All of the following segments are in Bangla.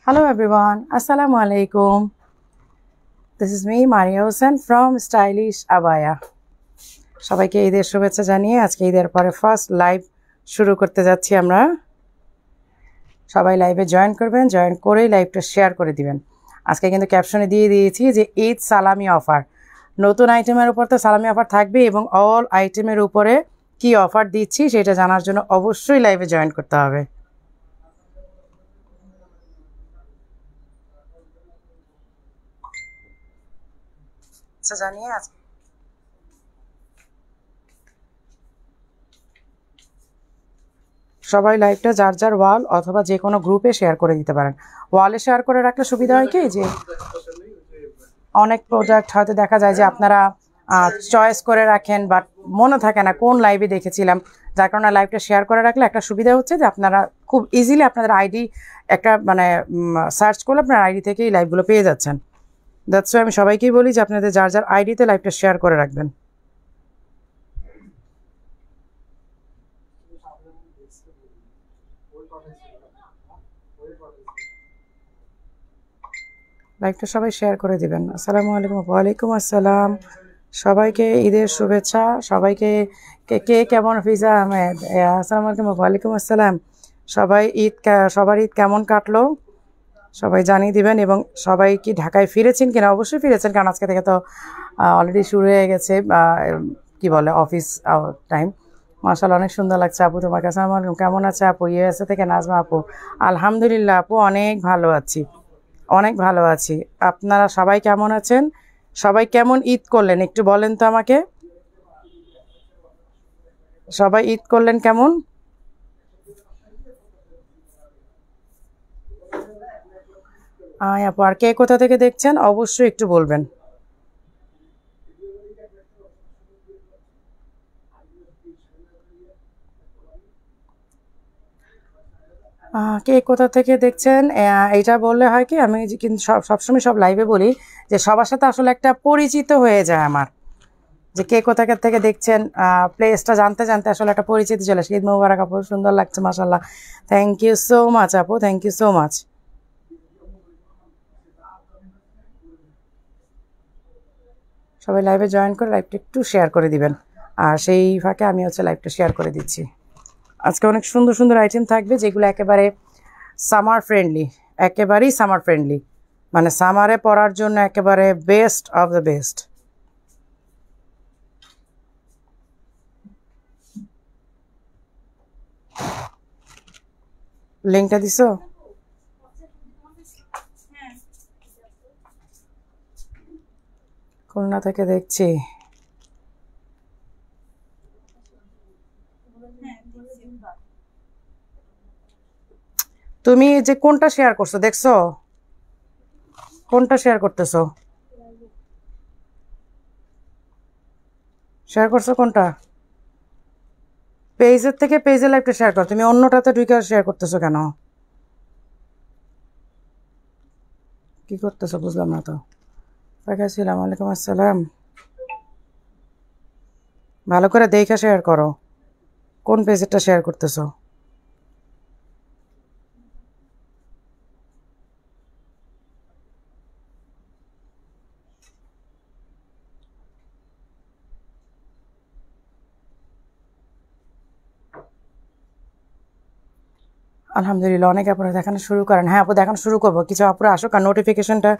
Hello everyone, Assalamu alaikum. This is me, Maria Hossain from Stylish Abaya. সবাইকে ঈদের শুভেচ্ছা জানিয়ে আজকে ঈদের পরে ফার্স্ট লাইভ শুরু করতে যাচ্ছি আমরা। সবাই লাইভে জয়েন করবেন, জয়েন করেই লাইভটা শেয়ার করে দিবেন। আজকে কিন্তু ক্যাপশনে দিয়ে দিয়েছি যে ঈদ সালামি অফার, নতুন আইটেমের উপর তো সালামি অফার থাকবে এবং অল আইটেমের উপরে কি অফার দিচ্ছি সেটা জানার জন্য অবশ্যই লাইভে জয়েন করতে হবে। জানিয়ে সবাই লাইভটা যার যার ওয়াল অথবা যে কোনো গ্রুপে শেয়ার করে দিতে পারেন। ওয়ালে শেয়ার করে রাখলে সুবিধা হয় কি, যে অনেক প্রোডাক্ট হয়তো দেখা যায় যে আপনারা চয়েস করে রাখেন বাট মনে থাকে না কোন লাইভে দেখেছিলাম, যার কারণে লাইভটা শেয়ার করে রাখলে একটা সুবিধা হচ্ছে যে আপনারা খুব ইজিলি আপনাদের আইডি একটা সার্চ করলে আপনার আইডি থেকেই লাইভগুলো পেয়ে যাচ্ছেন। দ্যাটস ওয়াই আমি সবাইকেই বলি যে আপনাদের যার যার আইডিতে লাইভটা শেয়ার করে রাখবেন। লাইভটা সবাই শেয়ার করে দিবেন। আসসালামু আলাইকুম। ওয়ালাইকুম আসসালাম। সবাইকে ঈদের শুভেচ্ছা। সবাইকে কে কেমন? ফিজা আহমেদ, আসসালামু আলাইকুম। ওয়ালাইকুম আসসালাম। সবার ঈদ কেমন কাটলো সবাই জানিয়ে দিবেন। এবং সবাই কি ঢাকায় ফিরেছেন কিনা? অবশ্যই ফিরেছেন, কারণ আজকে থেকে তো অলরেডি শুরু হয়ে গেছে কি বলে অফিস টাইম। মাশাআল্লাহ অনেক সুন্দর লাগছে আপু তোমাকে। আসসালামু আলাইকুম। কেমন আছে আপু? ইউএসএ থেকে নাজমা আপু। আলহামদুলিল্লাহ আপু, অনেক ভালো আছি, অনেক ভালো আছি। আপনারা সবাই কেমন আছেন? সবাই কেমন ঈদ করলেন একটু বলেন তো আমাকে। সবাই ঈদ করলেন কেমন? আপু, আর কে কোথা থেকে দেখছেন অবশ্যই একটু বলবেন। কে কোথা থেকে দেখছেন এটা বললে হয় কি, আমি কিন্তু সবসময় সব লাইভে বলি যে সবার সাথে আসলে একটা পরিচিত হয়ে যায় আমার, যে কে কোথা থেকে দেখছেন প্লেসটা জানতে জানতে আসলে একটা পরিচিতি চলে আসে। ঈদ মোবারক আপু, সুন্দর লাগছে মাশাআল্লাহ। থ্যাংক ইউ সো মাচ আপু, থ্যাংক ইউ সো মাচ। সবাই লাইভে জয়েন করে লাইভটা একটু শেয়ার করে দিবেন, আর সেই ফাঁকে আমি লাইভটা শেয়ার করে দিচ্ছি। আজকে অনেক সুন্দর সুন্দর আইটেম থাকবে যেগুলো একেবারে সামার ফ্রেন্ডলি, একেবারেই সামার ফ্রেন্ডলি, মানে সামারে পরার জন্য একেবারে বেস্ট অফ দ্য বেস্ট। লিঙ্কটা দিছো? খুলনা থেকে দেখছি। তুমি যে কোনটা শেয়ার করছো দেখছো? কোনটা শেয়ার করতেছো? শেয়ার করছো কোনটা? পেজের থেকে পেজে লাইভটা শেয়ার করো। তুমি অন্যটাতে ঢুকে শেয়ার করতেছো কেন? কি করতেছো বুঝলাম না তো। আসসালামু আলাইকুম। আসসালাম। ভালো করে দেখে শেয়ার করো কোন পেজেরটা শেয়ার করতেছো। আলহামদুলিল্লাহ, অনেক আপনারা দেখানো শুরু করেন। হ্যাঁ আপু, দেখানো শুরু করবো, কিছু আপুরা আসুক, আর নোটিফিকেশনটা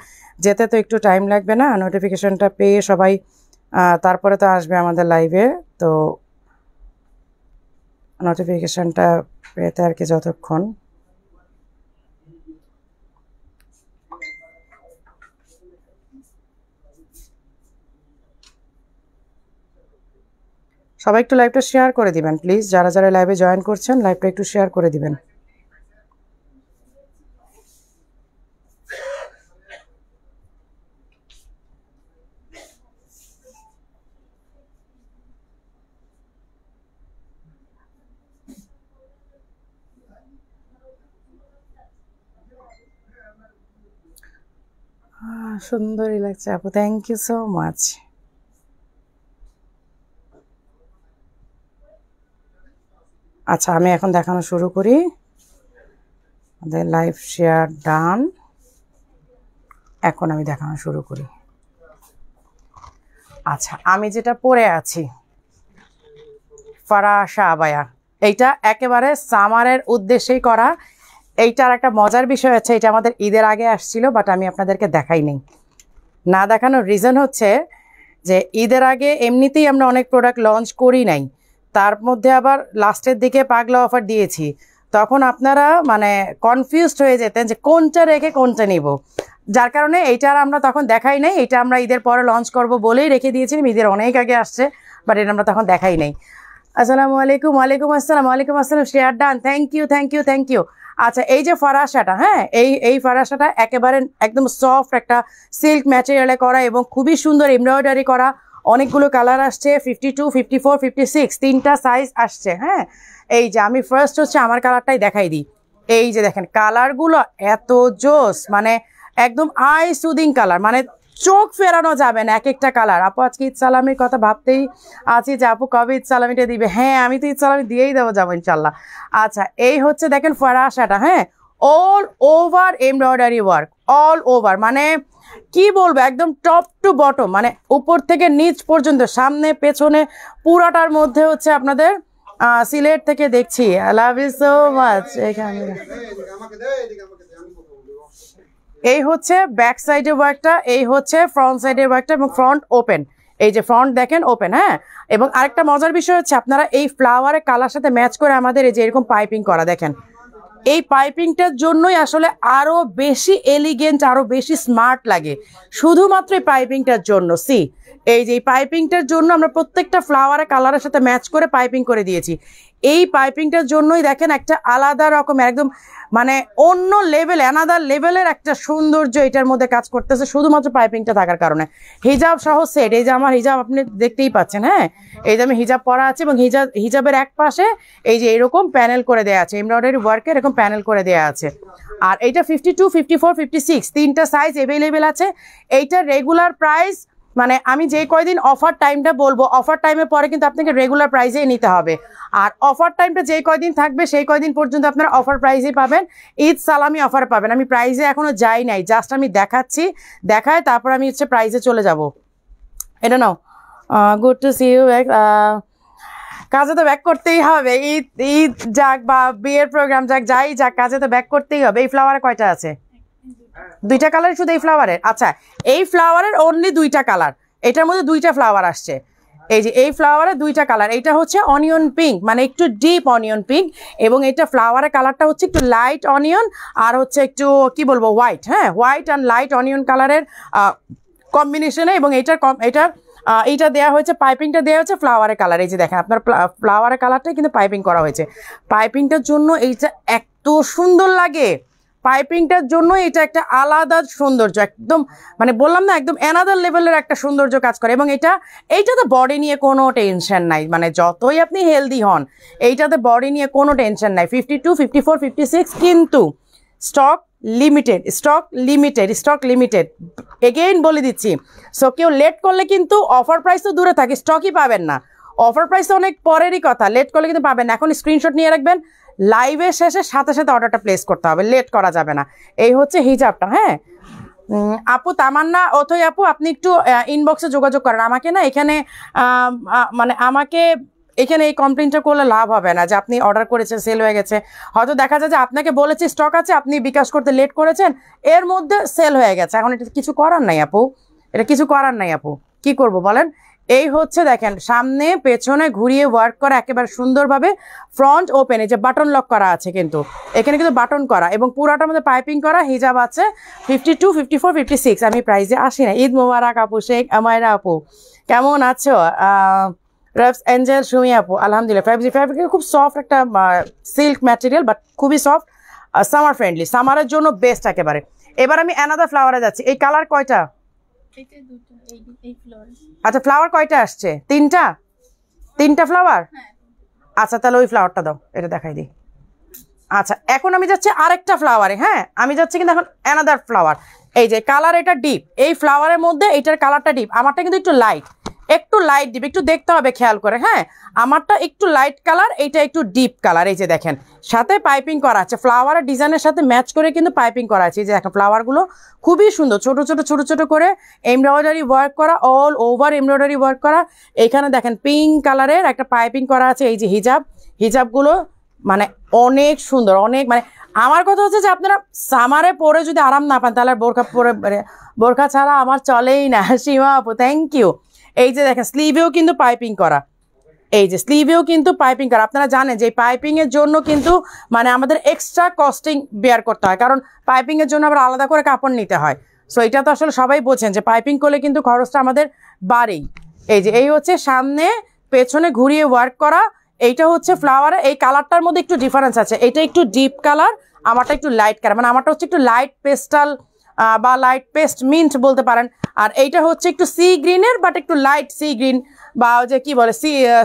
যেতে তো একটু টাইম লাগবে না? নোটিফিকেশনটা পেয়ে সবাই তারপরে তো আসবে আমাদের লাইভে। তো নোটিফিকেশনটা পেতে আর কি যতক্ষণ। সবাই একটু লাইভটা শেয়ার করে দিবেন প্লিজ, যারা যারা লাইভে জয়েন করছেন লাইভটা একটু শেয়ার করে দিবেন। সুন্দরই লাগছে আপু, থ্যাংক ইউ সো মাচ। আচ্ছা, আমি এখন দেখানো শুরু করি। আমাদের লাইভ শেয়ার ডান। এখন আমি দেখানো শুরু করি। আচ্ছা, আমি যেটা পরে আছি ফারাশা আবায়া, এইটা একেবারে সামারের উদ্দেশ্যেই করা। এইটার একটা মজার বিষয় আছে, এটা আমাদের ঈদের আগে আসছিল, বাট আমি আপনাদেরকে দেখাই নেই। না দেখানোর রিজন হচ্ছে যে ঈদের আগে এমনিতেই আমরা অনেক প্রোডাক্ট লঞ্চ করি নাই, তার মধ্যে আবার লাস্টের দিকে পাগলা অফার দিয়েছি। তখন আপনারা মানে কনফিউজড হয়ে যেতেন যে কোনটা রেখে কোনটা নিব, যার কারণে এইটার আমরা তখন দেখাই নাই। এটা আমরা ঈদের পরে লঞ্চ করব বলেই রেখে দিয়েছিলাম, ঈদের অনেক আগে আসছে, বাট এটা আমরা তখন দেখাই নাই। আসসালামু আলাইকুম। ওয়ালাইকুম আসসালাম। ওয়ালাইকুম আসসালাম। Share done, thank you thank you thank you. আচ্ছা, এই যে ফরাসাটা, হ্যাঁ, এই ফরাসাটা একেবারে একদম সফট একটা সিল্ক ম্যাটেরিয়ালে করা এবং খুবই সুন্দর এমব্রয়ডারি করা। অনেকগুলো কালার আসছে, 52, 54, 56, তিনটা সাইজ আসছে। হ্যাঁ, এই যে আমি ফার্স্ট হচ্ছে আমার কালারটাই দেখাই দিই। এই যে দেখেন কালারগুলো এত জোস, মানে একদম আই সুদিং কালার, মানে চোখ ফেরানো যাবে না এক একটা কালার। আপু আজকে ঈদ সালামির কথা ভাবতেই আছি যে আপু কবে ঈদ সালামিটা দিবে। হ্যাঁ, আমি তো ঈদ সালামি দিয়েই দেবো, যাবো ইনশাল্লাহ। আচ্ছা, এই হচ্ছে দেখেন ফরাসাটা, হ্যাঁ, all over embroidery work, all over, মানে কি বলবো, একদম টপ টু বটম, মানে উপর থেকে নিচ পর্যন্ত, সামনে পেছনে পুরাটার মধ্যে হচ্ছে আপনাদের সিলেট থেকে দেখছি। I love you so much. এখানে এই হচ্ছে ব্যাক সাইডের ওয়ার্কটা, এই হচ্ছে ফ্রন্ট সাইডের ওয়ার্কটা, এবং ফ্রন্ট ওপেন। এই যে ফ্রন্ট দেখেন ওপেন। হ্যাঁ, এবং আরেকটা মজার বিষয় হচ্ছে আপনারা এই ফ্লাওয়ারের কালার সাথে ম্যাচ করে আমাদের এই যে এরকম পাইপিং করা দেখেন। এই পাইপিংটার জন্যই আসলে আরো বেশি এলিগেন্ট, আরো বেশি স্মার্ট লাগে, শুধুমাত্র এই পাইপিংটার জন্য। সি, এই যে পাইপিংটার জন্য আমরা প্রত্যেকটা ফ্লাওয়ারের কালারের সাথে ম্যাচ করে পাইপিং করে দিয়েছি। এই পাইপিংটার জন্যই দেখেন একটা আলাদা রকমের একদম মানে অন্য লেভেল, অ্যানাদার লেভেলের একটা সৌন্দর্য এটার মধ্যে কাজ করতেছে শুধুমাত্র পাইপিংটা থাকার কারণে। হিজাব সহ সেট, এই যে আমার হিজাব আপনি দেখতেই পাচ্ছেন। হ্যাঁ, এই যে আমি হিজাব পরা আছে এবং হিজাবের এক পাশে এই যে এরকম প্যানেল করে দেওয়া আছে, এমব্রয়ডারি ওয়ার্কে এরকম প্যানেল করে দেওয়া আছে। আর এইটা 52, 54, 56 তিনটা সাইজ অ্যাভেলেবেল আছে। এইটার রেগুলার প্রাইস, মানে আমি যে কয়দিন অফার টাইমটা বলবো, অফার টাইমের পরে কিন্তু আপনাকে রেগুলার প্রাইসেই নিতে হবে। আর অফার টাইমটা যে কয়দিন থাকবে সেই কয়দিন পর্যন্ত আপনারা অফার প্রাইসেই পাবেন, ঈদ সালামি অফার পাবেন। আমি প্রাইসে এখনো যাই নাই, জাস্ট আমি দেখাচ্ছি, দেখায় তারপর আমি হচ্ছে প্রাইসে চলে যাব। এটা নাও, good to see you back. কাজে তো ব্যাক করতেই হবে, ঈদ ঈদ যাক বা বিয়ের প্রোগ্রাম যাক, যাই যাক, কাজে তো ব্যাক করতেই হবে। এই ফ্লাওয়ারে কয়টা আছে? দুইটা কালার শুধু এই ফ্লাওয়ারের? আচ্ছা, এই ফ্লাওয়ারের অনলি দুইটা কালার, এটার মধ্যে দুইটা ফ্লাওয়ার আসছে। এই যে এই ফ্লাওয়ারের দুইটা কালার, এটা হচ্ছে অনিয়ন পিঙ্ক, মানে একটু ডিপ অনিয়ন পিঙ্ক, এবং এটা ফ্লাওয়ারের কালারটা হচ্ছে একটু লাইট অনিয়ন, আর হচ্ছে একটু কি বলবো হোয়াইট। হ্যাঁ, হোয়াইট অ্যান্ড লাইট অনিয়ন কালারের কম্বিনেশনে, এবং এইটা দেওয়া হয়েছে, পাইপিংটা দেওয়া হয়েছে ফ্লাওয়ারের কালার। এই যে দেখেন আপনার ফ্লাওয়ারের কালারটাই কিন্তু পাইপিং করা হয়েছে। পাইপিংটার জন্য এইটা এত সুন্দর লাগে, পাইপিংটার জন্য এটা একটা আলাদা সৌন্দর্য, একদম মানে বললাম না, একদম অ্যানাদার লেভেলের একটা সৌন্দর্য কাজ করে। এবং এইটাতে বডি নিয়ে কোনো টেনশন নাই, মানে যতই আপনি হেলদি হন এইটাতে বডি নিয়ে কোনো টেনশন নাই। 52, 54, 56 কিন্তু stock limited, stock limited, stock limited, again বলে দিচ্ছি। সো কেউ লেট করলে কিন্তু অফার প্রাইস তো দূরে থাকে, স্টকই পাবেন না। অফার প্রাইস অনেক পরেরই কথা, লেট করলে কিন্তু পাবেন না। এখন স্ক্রিনশট নিয়ে রাখবেন, লাইভের শেষে সাথে সাথে অর্ডারটা প্লেস করতে হবে, লেট করা যাবে না। এই হচ্ছে হিজাবটা। হ্যাঁ আপু তামান্না অথই আপু, আপনি একটু ইনবক্সে যোগাযোগ করেন আমাকে। না এখানে মানে আমাকে এখানে এই কমপ্লেনটা করলে লাভ হবে না যে আপনি অর্ডার করেছেন সেল হয়ে গেছে। হয়তো দেখা যায় যে আপনাকে বলেছি স্টক আছে, আপনি বিকাশ করতে লেট করেছেন, এর মধ্যে সেল হয়ে গেছে। এখন এটা কিছু করার নাই আপু, এটা কিছু করার নাই আপু, কি করব বলেন। এই হচ্ছে দেখেন সামনে পেছনে ঘুরিয়ে ওয়ার্ক করা একেবারে সুন্দরভাবে, ফ্রন্ট ওপেন, এই যে বাটন লক করা আছে কিন্তু এখানে কিন্তু বাটন করা, এবং পুরাটার মধ্যে পাইপিং করা। হিজাব আছে 52, 54, 56। আমি প্রাইজে আসি না। ঈদ মোবারক আপু, শেখ আমায়রা আপু কেমন আছো? রেপস এঞ্জেল সুমি আপু, আলহামদুলিল্লাহ। ফ্যাব্রিক খুব সফট একটা সিল্ক ম্যাটেরিয়াল, বাট খুবই সফট, সামার ফ্রেন্ডলি, সামারের জন্য বেস্ট একেবারে। এবার আমি অ্যানাদার ফ্লাওয়ারে যাচ্ছি। এই কালার কয়টা? আচ্ছা, ফ্লাওয়ার কয়টা আসছে? তিনটা ফ্লাওয়ার। আচ্ছা, তাহলে ওই ফ্লাওয়ারটা দাও, এটা দেখাই দিই। আচ্ছা, এখন আমি যাচ্ছি আরেকটা ফ্লাওয়ারে। হ্যাঁ, আমি যাচ্ছি কিন্তু এখন অ্যানাদার ফ্লাওয়ার। এই যে কালার, এটা ডিপ, এই ফ্লাওয়ারের মধ্যে এইটার কালারটা ডিপ, আমারটা কিন্তু একটু লাইট। একটু লাইট ডিপ, একটু দেখতে হবে খেয়াল করে। হ্যাঁ, আমারটা একটু লাইট কালার, এইটা একটু ডিপ কালার। এই যে দেখেন সাথে পাইপিং করা আছে, ফ্লাওয়ারের ডিজাইনের সাথে ম্যাচ করে কিন্তু পাইপিং করা আছে। এই যে দেখেন ফ্লাওয়ারগুলো খুবই সুন্দর, ছোট ছোট ছোট ছোট করে এমব্রয়ডারি ওয়ার্ক করা, অল ওভার এমব্রয়ডারি ওয়ার্ক করা। এইখানে দেখেন পিঙ্ক কালারের একটা পাইপিং করা আছে। এই যে হিজাবগুলো মানে অনেক সুন্দর, অনেক মানে আমার কথা হচ্ছে যে আপনারা সামারে পরে যদি আরাম না পান তাহলে বোরখা ছাড়া আমার চলেই না। সীমা আপু থ্যাংক ইউ। এই যে দেখেন স্লিভেও কিন্তু পাইপিং করা, এই যে স্লিভেও কিন্তু পাইপিং করা। আপনারা জানেন যে পাইপিংয়ের জন্য কিন্তু মানে আমাদের এক্সট্রা কস্টিং বেয়ার করতে হয়, কারণ পাইপিংয়ের জন্য আবার আলাদা করে কাপড় নিতে হয়। সো এটা তো আসলে সবাই বোঝেন যে পাইপিং করলে কিন্তু খরচটা আমাদের বাড়েই। এই যে এই হচ্ছে সামনে পেছনে ঘুরিয়ে ওয়ার্ক করা। এইটা হচ্ছে ফ্লাওয়ারে, এই কালারটার মধ্যে একটু ডিফারেন্স আছে, এটা একটু ডিপ কালার, আমারটা একটু লাইট কালার, মানে আমারটা হচ্ছে একটু লাইট পেস্টাল বা লাইট পেস্ট মিন্ট বলতে পারেন। আর এইটা হচ্ছে একটু সি গ্রিনের বাট একটু লাইট সি গ্রিন বা যে কি বলে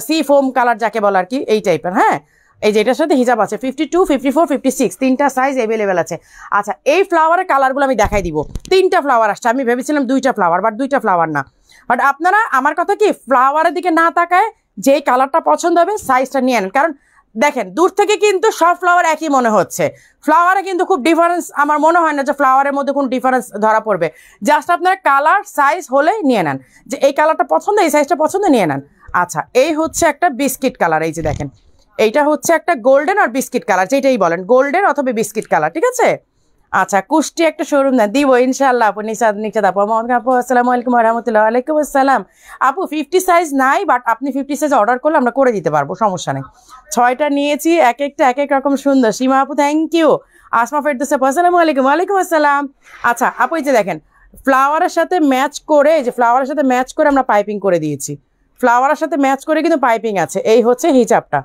সি ফোম কালার যাকে বলে আর কি, এই টাইপের। হ্যাঁ, এই যে এটার সাথে হিজাব আছে 52, 54, 56 তিনটা সাইজ অ্যাভেলেবেল আছে। আচ্ছা, এই ফ্লাওয়ারের কালারগুলো আমি দেখাই দিব। 3টা ফ্লাওয়ার আসছে, আমি ভেবেছিলাম 2টা ফ্লাওয়ার, বাট 2টা ফ্লাওয়ার না। বাট আপনারা আমার কথা কি ফ্লাওয়ারের দিকে না তাকায় যেই কালারটা পছন্দ হবে সাইজটা নিয়ে নেন, কারণ দেখেন দূর থেকে কিন্তু সব ফ্লাওয়ার একই মনে হচ্ছে, ফ্লাওয়ারে কিন্তু খুব ডিফারেন্স আমার মনে হয় না যে ফ্লাওয়ারের মধ্যে কোনো ডিফারেন্স ধরা পড়বে। জাস্ট আপনার কালার সাইজ হলে নিয়ে নেন, যে এই কালারটা পছন্দ, এই সাইজটা পছন্দ, নিয়ে নেন। আচ্ছা, এই হচ্ছে একটা বিস্কিট কালার। এই যে দেখেন এইটা হচ্ছে একটা গোল্ডেন আর বিস্কিট কালার, যেটাই বলেন গোল্ডেন অথবা বিস্কিট কালার, ঠিক আছে। আচ্ছা, কুষ্টি একটা শোরুম দেন, দিব ইনশাল্লাহ আপু। নিশাদ আপু, মোহাম্মদ আপু আসসালামু আলাইকুম রহমতুল্লাহ। ওয়ালাইকুম আসসালাম আপু। 50 সাইজ নাই, বাট আপনি 50 সাইজ অর্ডার করলে আমরা করে দিতে পারবো, সমস্যা নেই। 6টা নিয়েছি, এক একটা এক এক রকম সুন্দর। সীমা আপু থ্যাংক ইউ। আসমা ফেরদৌস আপু আসসালামু আলাইকুম। ওয়ালাইকুম আসসালাম। আচ্ছা আপু, এই যে দেখেন ফ্লাওয়ারের সাথে ম্যাচ করে, এই যে ফ্লাওয়ারের সাথে ম্যাচ করে আমরা পাইপিং করে দিয়েছি, ফ্লাওয়ারের সাথে ম্যাচ করে কিন্তু পাইপিং আছে। এই হচ্ছে হিজাবটা,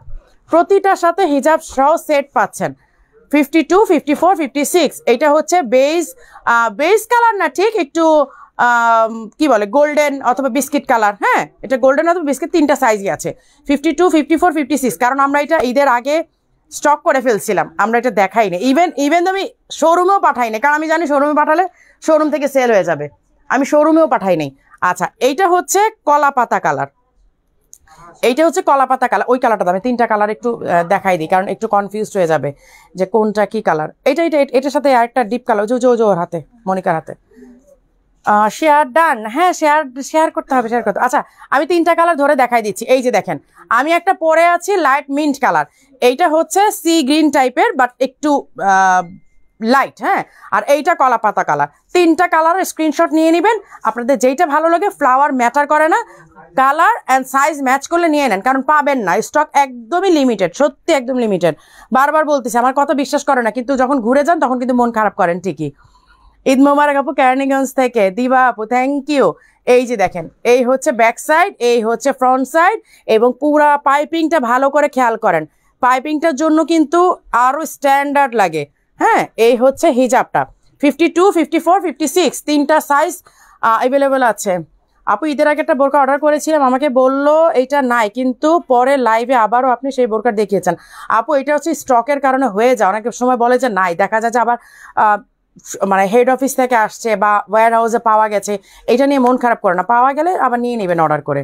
প্রতিটার সাথে হিজাব সহ সেট পাচ্ছেন। 52, 54, 56 এটা হচ্ছে বেস কালার না, ঠিক একটু কি বলে গোল্ডেন অথবা বিস্কিট কালার। হ্যাঁ, এটা গোল্ডেন অথবা বিস্কিট, 3টা সাইজই আছে 52, 54, 56। কারণ আমরা এটা ঈদের আগে স্টক করে ফেলছিলাম, আমরা এটা দেখাই না। ইভেন আমি শোরুমেও পাঠাই নাই, কারণ আমি জানি শোরুমে পাঠালে শোরুম থেকে সেল হয়ে যাবে, আমি শোরুমেও পাঠাই নাই। আচ্ছা, এইটা হচ্ছে কলা পাতা কালার, এইটা হচ্ছে কলা পাতা কালার। ওই কালারটা আমি 3টা কালার একটু দেখাই দিই, কারণ একটু কনফিউজড হয়ে যাবে যে কোনটা কি কালার। এটার সাথে আরেকটা ডিপ কালার, ওর হাতে, মনিকার হাতে। শেয়ার ডান, হ্যাঁ শেয়ার করতে হবে, শেয়ার করতে। আচ্ছা, আমি 3টা কালার ধরে দেখাই দিচ্ছি। এই যে দেখেন আমি একটা পরে আছি লাইট মিন্ট কালার, এইটা হচ্ছে সি গ্রিন টাইপের বাট একটু লাইট। হ্যাঁ, আর এইটা কলা পাতা কালার। 3টা কালারের স্ক্রিনশট নিয়ে নেবেন, আপনাদের যেইটা ভালো লাগে। ফ্লাওয়ার ম্যাটার করে না, কালার অ্যান্ড সাইজ ম্যাচ করলে নিয়ে নেন, কারণ পাবেন না, স্টক একদমই লিমিটেড, সত্যি একদম লিমিটেড। বারবার বলতেছি, আমার কথা বিশ্বাস করে না, কিন্তু যখন ঘুরে যান তখন কিন্তু মন খারাপ করেন ঠিকই। ঈদ মোবারক আপু কেরানীগঞ্জ থেকে, দিবা আপু থ্যাংক ইউ। এই যে দেখেন এই হচ্ছে ব্যাক সাইড, এই হচ্ছে ফ্রন্ট সাইড, এবং পুরা পাইপিংটা ভালো করে খেয়াল করেন, পাইপিংটার জন্য কিন্তু আরও স্ট্যান্ডার্ড লাগে। হ্যাঁ, এই হচ্ছে হিজাবটা 52, 54, 56 3টা সাইজ অ্যাভেলেবেল আছে। আপু ঈদের আগে একটা বোরকা অর্ডার করেছিলাম, আমাকে বললো এইটা নাই, কিন্তু পরে লাইভে আবারও আপনি সেই বোরকা দেখিয়েছেন। আপু এটা হচ্ছে স্টকের কারণে হয়ে যায়, অনেক সময় বলে যে নাই, দেখা যায় যে আবার মানে হেড অফিস থেকে আসছে বা ওয়্যার হাউসে পাওয়া গেছে, এটা নিয়ে মন খারাপ করে না, পাওয়া গেলে আবার নিয়ে নেবেন অর্ডার করে।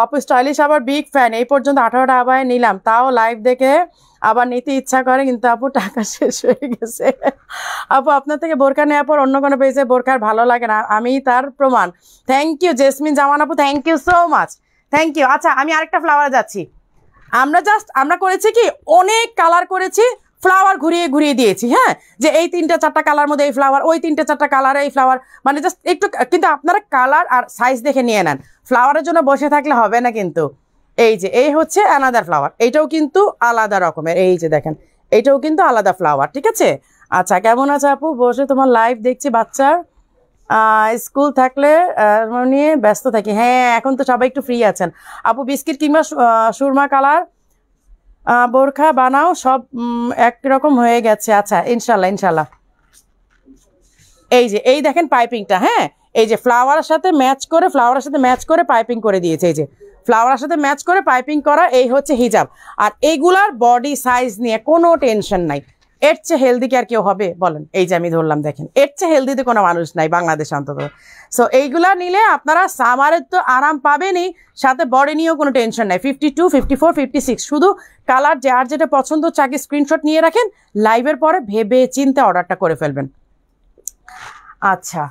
আপু স্টাইলিশ আবার বিগ ফ্যান, এই পর্যন্ত 18টা আবার নিলাম, তাও লাইভ দেখে আবার নিতে ইচ্ছা করে, কিন্তু আপু টাকা শেষ হয়ে গেছে। আপু আপনার থেকে বোরকা নেওয়ার পর অন্য কোনো পেজে বোরকার ভালো লাগে না, আমি তার প্রমাণ। থ্যাংক ইউ জেসমিন জামান আপু, thank you so much, thank you. আচ্ছা, আমি আরেকটা ফ্লাওয়ারে যাচ্ছি। আমরা করেছি কি অনেক কালার করেছি, ফ্লাওয়ার ঘুরিয়ে ঘুরিয়ে দিয়েছি। হ্যাঁ, যে এই 3টা 4টা কালার মধ্যে এই ফ্লাওয়ার, ওই 3টা 4টা কালার এই ফ্লাওয়ার, মানে জাস্ট একটু, কিন্তু আপনারা কালার আর সাইজ দেখে নিয়ে নেন, ফ্লাওয়ারের জন্য বসে থাকলে হবে না কিন্তু। এই যে এই হচ্ছে অ্যানাদার ফ্লাওয়ার, এইটাও কিন্তু আলাদা রকমের, এই যে দেখেন এইটাও কিন্তু আলাদা ফ্লাওয়ার, ঠিক আছে। আচ্ছা, কেমন আছে আপু? বসে তোমার লাইভ দেখছি, বাচ্চার স্কুল থাকলে নিয়ে ব্যস্ত থাকি। হ্যাঁ, এখন তো সবাই একটু ফ্রি আছেন। আপু বিস্কিট কিংবা সুরমা কালার বোরখা বানাও, সব একরকম হয়ে গেছে। আচ্ছা, ইনশাল্লাহ ইনশাল্লাহ। এই যে এই দেখেন পাইপিংটা, হ্যাঁ এই যে ফ্লাওয়ারের সাথে ম্যাচ করে পাইপিং করে দিয়েছে, এই যে ফ্লাওয়ারের সাথে ম্যাচ করে পাইপিং করা, এই হচ্ছে হিজাব। আর এইগুলার বডি সাইজ নিয়ে কোনো টেনশন নাই, এর চেয়ে হেলদি কি আর কেউ হবে বলেন? এই যে আমি ধরলাম, দেখেন এর চেয়ে হেলদিতে কোনো মানুষ নাই বাংলাদেশ অন্তত। সো এইগুলা নিলে আপনারা সামারের তো আরাম পাবেনই, সাথে বডি নিয়েও কোনো টেনশন নাই। 52, 54, 56 শুধু কালার যার যেটা পছন্দ চাকি স্ক্রিনশট নিয়ে রাখেন, লাইভের পরে ভেবে চিন্তে অর্ডারটা করে ফেলবেন। আচ্ছা,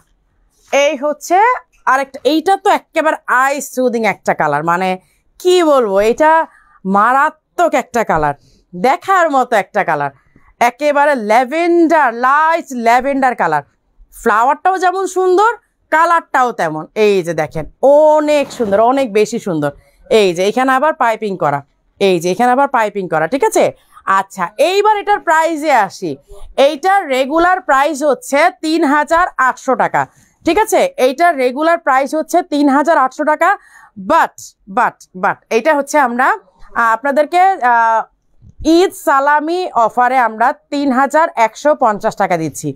এই হচ্ছে আরেকটা, এইটা তো একেবারে আই সুদিং একটা কালার, মানে কি বলবো, এটা মারাত্মক একটা কালার, দেখার মতো একটা কালার, একেবারে ল্যাভেন্ডার, লাইট ল্যাভেন্ডার কালার। ফ্লাওয়ারটাও যেমন সুন্দর, কালারটাও তেমন। এই যে দেখেন অনেক সুন্দর, অনেক বেশি সুন্দর। এই যে এখানে আবার পাইপিং করা, এই যে এখানে আবার পাইপিং করা, ঠিক আছে। আচ্ছা, এইবার এটার প্রাইসে আসি। এইটার রেগুলার প্রাইস হচ্ছে 3800 টাকা, ঠিক আছে। এইটার রেগুলার প্রাইস হচ্ছে 3800 টাকা। বাট এইটা হচ্ছে আমরা আপনাদেরকে ঈদ সালামি অফারে আমরা 3150 টাকা দিচ্ছি।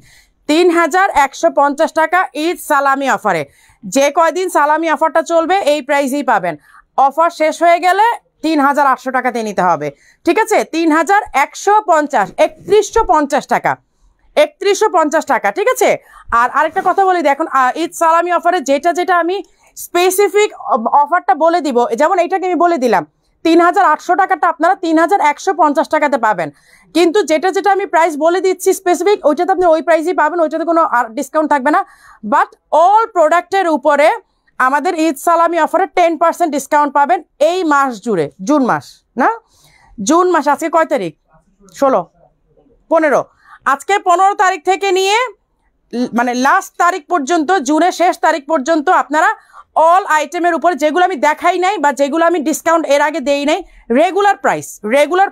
3150 টাকা ঈদ সালামি অফারে। যে কয়দিন সালামি অফারটা চলবে এই প্রাইসেই পাবেন। অফার শেষ হয়ে গেলে 3800 টাকাতে নিতে হবে, ঠিক আছে। 3150, 3150 টাকা, 3150 টাকা, ঠিক আছে। আর আরেকটা কথা বলি, দেখুন ঈদ সালামি অফারে যেটা আমি স্পেসিফিক অফারটা বলে দিব, যেমন এইটাকে আমি বলে দিলাম 3800 টাকাটা আপনারা 3150 টাকাতে পাবেন, কিন্তু যেটা আমি প্রাইস বলে দিচ্ছি স্পেসিফিক, ওইটাতে আপনি ওই প্রাইসই পাবেন, ওইটাতে কোনো আর ডিসকাউন্ট থাকবে না। বাট অল প্রোডাক্টের উপরে আমাদের ঈদ সালামি অফারে 10% ডিসকাউন্ট পাবেন এই মাস জুড়ে। জুন মাস না, জুন মাস, আজকে কয় তারিখ? 16, 15। আজকে 15 তারিখ থেকে নিয়ে মানে লাস্ট তারিখ পর্যন্ত, জুনের শেষ তারিখ পর্যন্ত আপনারা অল আইটেমের উপরে, যেগুলো আমি দেখাই নাই বা যেগুলো আমি ডিসকাউন্ট এর আগে দেই নাই, রেগুলার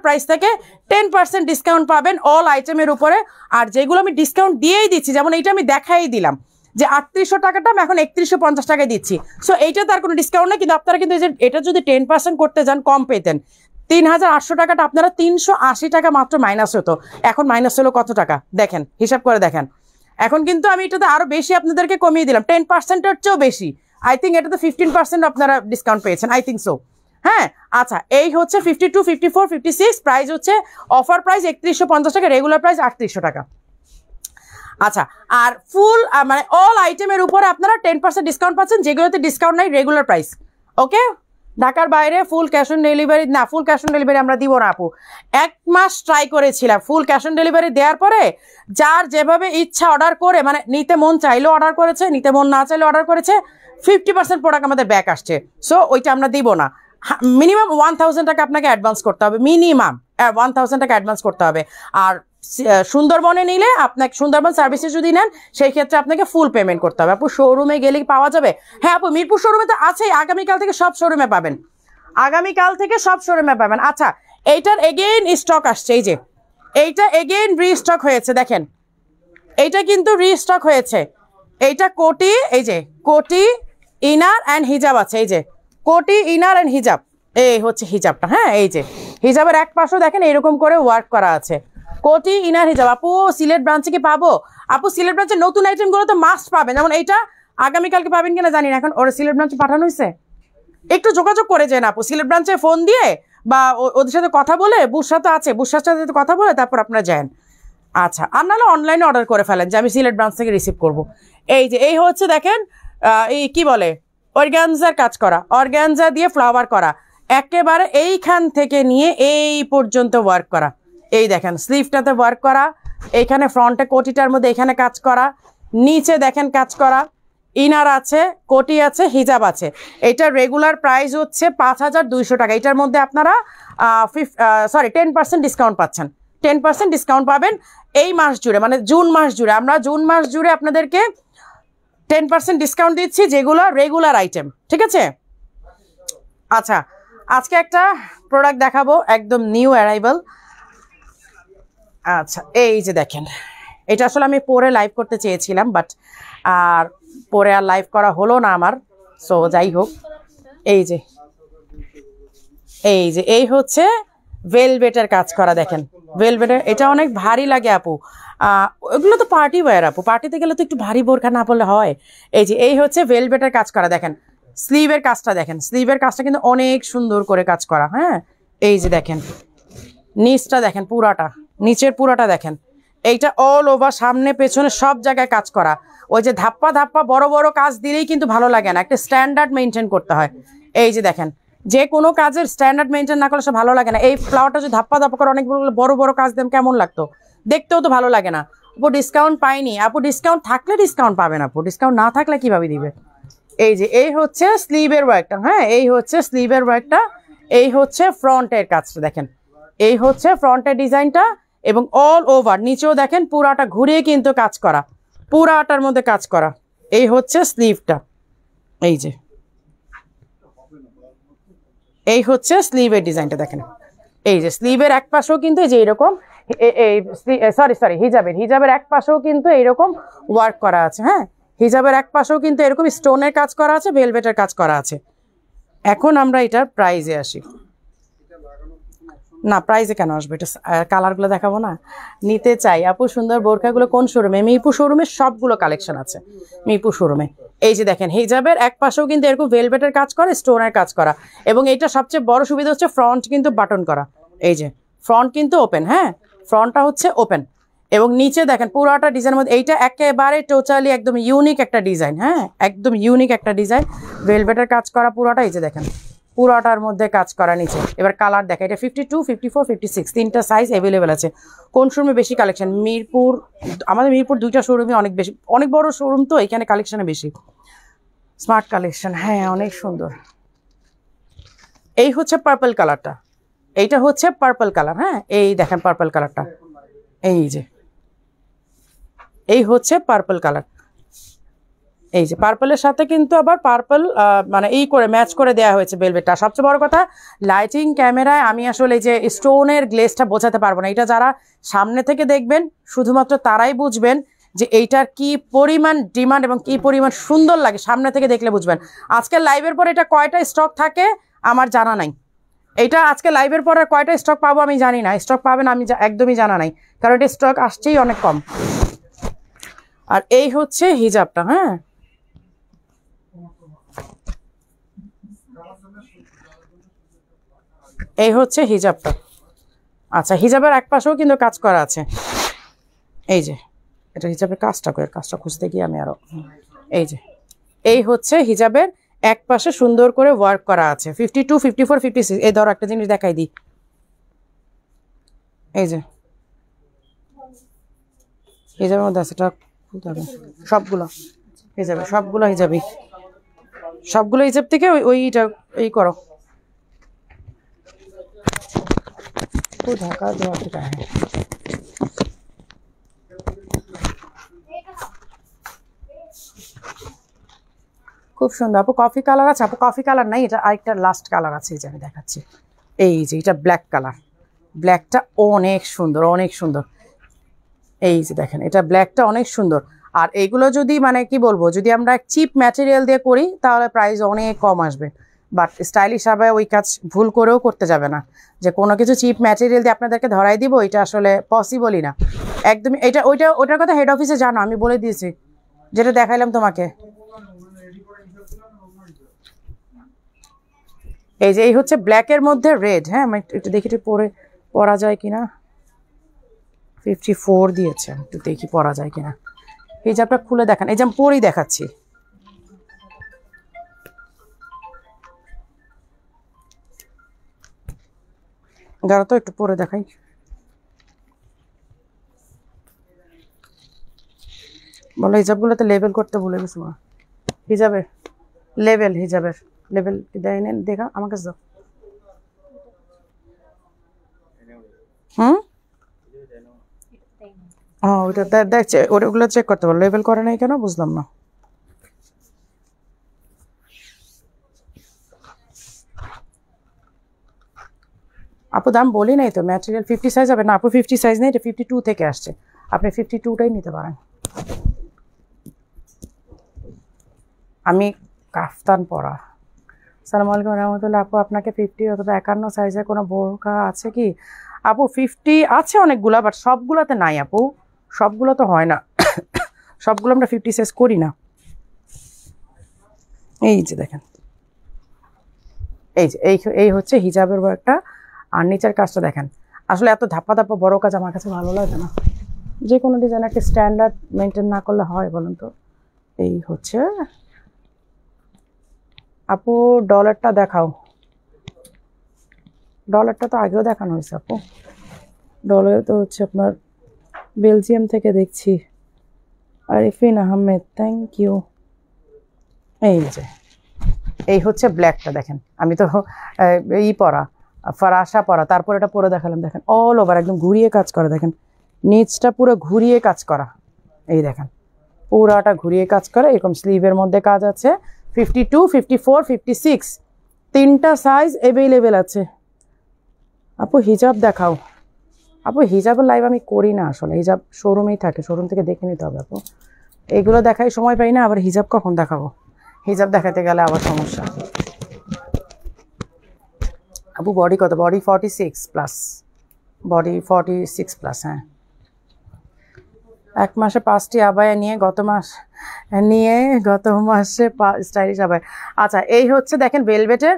প্রাইস থেকে 10% ডিসকাউন্ট পাবেন অল আইটেমের উপরে। আর যেগুলো আমি ডিসকাউন্ট দিয়েই দিচ্ছি, যেমন এইটা আমি দেখাই দিলাম যে 3800 টাকাটা আমি এখন 3150 টাকায় দিচ্ছি। সো এইটা তার কোনো ডিসকাউন্ট নেই, কিন্তু আপনারা কিন্তু এটা যদি 10% করতে যান কম পেতেন। 3800 টাকাটা আপনারা 380 টাকা মাত্র মাইনাস হতো, এখন মাইনাস হলো কত টাকা দেখেন, হিসাব করে দেখেন। এখন কিন্তু আমি এটাতে আরো বেশি আপনাদেরকে কমিয়ে দিলাম, 10%-এর চেয়েও বেশি। আই থিঙ্ক এটাতে 15% আপনারা ডিসকাউন্ট পেয়েছেন, আই থিঙ্ক সো। হ্যাঁ, আচ্ছা, এই হচ্ছে 52, 54, 56 প্রাইস হচ্ছে অফার প্রাইস 3150 টাকা, রেগুলার প্রাইস 3800 টাকা। আচ্ছা, আর ফুল মানে অল আইটেমের উপরে আপনারা 10% ডিসকাউন্ট পাচ্ছেন, যেগুলোতে ডিসকাউন্ট নাই রেগুলার প্রাইস। ওকে, ঢাকার বাইরে ফুল ক্যাশ অন ডেলিভারি না, ফুল ক্যাশ অন ডেলিভারি আমরা দিব না আপু। 1 মাস ট্রাই করেছিলাম, ফুল ক্যাশ অন ডেলিভারি দেওয়ার পরে যার যেভাবে ইচ্ছা অর্ডার করে, মানে নিতে মন চাইলেও অর্ডার করেছে, নিতে মন না চাইলেও অর্ডার করেছে, 50% প্রোডাক্ট আমাদের ব্যাক আসছে। সো ওইটা আমরা দিব না। মিনিমাম 1000 টাকা আপনাকে অ্যাডভান্স করতে হবে, মিনিমাম 1000 টাকা অ্যাডভান্স করতে হবে। আর সুন্দরবনে নিলে আপনাকে, সুন্দরবন সার্ভিসে যদি নেন সেই ক্ষেত্রে আপনাকে ফুল পেমেন্ট করতে হবে। আপু শোরুমে গেলে পাওয়া যাবে? হ্যাঁ আপু, মিরপুর শোরুমে তো আছেই, আগামীকাল থেকে সব শোরুমে পাবেন, আগামীকাল থেকে সব শোরুমে পাবেন। আচ্ছা, এইটার এগেইন স্টক আসছে, এই যে এইটা এগেইন রিস্টক হয়েছে, দেখেন এইটা কিন্তু রিস্টক হয়েছে। এইটা কোটি, এই যে কোটি ইনার অ্যান্ড হিজাব আছে, এই যে কোটি ইনার অ্যান্ড হিজাব, এই হচ্ছে হিজাবটা। হ্যাঁ, এই যে হিজাবের এক পাশেও দেখেন এরকম করে ওয়ার্ক করা আছে, কোটি ইনার হিজাব। আপু সিলেট ব্রাঞ্চে কি পাবো? আপু সিলেট ব্রাঞ্চে নতুন আইটেমগুলো তো মাস্ট পাবেন, যেমন এইটা আগামীকালকে পাবেন কিনা জানি না, এখন ওরা সিলেট ব্রাঞ্চে পাঠানো হয়েছে, একটু যোগাযোগ করে যান আপু সিলেট ব্রাঞ্চে ফোন দিয়ে, বা ওদের সাথে কথা বলে, বুসরা তো আছে, বুসরার সাথে কথা বলে তারপর আপনারা যান। আচ্ছা, আর নাহলে অনলাইনে অর্ডার করে ফেলেন যে আমি সিলেট ব্রাঞ্চ থেকে রিসিভ করব। এই যে এই হচ্ছে দেখেন, এই কি বলে, অর্গানজার কাজ করা, অর্গানজা দিয়ে ফ্লাওয়ার করা, একেবারে এইখান থেকে নিয়ে এই পর্যন্ত ওয়ার্ক করা। এই দেখেন স্লিভটাতে ওয়ার্ক করা, এইখানে ফ্রন্টে কোটিটার মধ্যে এখানে কাজ করা, নিচে দেখেন কাজ করা, ইনার আছে, কোটি আছে, হিজাব আছে। এটার রেগুলার প্রাইস হচ্ছে 5200 টাকা। এটার মধ্যে আপনারা 10% ডিসকাউন্ট পাচ্ছেন, 10% ডিসকাউন্ট পাবেন এই মাস জুড়ে, মানে জুন মাস জুড়ে। আমরা জুন মাস জুড়ে আপনাদেরকে 10% ডিসকাউন্ট দিচ্ছি, যেগুলো রেগুলার আইটেম, ঠিক আছে। আচ্ছা, আজকে একটা প্রোডাক্ট দেখাবো, একদম নিউ অ্যারাইভাল। আচ্ছা, এই যে দেখেন, এটা আসলে আমি পরে লাইভ করতে চেয়েছিলাম, বাট আর পরে আর লাইভ করা হলো না আমার। সো যাই হোক, এই যে এই হচ্ছে ভেলভেটের কাজ করা, দেখেন ভেলভেটের, এটা অনেক ভারী লাগে আপু। ওগুলো তো পার্টি ওয়্যার আপু, পার্টিতে গেলে তো একটু ভারী বোরখা না পড়লে হয়। এই হচ্ছে ভেলভেটের কাজ করা, দেখেন স্লিভের কাজটা, দেখেন স্লিভের কাজটা কিন্তু অনেক সুন্দর করে কাজ করা। হ্যাঁ, এই যে দেখেন নিচটা দেখেন, পুরাটা নিচের পুরাটা দেখেন, এইটা অল ওভার সামনে পেছনে সব জায়গায় কাজ করা। ওই যে ধাপ্পা ধাপ্পা বড় বড় কাজ দিলেই কিন্তু ভালো লাগে না, একটা স্ট্যান্ডার্ড মেনটেন করতে হয়। এই যে দেখেন, যে কোনো কাজের স্ট্যান্ডার্ড মেনটেন না করলে সে ভালো লাগে না। এই ফ্লাওয়ারটা যদি ধাপ্পা ধাপ্পা করে অনেকগুলো বড় বড় কাজ দেন কেমন লাগতো, দেখতেও তো ভালো লাগে না। আপু ডিসকাউন্ট পাইনি। আপু ডিসকাউন্ট থাকলে ডিসকাউন্ট পাবেন, আপু ডিসকাউন্ট না থাকলে কিভাবে দিবে। এই যে এই হচ্ছে স্লিভের ওয়ার্কটা, হ্যাঁ এই হচ্ছে স্লিভের ওয়ার্কটা, এই হচ্ছে ফ্রন্টের কাজটা দেখেন, এই হচ্ছে ফ্রন্টের ডিজাইনটা এবং অল ওভার নিচেও দেখেন পুরাটা ঘুরিয়ে কিন্তু কাজ করা, পুরাটার মধ্যে কাজ করা। এই হচ্ছে স্লিভটা, এই যে এই হচ্ছে স্লিভের ডিজাইনটা দেখেন। এই যে স্লিভের এক পাশেও কিন্তু এই যে এইরকম হিজাবের এক পাশেও কিন্তু এইরকম ওয়ার্ক করা আছে। হ্যাঁ হিজাবের এক পাশেও কিন্তু এরকম স্টোনের কাজ করা আছে, ভেলভেটের কাজ করা আছে। এখন আমরা এটার প্রাইজে আসি। না প্রাইজে কেন আসবে, এটা কালারগুলো দেখাবো না, নিতে চাই। আপু সুন্দর বোরখাগুলো কোন শোরুমে? মিরপুর শোরুমে সবগুলো কালেকশন আছে, মিরপুর শোরুমে। এই যে দেখেন হিজাবের এক পাশেও কিন্তু এরকম ভেলভেটের কাজ করা, স্টোনের কাজ করা, এবং এইটা সবচেয়ে বড় সুবিধা হচ্ছে ফ্রন্ট কিন্তু বাটন করা। এই যে ফ্রন্ট কিন্তু ওপেন, হ্যাঁ ফ্রন্টটা হচ্ছে ওপেন, এবং নিচে দেখেন পুরোটা ডিজাইনের মধ্যে এইটা একেবারে টোটালি একদম ইউনিক একটা ডিজাইন। হ্যাঁ একদম ইউনিক একটা ডিজাইন, ভেলভেটের কাজ করা পুরোটা। এই যে দেখেন পুরোটার মধ্যে কাজ করা নিচে। এবার কালার দেখা, এটা 52, 54, 56 তিনটা সাইজ অ্যাভেলেবেল আছে। কোন শোরুমে বেশি কালেকশন? মিরপুর, আমাদের মিরপুর দুইটা শোরুমে অনেক বেশি, অনেক বড় শোরুম তো এখানে কালেকশনে বেশি। স্মার্ট কালেকশন, হ্যাঁ অনেক সুন্দর। এই হচ্ছে পার্পল কালারটা, এইটা হচ্ছে পার্পল কালার। হ্যাঁ এই দেখেন পার্পল কালারটা, এই যে এই হচ্ছে পার্পল কালার। এই যে পার্পলের সাথে কিন্তু আবার পার্পল মানে এই করে ম্যাচ করে দেওয়া হয়েছে ভেলভেটটা। সবচেয়ে বড় কথা লাইটিং ক্যামেরায় আমি আসলে এই যে স্টোনের গ্লেজটা বোঝাতে পারবো না, এটা যারা সামনে থেকে দেখবেন শুধুমাত্র তারাই বুঝবেন যে এইটার কি পরিমাণ ডিমান্ড এবং কি পরিমাণ সুন্দর লাগে, সামনে থেকে দেখলে বুঝবেন। আজকের লাইভের পর এটা কয়টা স্টক থাকে আমার জানা নাই, এইটা আজকে লাইভের পর আর কয়টা স্টক পাবো আমি জানি না, স্টক পাবেন আমি একদমই জানা নাই, কারণ এটা স্টক আসছেই অনেক কম। আর এই হচ্ছে হিজাবটা, হ্যাঁ এই হচ্ছে হিজাবটা। আচ্ছা হিজাবের এক পাশেও কিন্তু কাজ করা আছে। এই যে এটা হিজাবের কাজটা করে, কাজটা খুঁজতে গিয়ে আমি আরো, এই যে এই হচ্ছে হিজাবের এক পাশে সুন্দর করে ওয়ার্ক করা আছে। 52, 54, 56। এই ধরো একটা জিনিস দেখাই দিই, এই যে হিজাবের মধ্যে আছে, এটা সবগুলো হিজাবে, সবগুলো হিজাবি, সবগুলো হিজাব থেকে ওইটা এই করো ঢাকা দেওয়া থেকে। খুব সুন্দর আপু, কফি কালার আছে? আপু কফি কালার নাই, এটা আরেকটা লাস্ট কালার আছে, এই যে আমি দেখাচ্ছি। এই যে এটা ব্ল্যাক কালার, ব্ল্যাকটা অনেক সুন্দর, অনেক সুন্দর। এই যে দেখেন এটা ব্ল্যাকটা অনেক সুন্দর। আর এইগুলো যদি মানে কি বলবো, যদি আমরা চিপ ম্যাটেরিয়াল দিয়ে করি তাহলে প্রাইস অনেক কম আসবে, বাট স্টাইলিশ হবে ওই কাজ ভুল করেও করতে যাবে না, যে কোনো কিছু চিপ ম্যাটেরিয়াল দিয়ে আপনাদেরকে ধরাই দিব, এটা আসলে পসিবলই না একদমই। এটা ওটার কথা হেড অফিসে জানো, আমি বলে দিয়েছি, যেটা দেখাইলাম তোমাকে। এই যে এই হচ্ছে ব্ল্যাকের মধ্যে রেড। হ্যাঁ আমি একটু দেখি একটু পরা যায় কিনা, 54 দিয়েছে, একটু দেখি পরা যায় কিনা। হিজাবটা খুলে দেখান, এই যে আমি পরেই দেখাচ্ছি। দাঁড়া তো একটু পরে দেখাই। বলো হিজাবগুলোতে লেবেল করতে ভুলে গেছো না, হিজাবের লেবেল, হিজাবের লেবেল দেয় নেন, দেখা আমার কাছে দাও। ওইটা দেখছে, ওগুলো চেক করতে পারো, লেবেল করে নাই কেন বুঝলাম না। আপু দাম বলি নাই তো, ম্যাটেরিয়াল 50 সাইজ হবে না আপু, 50 সাইজ নেই, এটা 52 থেকে আসছে, আপনি 52টাই নিতে পারেন। আমি কাফতান পরা। আসসালামু আলাইকুম রহমতুল্লাহ। আপু আপনাকে 50 অথবা 51 সাইজের কোনো বোরকা আছে কি? আপু 50 আছে অনেকগুলা, বাট সবগুলোতে নাই আপু, সবগুলো তো হয় না, সবগুলো আমরা 50 সাইজ করি না। এই যে দেখেন, এই যে এই হচ্ছে হিজাবের ওয়ার্কটা, আর নিচের কাজটা দেখেন। আসলে এত ধাপ্পা ধাপ্পা বড় কাজ আমার কাছে ভালো লাগে না, যে কোনো ডিজাইন একটা স্ট্যান্ডার্ড মেনটেন না করলে হয় বলুন তো। এই হচ্ছে আপু ডলারটা দেখাও, ডলারটা তো আগেও দেখানো হয়েছে আপু। ডলার তো হচ্ছে আপনার বেলজিয়াম থেকে দেখছি। Arifin Ahmed, thank you. এই যে এই হচ্ছে ব্ল্যাকটা দেখেন, আমি তো পরা ফরাসা পরা, তারপর এটা পরে দেখালাম। দেখেন অল ওভার একদম ঘুরিয়ে কাজ করা, দেখেন নিচটা পুরো ঘুরিয়ে কাজ করা, এই দেখেন পুরাটা ঘুরিয়ে কাজ করা। এরকম স্লিভের মধ্যে কাজ আছে 52, 54, 56 তিনটা সাইজ অ্যাভেলেবেল আছে। আপু হিজাব দেখাও। আপু হিজাবের লাইভ আমি করি না আসলে, হিজাব শোরুমেই থাকে, শোরুম থেকে দেখে নিতে হবে আপু। এগুলো দেখাই সময় পাই না, আবার হিজাব কখন দেখাবো? হিজাব দেখাতে গেলে আবার সমস্যা। আপু বডি কত? Body 46 plus, body 46 plus. হ্যাঁ, এক মাসে 5টি আবায়া নিয়ে গত মাসে স্টাইলিশ আবায়া। আচ্ছা এই হচ্ছে দেখেন ভেলভেটের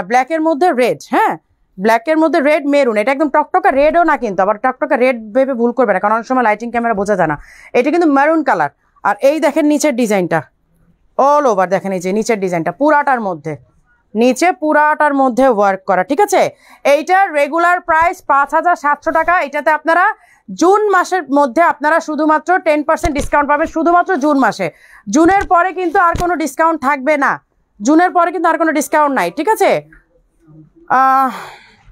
ব্ল্যাকের মধ্যে রেড। হ্যাঁ, ব্ল্যাকের মধ্যে রেড মেরুন, এটা একদম টকটকা রেডও না কিন্তু, আবার টকটকা রেড ভেবে ভুল করবে না, কারণ অনেক সময় লাইটিং ক্যামেরা বোঝা যায় না। এটা কিন্তু মেরুন কালার। আর এই দেখেন নিচের ডিজাইনটা অল ওভার, দেখেন এই যে নিচের ডিজাইনটা পুরাটার মধ্যে, নিচে পুরাটার মধ্যে ওয়ার্ক করা। ঠিক আছে, এইটার রেগুলার প্রাইস 5700 টাকা। এটাতে আপনারা জুন মাসের মধ্যে আপনারা শুধুমাত্র 10% ডিসকাউন্ট পাবেন, শুধুমাত্র জুন মাসে। জুনের পরে কিন্তু আর কোনো ডিসকাউন্ট থাকবে না, জুনের পরে কিন্তু আর কোনো ডিসকাউন্ট নাই। ঠিক আছে,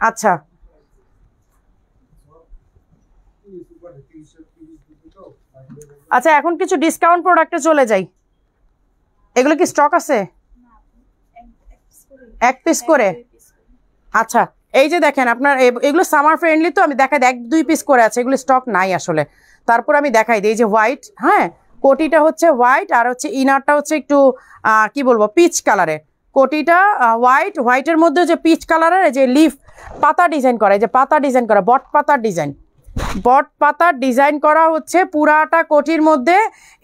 আচ্ছা আচ্ছা এখন কিছু ডিসকাউন্ট প্রোডাক্টে চলে যাই। এগুলো কি স্টক আছে? এক পিস করে। আচ্ছা এই যে দেখেন আপনার এগুলো সামার ফ্রেন্ডলি, তো আমি দেখাই 1-2 পিস করে আছে, এগুলো স্টক নাই আসলে। তারপর আমি দেখাই দিই, এই যে হোয়াইট, হ্যাঁ কোটিটা হচ্ছে হোয়াইট, আর হচ্ছে ইনারটা হচ্ছে একটু কি বলবো পিচ কালারের। কোটিটা হোয়াইট, হোয়াইটের মধ্যে যে পিচ কালারের যে লিফ পাতা ডিজাইন করা, এই যে পাতা ডিজাইন করা, বট পাতার ডিজাইন, বট পাতার ডিজাইন করা হচ্ছে পুরাটা কোটির মধ্যে।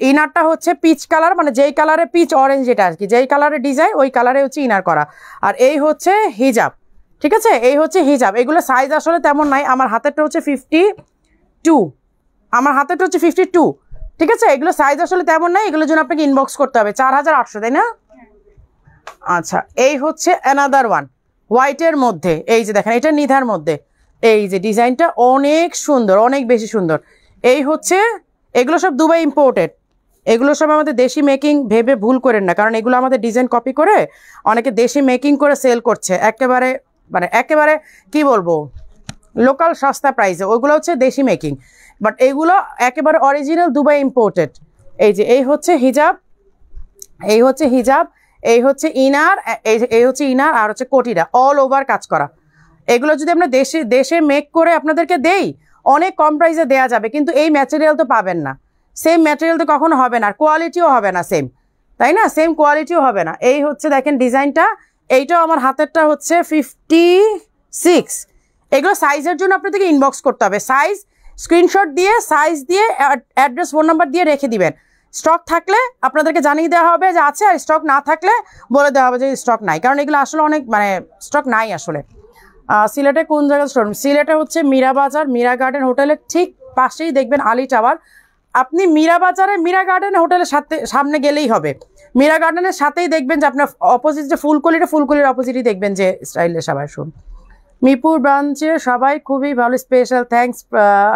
ইনারটা হচ্ছে পিচ কালার, মানে যেই কালারে পিচ অরেঞ্জ, যেটা আর কি যেই কালারের ডিজাইন ওই কালারে হচ্ছে ইনার করা। আর এই হচ্ছে হিজাব। ঠিক আছে, এই হচ্ছে হিজাব। এগুলো সাইজ আসলে তেমন নাই, আমার হাতেরটা হচ্ছে 52, আমার হাতেরটা হচ্ছে 52। ঠিক আছে, এগুলো সাইজ আসলে তেমন নাই, এগুলোর জন্য আপনাকে ইনবক্স করতে হবে। 4800, তাই না? আচ্ছা এই হচ্ছে অ্যানাদার ওয়ান হোয়াইটের মধ্যে, এই যে দেখেন এটা নিধার মধ্যে, এই যে ডিজাইনটা অনেক সুন্দর, অনেক বেশি সুন্দর। এই হচ্ছে, এগুলো সব দুবাই ইম্পোর্টেড, এগুলো সব আমাদের দেশি মেকিং ভেবে ভুল করেন না, কারণ এগুলো আমাদের ডিজাইন কপি করে অনেকে দেশি মেকিং করে সেল করছে একেবারে, মানে একেবারে কি বলবো লোকাল সস্তা প্রাইসে, ওইগুলো হচ্ছে দেশি মেকিং, বাট এগুলো একেবারে অরিজিনাল দুবাই ইম্পোর্টেড। এই যে এই হচ্ছে হিজাব, এই হচ্ছে হিজাব, এই হচ্ছে ইনার, এই হচ্ছে ইনার, আর হচ্ছে কোটিটা অল ওভার কাজ করা। এগুলো যদি আমরা দেশে মেক করে আপনাদেরকে দেই অনেক কম প্রাইসে দেওয়া যাবে, কিন্তু এই ম্যাটেরিয়াল তো পাবেন না, সেম ম্যাটেরিয়াল তো কখনো হবে না, আর কোয়ালিটিও হবে না সেম, তাই না? সেম কোয়ালিটিও হবে না। এই হচ্ছে দেখেন ডিজাইনটা, এইটাও আমার হাতেরটা হচ্ছে 56। এগুলো সাইজের জন্য আপনাদেরকে ইনবক্স করতে হবে, সাইজ স্ক্রিনশট দিয়ে, সাইজ দিয়ে, অ্যাড্রেস, ফোন নাম্বার দিয়ে রেখে দিবেন। স্টক থাকলে আপনাদেরকে জানিয়ে দেওয়া হবে যে আছে, আর স্টক না থাকলে বলে দেওয়া হবে যে স্টক নাই, কারণ এগুলো আসলে অনেক মানে স্টক নাই আসলে। সিলেটে কোন জায়গায় শোরুম? সিলেটে হচ্ছে মীরা বাজার, মীরা গার্ডেন হোটেলের ঠিক পাশেই দেখবেন আলী টাওয়ার। আপনি মীরা বাজারে মীরা গার্ডেন হোটেলের সামনে গেলেই হবে, মীরা গার্ডেনের সাথেই দেখবেন যে আপনার অপোজিট যে ফুলকলির অপোজিটই দেখবেন যে স্টাইলে সবাই শুন। মিরপুর ব্রাঞ্চে সবাই খুবই ভালো, স্পেশাল থ্যাঙ্কস।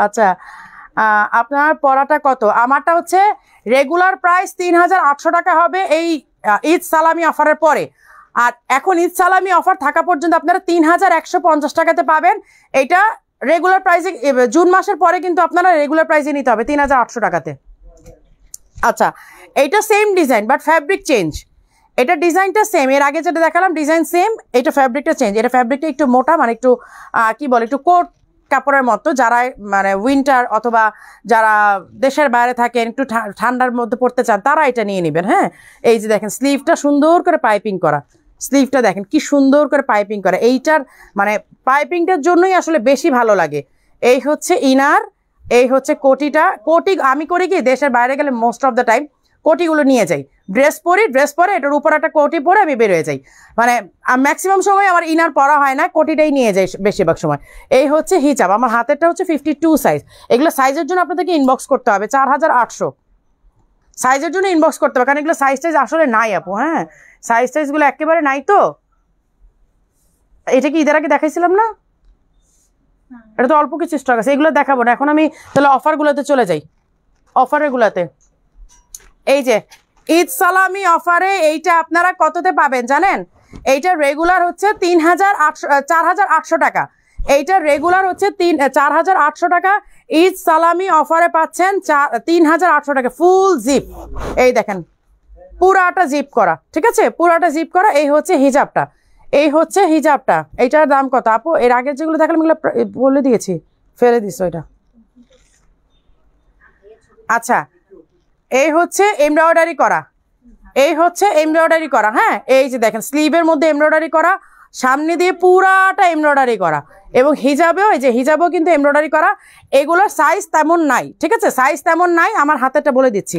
আচ্ছা আপনার পড়াটা কত? আমারটা হচ্ছে রেগুলার প্রাইস 3800 টাকা হবে এই ঈদ সালামি অফারের পরে, আর এখন ঈদ সালামি অফার থাকা পর্যন্ত আপনারা 3150 টাকাতে পাবেন। এটা রেগুলার প্রাইসে, জুন মাসের পরে কিন্তু আপনারা রেগুলার প্রাইসে নিতে হবে 3800 টাকাতে। আচ্ছা এইটা same design but fabric change, এটা ডিজাইনটা সেম, এর আগে যেটা দেখালাম ডিজাইন সেম, এটা ফ্যাব্রিকটা চেঞ্জ। এটা ফ্যাব্রিকটা একটু মোটা, মানে একটু কি বলে একটু কোট কাপড়ের মতো, যারা মানে উইন্টার অথবা যারা দেশের বাইরে থাকেন একটু ঠান্ডার মধ্যে পড়তে চান তারা এটা নিয়ে নেবেন। হ্যাঁ, এই যে দেখেন স্লিভটা সুন্দর করে পাইপিং করা, স্লিভটা দেখেন কি সুন্দর করে পাইপিং করা, এইটার মানে পাইপিংটার জন্যই আসলে বেশি ভালো লাগে। এই হচ্ছে ইনার, এই হচ্ছে কোটিটা। কোটি আমি করি কি দেশের বাইরে গেলে মোস্ট অফ দ্য টাইম কোটিগুলো নিয়ে যাই, ড্রেস পরে এটার উপর একটা কোটি পরে আমি বের হয়ে যাই। মানে ম্যাক্সিমাম সময় আমার ইনার পরা হয় না, কোটিটাই নিয়ে যাই বেশিরভাগ সময়। এই হচ্ছে হিজাব, আমার হাতেরটা হচ্ছে 52 সাইজ। এগুলো সাইজের জন্য আপনাদেরকে ইনবক্স করতে হবে 4800 সাইজের জন্য ইনবক্স করতে হবে, কারণ এগুলো সাইজ টাইজ আসলে নাই আপু। হ্যাঁ, সাইজ টাইজগুলো একেবারে নাই। তো এটা কি ঈদের আগে দেখাইছিলাম না? এটা তো অল্প কিছু স্টক আছে, এগুলো দেখাবো না এখন। আমি তাহলে অফারগুলোতে চলে যাই। অফারের গুলাতে এই যে ঈদ সালামি অফারে এইটা আপনারা কততে পাবেন জানেন? এইটা রেগুলার হচ্ছে 4800 টাকা। এইটা রেগুলার হচ্ছে 4800 টাকা। ঈদ সালামি অফারে পাচ্ছেন 3800 টাকা ফুল জিপ। এই দেখেন পুরাটা জিপ করা, ঠিক আছে, পুরাটা জিপ করা। এই হচ্ছে হিজাবটা, এই হচ্ছে হিজাবটা। এইটার দাম কত আপু? এর আগের যেগুলো দেখালাম এগুলো বলে দিয়েছি, ফেলে দিস ওইটা। আচ্ছা, এই হচ্ছে এমব্রয়ডারি করা, এই হচ্ছে এমব্রয়ডারি করা। হ্যাঁ, এই যে দেখেন স্লিভের মধ্যে এমব্রয়ডারি করা, সামনে দিয়ে পুরাটা এমব্রয়ডারি করা, এবং হিজাবেও এই যে হিজাবেও কিন্তু এমব্রয়ডারি করা। এগুলোর সাইজ তেমন নাই, ঠিক আছে, সাইজ তেমন নাই। আমার হাতেরটা বলে দিচ্ছি,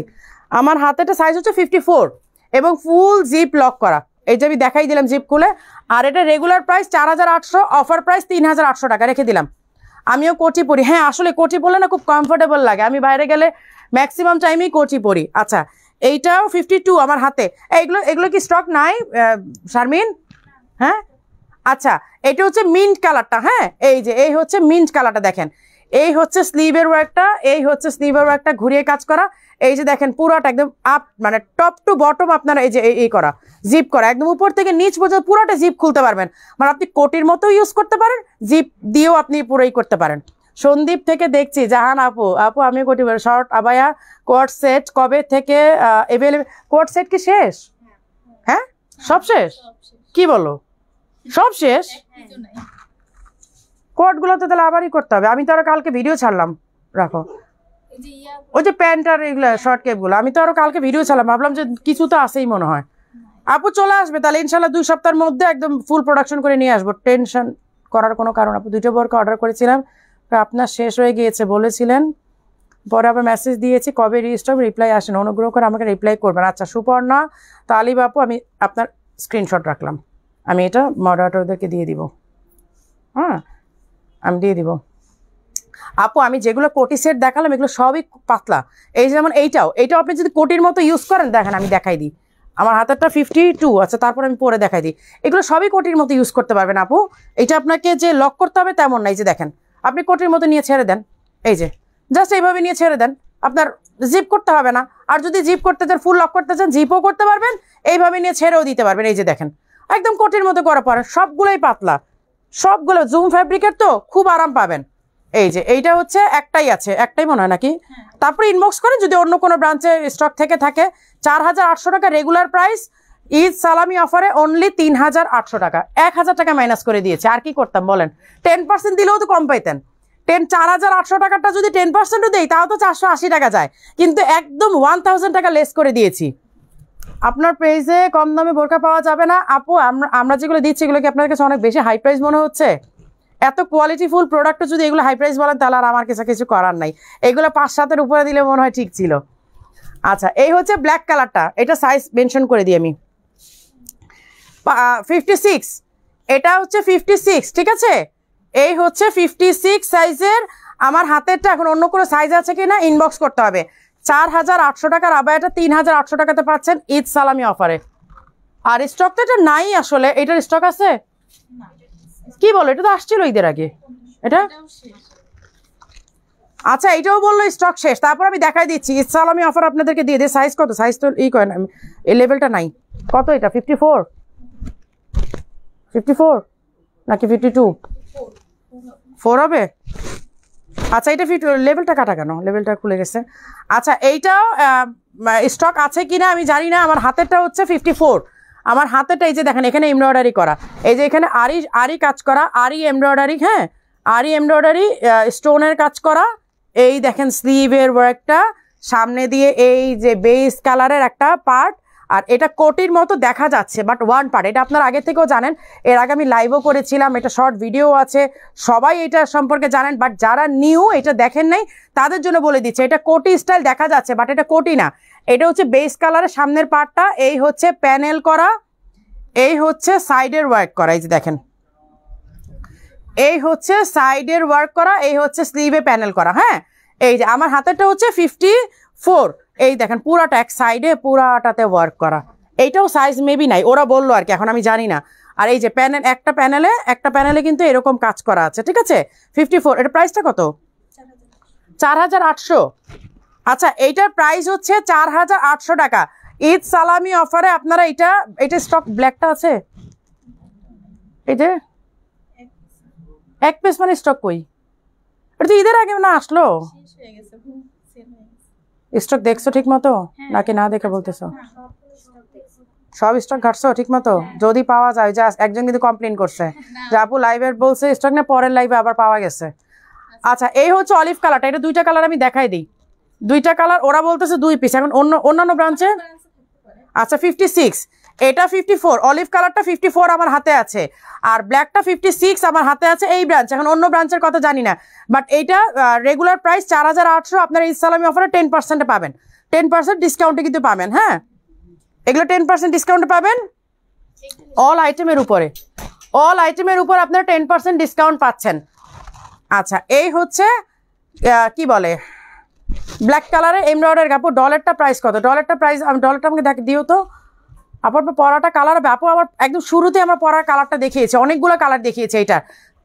আমার হাতেরটা সাইজ হচ্ছে 54 এবং ফুল জিপ লক করা। এই যে আমি দেখাই দিলাম জিপ খুলে। আর এটা রেগুলার প্রাইস 4800, অফার প্রাইস 3800 টাকা রেখে দিলাম। আমিও কোটি পরি। হ্যাঁ, আসলে কোটি পরলে না খুব কমফোর্টেবল লাগে, আমি বাইরে গেলে ম্যাক্সিমাম টাইমেই কোটি পরি। আচ্ছা, এইটাও 52 আমার হাতে। এগুলো এগুলো কি স্টক নাই শারমিন? হ্যাঁ, আচ্ছা, এটা হচ্ছে মিন্ট কালারটা। হ্যাঁ, এই যে এই হচ্ছে মিন্ট কালারটা, দেখেন এই হচ্ছে স্লিভের ওয়ার্কটা, এই হচ্ছে স্লিভের ওয়ার্কটা ঘুরিয়ে কাজ করা। এই যে দেখেন পুরোটা একদম আপ, মানে টপ টু বটম আপনারা এই যে এই করা জিপ করা, একদম উপর থেকে নিচ পর্যন্ত পুরোটা জিপ খুলতে পারবেন। মানে আপনি কোটির মতো ইউজ করতে পারেন, জিপ দিয়েও আপনি পুরোই করতে পারেন। সন্দীপ থেকে দেখছি, জাহান আপু, আপু আমি কোটি শর্ট আবায়া কোট সেট কবে থেকে এভেলেবেল? কোট সেট কি শেষ? হ্যাঁ, সব শেষ? কি বলো, সব শেষ? কোটগুলো তো তাহলে আবারই করতে হবে। আমি তো আরো কালকে ভিডিও ছাড়লাম, রাখো ওই যে প্যান্ট আর এগুলো শর্ট কেপগুলো, আমি তো আরো কালকে ভিডিও ছাড়লাম, ভাবলাম যে কিছু তো আসেই মনে হয়। আপু চলে আসবে তাহলে ইনশাল্লাহ 2 সপ্তাহের মধ্যে একদম ফুল প্রোডাকশন করে নিয়ে আসবো, টেনশন করার কোনো কারণ। আপু 2টা বোরকা অর্ডার করেছিলাম, আপনার শেষ হয়ে গিয়েছে বলেছিলেন, পরে আবার মেসেজ দিয়েছি, কবে রিস্টক রিপ্লাই আসেন, অনুগ্রহ করে আমাকে রিপ্লাই করবেন। আচ্ছা, সুপর্ণা তালিব আপু, আমি আপনার স্ক্রিনশট রাখলাম, আমি এটা মডারেটরদেরকে দিয়ে দিব। হ্যাঁ, আমি দিয়ে দিব। আপু আমি যেগুলো কোটি সেট দেখালাম এগুলো সবই পাতলা। এই যেমন এইটাও আপনি যদি কোটির মতো ইউজ করেন, দেখেন আমি দেখাই দিই, আমার হাতেরটা 52। আচ্ছা, তারপর আমি পরে দেখাই দিই। এগুলো সবই কোটির মতো ইউজ করতে পারবেন আপু। এটা আপনাকে যে লক করতে হবে তেমন নাই, যে দেখেন আপনি কোটির মতো নিয়ে ছেড়ে দেন, এই যে জাস্ট এইভাবে নিয়ে ছেড়ে দেন, আপনার জিপ করতে হবে না। আর যদি জিপ করতে চান, ফুল লক করতে চান, জিপও করতে পারবেন, এইভাবে নিয়ে ছেড়েও দিতে পারবেন। এই যে দেখেন একদম কোটির মতো করা পরে, সবগুলোই পাতলা, সবগুলো জুম ফ্যাব্রিকের, তো খুব আরাম পাবেন। এই যে এইটা হচ্ছে একটাই আছে, একটাই মনে হয় নাকি? তারপরে ইনবক্স করেন যদি অন্য কোনো ব্রাঞ্চে স্টক থেকে থাকে। 4800 টাকা রেগুলার প্রাইস, ঈদ সালামি অফারে অনলি 3800 টাকা, 1000 টাকা মাইনাস করে দিয়েছে। আর কি করতাম বলেন? 10% দিলেও তো কম পাইতেন। 4800 টাকাটা যদি 10%ও দেই তাও তো 480 টাকা যায়, কিন্তু একদম 1000 টাকা লেস করে দিয়েছি। আপনার প্রাইসে কম দামে বোরকা পাওয়া যাবে না আপু? আমরা যেগুলো দিচ্ছি এগুলো কি আপনার কাছে অনেক বেশি হাই প্রাইস মনে হচ্ছে? এত কোয়ালিটিফুল প্রোডাক্টও যদি এগুলো হাই প্রাইস বলেন তাহলে আর আমার কাছে কিছু করার নাই। এগুলো 5-7-এর উপরে দিলে মনে হয় ঠিক ছিল। আচ্ছা, এই হচ্ছে ব্ল্যাক কালারটা, এটা সাইজ মেনশন করে দিই আমি, 56। এটা হচ্ছে 56, ঠিক আছে, এই হচ্ছে 56 সাইজের। আমার হাতেরটা এখন অন্য কোনো সাইজ আছে কিনা ইনবক্স করতে হবে। 4800 টাকার আবায়াটা 3800 টাকাতে পাচ্ছেন ঈদ সালামি অফারে। আর স্টক তো এটা নাই আসলে, এটার স্টক আছে? কি বলো, এটা তো আসছিল ঈদের আগে, এটা আচ্ছা এটাও বললো স্টক শেষ। তারপর আমি দেখাই দিচ্ছি ঈদ সালামি অফার আপনাদেরকে দিয়ে দিই। সাইজ কত? সাইজ তো ই করে না, এই লেভেলটা নাই। কত এটা? 54 নাকি 52? 4 হবে? আচ্ছা, এটা লেভেলটা কাটা কেন? লেভেলটা খুলে গেছে। আচ্ছা, এইটাও স্টক আছে কিনা আমি জানি না। আমার হাতেরটা হচ্ছে 54, আমার হাতেরটা এই যে দেখেন এখানে এমব্রয়ডারি করা, এই যে এখানে আরি কাজ করা, আরি এমব্রয়ডারি, হ্যাঁ আরি এমব্রয়ডারি স্টোনের কাজ করা। এই দেখেন স্লিভের ওয়ার্কটা, সামনে দিয়ে এই যে বেস কালারের একটা পার্ট, আর এটা কোটির মতো দেখা যাচ্ছে, বাট ওয়ান পার্ট, এটা আপনারা আগে থেকেও জানেন, এর আগে আমি লাইভও করেছিলাম, এটা শর্ট ভিডিও আছে, সবাই এটা সম্পর্কে জানেন, বাট যারা নিউ এটা দেখেন নাই তাদের জন্য বলে দিচ্ছে, এটা কোটি স্টাইল দেখা যাচ্ছে, বাট এটা কোটি না, এটা হচ্ছে বেস কালারের সামনের পার্টটা, এই হচ্ছে প্যানেল করা, এই হচ্ছে সাইডের ওয়ার্ক করা, এই যে দেখেন, এই হচ্ছে সাইডের ওয়ার্ক করা, এই হচ্ছে স্লিভে প্যানেল করা। হ্যাঁ, এই যে আমার হাতেরটা হচ্ছে 54, এই দেখেন পুরাটা এক সাইডে পুরাটাতে ওয়ার্ক করা, এইটাও সাইজ মেবি নাই, ওরা বললো আর কি, এখন আমি জানি না। আর এই যে প্যানেল, একটা প্যানেলে কিন্তু এরকম কাজ করা আছে, ঠিক আছে। 54, এটা প্রাইসটা কত? 4800। আচ্ছা, এইটার প্রাইস হচ্ছে 4800 টাকা। ঈদ সালামি অফারে আপনারা এটা স্টক ব্ল্যাকটা আছে, এই যে এক পিস মানে স্টক কই? এটা তো ঈদের আগে না আসলো, স্টক দেখছো ঠিক মতো নাকি না দেখে বলতেছো? সব স্টক ঘাটছো ঠিক মতো? যদি পাওয়া যায়, যা একজন কিন্তু কমপ্লেন করছে যে আপু লাইভে বলছে স্টক না, পরের লাইভে আবার পাওয়া গেছে। আচ্ছা, এই হচ্ছে অলিভ কালারটা, এটা দুইটা কালার আমি দেখাই দিই, দুইটা কালার, ওরা বলতেছে 2 পিস, এখন অন্যান্য ব্রাঞ্চে। আচ্ছা 56, এটা 54, অলিভ কালারটা 54 আমার হাতে আছে, আর ব্ল্যাকটা 56 আমার হাতে আছে এই ব্রাঞ্চ, এখন অন্য ব্রাঞ্চের কথা জানি না, বাট এইটা রেগুলার প্রাইস 4800, আপনারা ঈদ সালামি অফারে 10% পাবেন, 10% ডিসকাউন্টে কিন্তু পাবেন। হ্যাঁ, এগুলো 10% ডিসকাউন্টে পাবেন, অল আইটেমের উপরে, অল আইটেমের উপর আপনারা 10% ডিসকাউন্ট পাচ্ছেন। আচ্ছা, এই হচ্ছে কি বলে ব্ল্যাক কালারের এমব্রয়ডারি কাপড়, ডলারটা প্রাইস কত? ডলারটা প্রাইস, আমি ডলারটা আমাকে দিও তো আপনার পরাটা কালার হবে আপু, আমার একদম শুরুতে আমার পরার কালারটা দেখিয়েছে, অনেকগুলো কালার দেখিয়েছে, এটা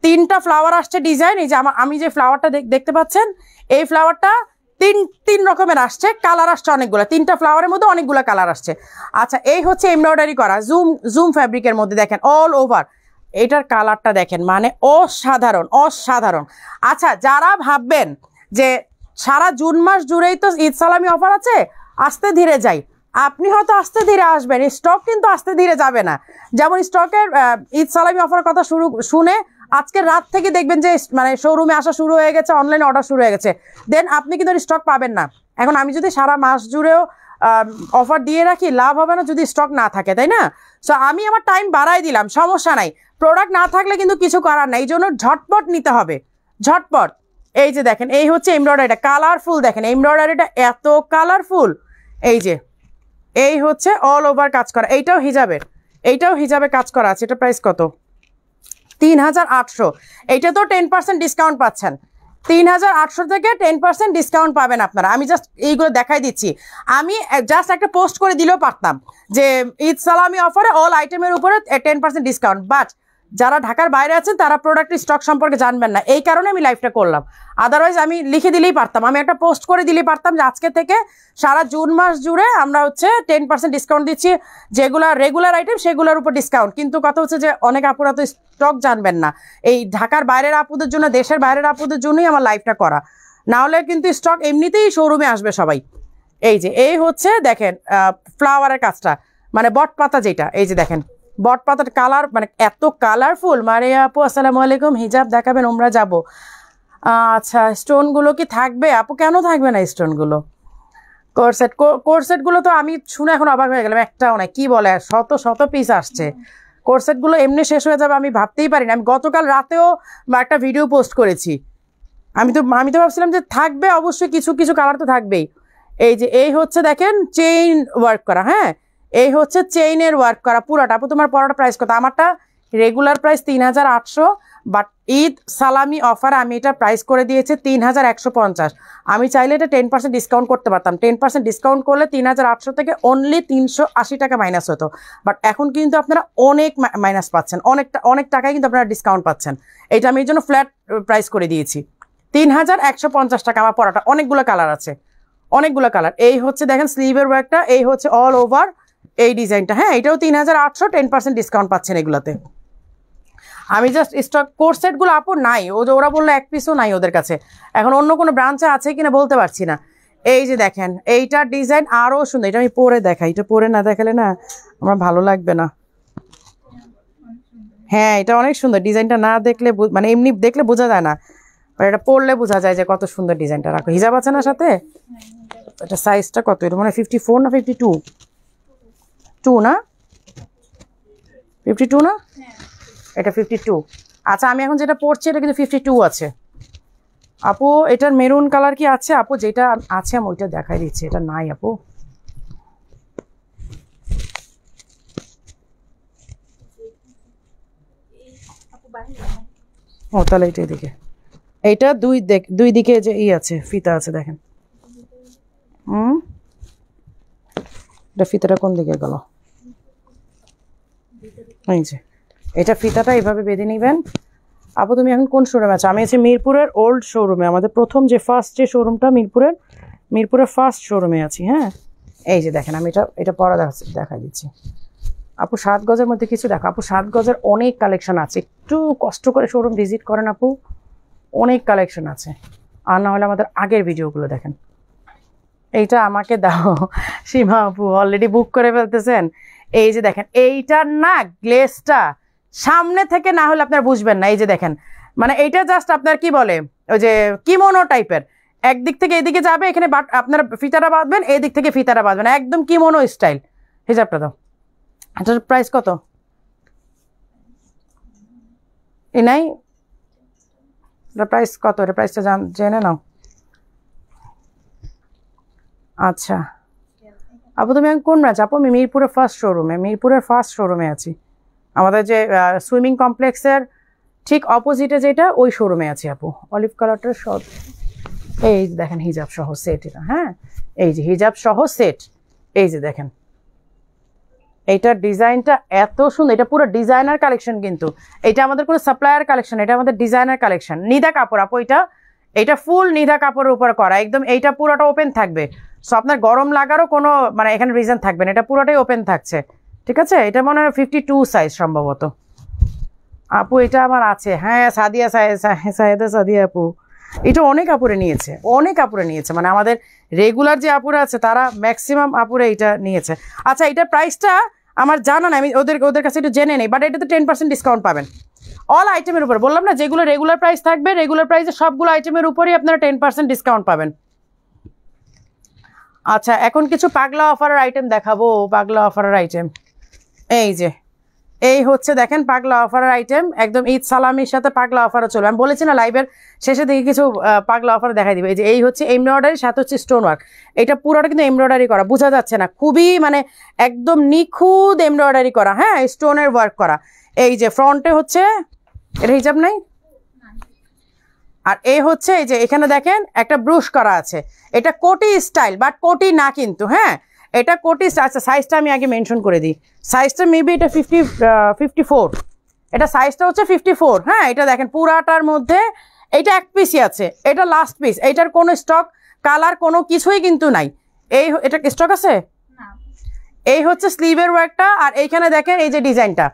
3টা ফ্লাওয়ার আসছে ডিজাইন, এই যে আমি যে ফ্লাওয়ারটা দেখতে পাচ্ছেন, এই ফ্লাওয়ারটা তিন রকমের আসছে, কালার আসছে অনেকগুলো, 3টা ফ্লাওয়ারের মধ্যে অনেকগুলো কালার আসছে। আচ্ছা, এই হচ্ছে এমব্রয়ডারি করা জুম ফ্যাব্রিকের মধ্যে, দেখেন অল ওভার, এটার কালারটা দেখেন, মানে অসাধারণ অসাধারণ। আচ্ছা, যারা ভাববেন যে সারা জুন মাস জুড়েই তো ঈদ সালামি অফার আছে, আস্তে ধীরে যাই, আপনি হয়তো আস্তে ধীরে আসবেন, স্টক কিন্তু আস্তে ধীরে যাবে না। যেমন স্টকের ঈদ সালামি অফারের কথা শুনে আজকের রাত থেকে দেখবেন যে মানে শোরুমে আসা শুরু হয়ে গেছে, অনলাইনে অর্ডার শুরু হয়ে গেছে, দেন আপনি কিন্তু স্টক পাবেন না। এখন আমি যদি সারা মাস জুড়েও অফার দিয়ে রাখি, লাভ হবে না যদি স্টক না থাকে, তাই না? সো আমি আমার টাইম বাড়াই দিলাম, সমস্যা নাই, প্রোডাক্ট না থাকলে কিন্তু কিছু করার নাই, এই জন্য ঝটপট নিতে হবে, ঝটপট। এই যে দেখেন, এই হচ্ছে এমব্রয়ডারিটা, কালারফুল দেখেন, এমব্রয়ডারিটা এত কালারফুল, এই যে এই হচ্ছে অল ওভার কাজ করা, এইটাও হিজাবে কাজ করা আছে। এটা প্রাইস কত? 3800। এইটা তো 10% ডিসকাউন্ট পাচ্ছেন, 3800 থেকে 10% ডিসকাউন্ট পাবেন আপনারা। আমি জাস্ট এইগুলো দেখাই দিচ্ছি, আমি জাস্ট একটা পোস্ট করে দিলেও পারতাম যে ঈদ সালামি অফারে অল আইটেমের উপরে 10% ডিসকাউন্ট, বাট যারা ঢাকার বাইরে আছেন তারা প্রোডাক্টের স্টক সম্পর্কে জানবেন না, এই কারণে আমি লাইভটা করলাম। আদারওয়াইজ আমি লিখে দিলেই পারতাম, আমি একটা পোস্ট করে দিলেই পারতাম যে আজকে থেকে সারা জুন মাস জুড়ে আমরা হচ্ছে 10% ডিসকাউন্ট দিচ্ছি, যেগুলো রেগুলার আইটেম সেগুলোর উপর ডিসকাউন্ট। কিন্তু কথা হচ্ছে যে অনেক আপুরা তো স্টক জানবেন না, এই ঢাকার বাইরের আপুদের জন্য, দেশের বাইরের আপুদের জন্যই আমার লাইভটা করা, না হলে কিন্তু স্টক এমনিতেই শোরুমে আসবে সবাই। এই যে এই হচ্ছে দেখেন ফ্লাওয়ারের কাজটা, মানে বট পাতা যেটা, এই যে দেখেন বট পাতার কালার, মানে এত কালারফুল। মারিয়া আপু আসসালামু আলাইকুম, হিজাব দেখাবেন, আমরা যাব। আচ্ছা, স্টোনগুলো কি থাকবে আপু? কেন থাকবে না স্টোনগুলো? কোরসেটগুলো তো আমি শুনে এখন অবাক হয়ে গেলাম, একটাও নাই, কি বলে শত শত পিস আসছে। কোরসেটগুলো এমনি শেষ হয়ে যাবে আমি ভাবতেই পারি না। আমি গতকাল রাতেও একটা ভিডিও পোস্ট করেছি, আমি তো ভাবছিলাম যে থাকবে অবশ্যই, কিছু কিছু কালার তো থাকবেই। এই যে এই হচ্ছে দেখেন চেইন ওয়ার্ক করা, হ্যাঁ এই হচ্ছে চেইনের ওয়ার্ক করা পুরাটা। আপু তোমার পরাটা প্রাইস কত? আমারটা রেগুলার প্রাইস 3800, বাট ঈদ সালামি অফারে আমি এটা প্রাইস করে দিয়েছি 3150। আমি চাইলে এটা 10% ডিসকাউন্ট করতে পারতাম, 10% ডিসকাউন্ট করলে 3800 থেকে অনলি 380 টাকা মাইনাস হতো, বাট এখন কিন্তু আপনারা অনেক মাইনাস পাচ্ছেন, অনেক টাকায় কিন্তু আপনারা ডিসকাউন্ট পাচ্ছেন। এটা আমি এই জন্য ফ্ল্যাট প্রাইস করে দিয়েছি 3150 টাকা। আমার পরাটা অনেকগুলো কালার আছে, অনেকগুলো কালার। এই হচ্ছে দেখেন স্লিভের ওয়ার্কটা, এই হচ্ছে অল ওভার এই ডিজাইনটা, হ্যাঁ এটাও 3800, 10% ডিসকাউন্ট পাচ্ছেন এগুলোতে। আমি জাস্ট স্টক কোর্সেটগুলো আপু নাই, ওরা বললো এক পিসও নাই ওদের কাছে, এখন অন্য কোনো ব্রাঞ্চে আছে কিনা বলতে পারছি না। এই যে দেখেন এইটার ডিজাইন আরও সুন্দর, এটা আমি পরে দেখাই, এটা পরে না দেখালে না আমার ভালো লাগবে না। হ্যাঁ এটা অনেক সুন্দর, ডিজাইনটা না দেখলে মানে এমনি দেখলে বোঝা যায় না, এটা পরলে বোঝা যায় যে কত সুন্দর ডিজাইনটা। রাখো, হিজাব আছে না সাথে? এটা সাইজটা কত? এটা মানে 54 না 52? 52 না, 52 না, এটা 52। আচ্ছা আমি এখন যেটা পরছি এটা কিন্তু 52 আছে আপু। এটার মেরুন কালার কি আছে আপু? যেটা আছে আমি ওইটা দেখাই দিচ্ছি, এটা নাই আপু। ও তাহলে এটা এদিকে, এইটা দুই দিকে যে আছে ফিতা আছে দেখেন। এটা ফিতাটা কোন দিকে গেল? এই যে এটা ফিতাটা এইভাবে বেঁধে নিবেন আপু। তুমি এখন কোন শোরুমে আছো? আমি আছি মিরপুরের ওল্ড শোরুমে, আমাদের প্রথম যে ফার্স্ট যে শোরুমটা মিরপুরের ফার্স্ট শোরুমে আছি। হ্যাঁ এই যে দেখেন আমি এটা পরা দেখাই দিচ্ছি আপু। 7 গজের মধ্যে কিছু দেখো আপু, 7 গজের অনেক কালেকশন আছে, একটু কষ্ট করে শোরুম ভিজিট করেন আপু, অনেক কালেকশন আছে। আর না হলে আমাদের আগের ভিডিওগুলো দেখেন। এইটা আমাকে দাও সীমা আপু, অলরেডি বুক করে ফেলতেছেন। এই যে দেখেন এইটার না গ্লেজটা সামনে থেকে না হলে আপনারা বুঝবেন না। এই যে দেখেন মানে এইটা জাস্ট আপনার কি বলে ওই যে কিমোনো টাইপের, একদিক থেকে এইদিকে যাবে, এখানে আপনারা ফিতাটা বাঁধবেন, এই দিক থেকে ফিতাটা বাঁধবেন, একদম কিমোনো স্টাইল। হিজাবটা দাও। এটার প্রাইস কত? এই নাই, এটার প্রাইস কত? এটা প্রাইসটা জেনে নাও। আচ্ছা আপু তুমি এখন কোন ব্রাঞ্চ? আপু আমি মিরপুরের ফার্স্ট শোরুমে আছি। আমাদের যে সুইমিং কমপ্লেক্সের ঠিক অপোজিটে যেটা ওই শোরুমে আছি আপু। অলিভ কালারটার সব এই দেখেন হিজাব সহ সেট এটা। হ্যাঁ এই যে হিজাব সহ সেট, এই যে দেখেন এইটার ডিজাইনটা এত সুন্দর। এটা পুরো ডিজাইনার কালেকশন, কিন্তু এটা আমাদের কোনো সাপ্লায়ার কালেকশন, এটা আমাদের ডিজাইনার কালেকশন। নিদা কাপড় আপু, এটা ফুল নিদা কাপড়ের উপর করা একদম। এইটা পুরোটা ওপেন থাকবে, সো আপনার গরম লাগারও কোনো মানে এখানে রিজন থাকবে না, এটা পুরোটাই ওপেন থাকছে। ঠিক আছে, এটা মনে হয় 52 সাইজ সম্ভবত আপু। এটা আমার আছে। হ্যাঁ সাদিয়া আপু, এটা অনেক আপুরে নিয়েছে, মানে আমাদের রেগুলার যে আপুরা আছে তারা ম্যাক্সিমাম আপুরে এটা নিয়েছে। আচ্ছা এটার প্রাইসটা আমার জানা না, আমি ওদের কাছে একটু জেনে নেই, বাট এটাতে 10% ডিসকাউন্ট পাবেন অল আইটেমের উপর। বললাম না যেগুলো রেগুলার প্রাইস থাকবে, রেগুলার প্রাইসে সবগুলো আইটেমের উপরই আপনারা 10% ডিসকাউন্ট পাবেন। আচ্ছা এখন কিছু পাগলা অফারের আইটেম দেখাবো। পাগলা অফারের আইটেম এই যে এই হচ্ছে দেখেন পাগলা অফারের আইটেম, একদম ঈদ সালামির সাথে পাগলা অফারও চলবে। আমি বলেছি না লাইভের শেষে দিকে কিছু পাগলা অফার দেখাই দিবে। এই যে এই হচ্ছে এমব্রয়ডারি, সাথে হচ্ছে স্টোন ওয়ার্ক। এটা পুরোটা কিন্তু এমব্রয়ডারি করা, বোঝা যাচ্ছে না, খুবই মানে একদম নিখুঁত এমব্রয়ডারি করা। হ্যাঁ স্টোনের ওয়ার্ক করা। এই যে ফ্রন্টে হচ্ছে এটা হিজাব নাই, আর এই হচ্ছে এই যে এখানে দেখেন একটা ব্রুশ করা আছে। এটা কোটি স্টাইল, বাট কোটি না কিন্তু। হ্যাঁ এটা কোটি। আচ্ছা সাইজটা আমি আগে মেনশন করে দিই, সাইজটা মেবি এটা 54, এটা সাইজটা হচ্ছে 54। হ্যাঁ এটা দেখেন পুরাটার মধ্যে এটা এক পিসই আছে, এটা লাস্ট পিস, এইটার কোনো স্টক কালার কোনো কিছুই কিন্তু নাই। এটা স্টক আছে। এই হচ্ছে স্লিভের ওয়ার্কটা, আর এইখানে দেখেন এই যে ডিজাইনটা,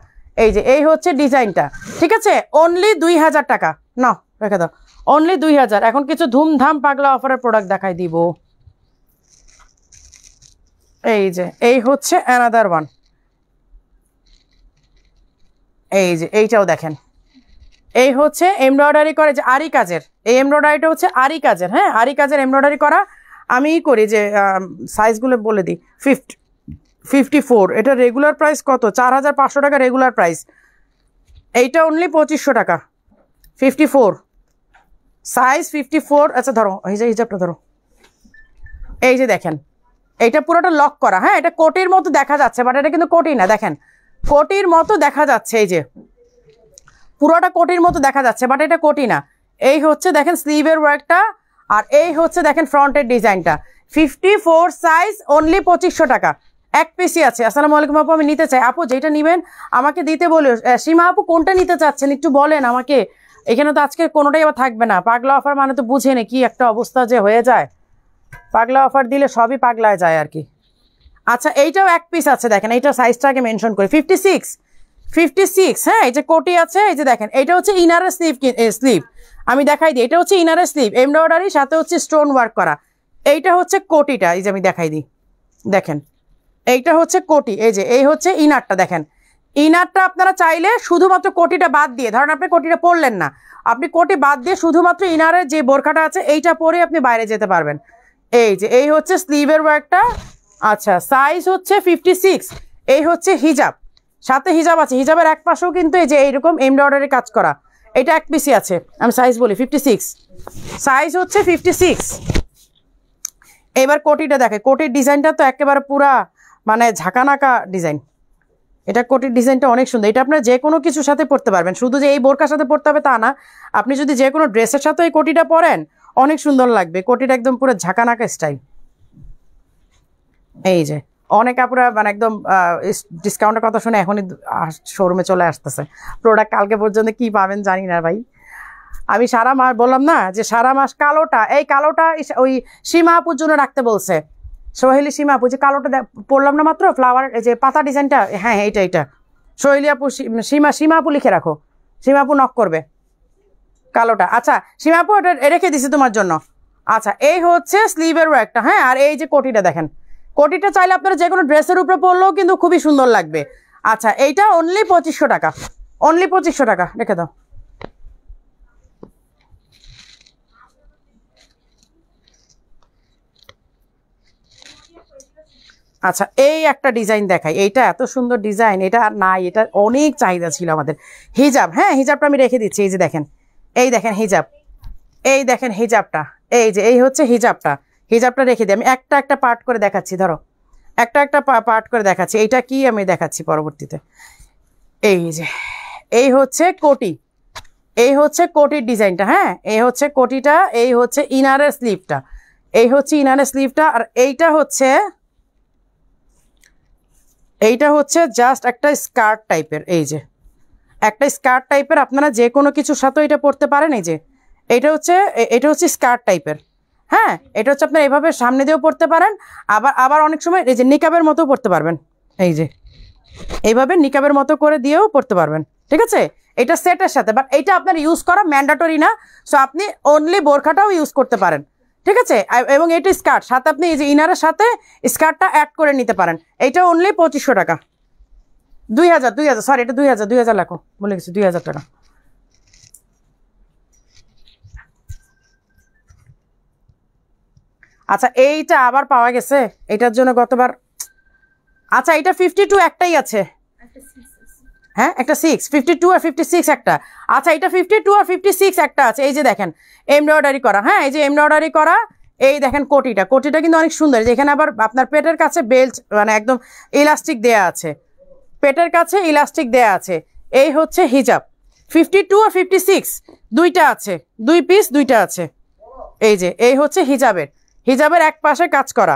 এই হচ্ছে ডিজাইনটা। ঠিক আছে অনলি 2000 টাকা। না রেখে দাও, অনলি 2000। এখন কিছু ধুমধাম পাগলা অফারের প্রোডাক্ট দেখাই দিব। এই যে এই হচ্ছে অ্যানাদার ওয়ান, এই যে এইটাও দেখেন, এই হচ্ছে এমব্রয়ডারি করে যে আরি কাজের, এই এমব্রয়ডারিটা হচ্ছে আরি কাজের। হ্যাঁ আরি কাজের এমব্রয়ডারি করা। আমি করি যে সাইজগুলো বলে দিই। 54, এটা রেগুলার প্রাইস কত? 4500 টাকা রেগুলার প্রাইস, এইটা অনলি 2500 টাকা। 54 সাইজ 54। আচ্ছা ধরো হিজাবটা ধরো, এই যে দেখেন এইটা পুরোটা লক করা। হ্যাঁ এটা কোটির মতো দেখা যাচ্ছে, বাট এটা কিন্তু কোটি না। দেখেন কোটির মতো দেখা যাচ্ছে, এই যে পুরোটা কোটির মতো দেখা যাচ্ছে, বাট এটা কোটি না। এই হচ্ছে দেখেন স্লিভের ওয়ার্কটা, আর এই হচ্ছে দেখেন ফ্রন্টের ডিজাইনটা। 54 সাইজ অনলি 2500 টাকা, এক পিসি আছে। আসসালামু আলাইকুম আপু, আমি নিতে চাই। আপু যেটা নেবেন আমাকে দিতে বলে। সীমা আপু কোনটা নিতে চাচ্ছেন একটু বলেন আমাকে, এখানে তো আজকে কোনোটাই আবার থাকবে না। পাগলা অফার মানে তো বুঝেনি কি একটা অবস্থা যে হয়ে যায়, পাগলা অফার দিলে সবই পাগলায় যায় আর কি। আচ্ছা এইটাও এক পিস আছে দেখেন, এইটা সাইজটাকে মেনশন করে 56। হ্যাঁ এই যে কোটি আছে, এই যে দেখেন এটা হচ্ছে ইনারের স্লিভ আমি দেখাই দিই। এটা হচ্ছে ইনারের স্লিভ এমব্রয়ডারি, সাথে হচ্ছে স্টোন ওয়ার্ক করা। এইটা হচ্ছে কোটিটা, এই যে আমি দেখাই দিই। দেখেন এইটা হচ্ছে কোটি, এই যে এই হচ্ছে ইনারটা। দেখেন ইনারটা আপনারা চাইলে শুধুমাত্র কোটিটা বাদ দিয়ে, ধরেন আপনি কোটিটা পরলেন না, আপনি কোটি বাদ দিয়ে শুধুমাত্র ইনারের যে বোরখাটা আছে এইটা পরে আপনি বাইরে যেতে পারবেন। এই যে এই হচ্ছে স্লিভের ওয়ার্কটা। আচ্ছা সাইজ হচ্ছে 56। এই হচ্ছে হিজাব, সাথে হিজাব আছে, হিজাবের এক পাশেও কিন্তু এই যে এইরকম এমব্রয়ডারি কাজ করা। এটা এক পিসি আছে, আমি সাইজ বলি 56, সাইজ হচ্ছে 56। এবার কোটিটা দেখে, কোটির ডিজাইনটা তো একেবারে পুরা মানে ঝাঁকানাকা ডিজাইন। এটা কোটির ডিজাইনটা অনেক সুন্দর। এটা আপনার যে কোনো কিছুর সাথে পরতে পারবেন, শুধু যে এই বোরকার সাথে পরতে হবে তা না, আপনি যদি যে কোনো ড্রেসের সাথে এই কোটিটা পরেন অনেক সুন্দর লাগবে। কোটিটা একদম পুরো ঝাঁকানাকা স্টাইল। এই যে অনেক আপুরা মানে একদম ডিসকাউন্টের কথা শুনে এখনই শোরুমে চলে আসতেছে। প্রোডাক্ট কালকে পর্যন্ত কি পাবেন জানি না ভাই। আমি সারা মাস বললাম না যে সারা মাস কালোটা, এই কালোটা ওই সীমা আপুর জন্য রাখতে বলছে, সোহেলি সীমা আপু, যে কালোটা পড়লাম না মাত্র ফ্লাওয়ার, এই যে পাতা ডিজাইনটা, হ্যাঁ এইটা সোহেলি আপু, সীমা আপু লিখে রাখো, সীমা আপু নক করবে কালোটা। আচ্ছা সীমা আপু এটা রেখে দিছি তোমার জন্য। আচ্ছা এই হচ্ছে স্লিভের একটা, হ্যাঁ। আর এই যে কোটিটা দেখেন, কোটিটা চাইলে আপনারা যে কোনো ড্রেসের উপরে পরলেও কিন্তু খুবই সুন্দর লাগবে। আচ্ছা এইটা অনলি 2500 টাকা, অনলি 2500 টাকা, রেখে দাও। আচ্ছা এই একটা ডিজাইন দেখাই, এইটা এত সুন্দর ডিজাইন, এটা আর নাই, এটা অনেক চাহিদা ছিল আমাদের। হিজাব, হ্যাঁ হিজাবটা আমি রেখে দিচ্ছি, এই যে দেখেন, এই দেখেন হিজাব, এই দেখেন হিজাবটা, এই যে এই হচ্ছে হিজাবটা। হিজাবটা রেখে দিই, আমি একটা একটা পার্ট করে দেখাচ্ছি, ধরো একটা একটা পার্ট করে দেখাচ্ছি। এইটা কি আমি দেখাচ্ছি পরবর্তীতে। এই যে এই হচ্ছে কোটি, এই হচ্ছে কোটির ডিজাইনটা, হ্যাঁ এই হচ্ছে কোটিটা, এই হচ্ছে ইনারের স্লিভটা, এই হচ্ছে ইনারের স্লিভটা। আর এইটা হচ্ছে জাস্ট একটা স্কার্ট টাইপের, এই যে একটা স্কার্ট টাইপের, আপনারা যে কোনো কিছুর সাথে এটা পরতে পারেন। এই যে এটা হচ্ছে স্কার্ট টাইপের, হ্যাঁ এটা হচ্ছে আপনার এভাবে সামনে দিয়েও পরতে পারেন, আবার অনেক সময় এই যে নিকাবের মতো পরতে পারবেন, এই যে এইভাবে নিকাবের মতো করে দিয়েও পরতে পারবেন, ঠিক আছে। এটা সেটের সাথে, বাট এইটা আপনার ইউজ করা ম্যান্ডেটরি না, সো আপনি অনলি বোরখাটাও ইউজ করতে পারেন, ঠিক আছে। এবং এটা স্কার্ট সাথে আপনি এই যে ইনারের সাথে স্কার্টটা অ্যাড করে নিতে পারেন। এইটা অনলি 2500 টাকা, 2000 সরি এটা 2000 লেখো, বলে গেছি 2000 টাকা। আচ্ছা এইটা আবার পাওয়া গেছে, এটার জন্য গতবার, আচ্ছা এটা 52 একটাই আছে, হ্যাঁ একটা 52 আর 56 একটা। আচ্ছা এটা 52 আর 56 একটা আছে, এই যে দেখেন এমব্রয়ডারি করা, হ্যাঁ এই যে এমব্রয়ডারি করা। এই দেখেন কোটিটা কিন্তু অনেক সুন্দর, যেখানে আবার আপনার পেটের কাছে বেল্ট মানে একদম ইলাস্টিক দেয়া আছে, পেটের কাছে ইলাস্টিক দেয়া আছে। এই হচ্ছে হিজাব, 52 আর 56 দুইটা আছে, 2 পিস দুইটা আছে। এই যে এই হচ্ছে হিজাবের এক পাশে কাজ করা।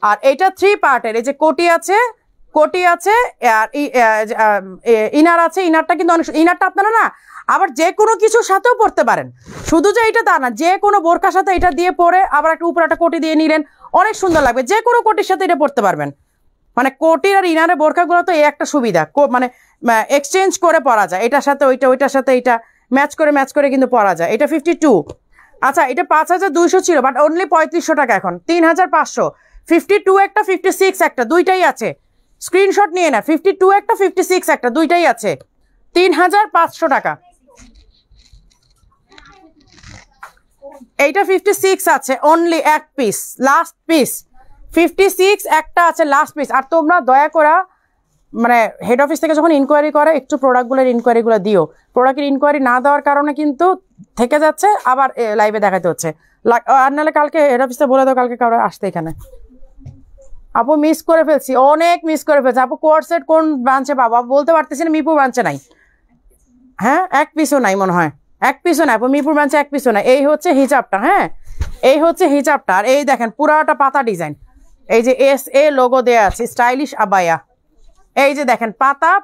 আর এইটা 3 পার্টের, এই যে কোটি আছে আর ইনার আছে। ইনারটা কিন্তু অনেক, ইনারটা আপনারা না আবার যে কোনো কিছুর সাথেও পরতে পারেন, শুধু যে এটা তা না, যে কোনো বোরকার সাথে এটা দিয়ে পরে আবার একটা উপরে একটা কোটি দিয়ে নিলেন, অনেক সুন্দর লাগবে। যে কোনো কোটির সাথে এটা পরতে পারবেন, মানে কোটির আর ইনারের বোরকাগুলো তো এই একটা সুবিধা, মানে এক্সচেঞ্জ করে পরা যায়, এটার সাথে ওইটার সাথে এইটা ম্যাচ করে কিন্তু পরা যায়। এটা 52। আচ্ছা এটা 5200 ছিল, বাট অনলি 3500 টাকা এখন, 3500। 52 একটা 56 একটা দুইটাই আছে, স্ক্রিনশট নিয়ে না, 52 একটা 56 একটা দুইটাই আছে, 3500 টাকা। এইটা 56 আছে, অনলি এক পিস, লাস্ট পিস 56 একটা আছে, লাস্ট পিস। আর তোমরা দয়া করে মানে হেড অফিস থেকে যখন ইনকোয়ারি করে একটু প্রোডাক্টগুলোর ইনকোয়ারিগুলো দিও, প্রোডাক্টের ইনকোয়ারি না দেওয়ার কারণে কিন্তু থেকে যাচ্ছে, আবার লাইভে দেখাতে হচ্ছে। আর নাহলে কালকে হেড অফিসে বলে দাও কালকে কারো আসতে এখানে। আপু মিস করে ফেলছি, অনেক মিস করে ফেলছি আপু। কোয়ারসেট কোন ব্রাঞ্চে পাবো বলতে পারতেছি না, মিরপুর ব্রাঞ্চে নাই, হ্যাঁ এক পিসও নাই মনে হয়, এক পিসও নাই আপু, মিরপুর ব্রাঞ্চে এক পিসও নাই। এই হচ্ছে হিজাবটা, হ্যাঁ এই হচ্ছে হিজাবটা। আর এই দেখেন পুরাটা পাতা ডিজাইন, এই যে SA লোগো দেয়া আছে, স্টাইলিশ আবায়া। এই যে দেখেন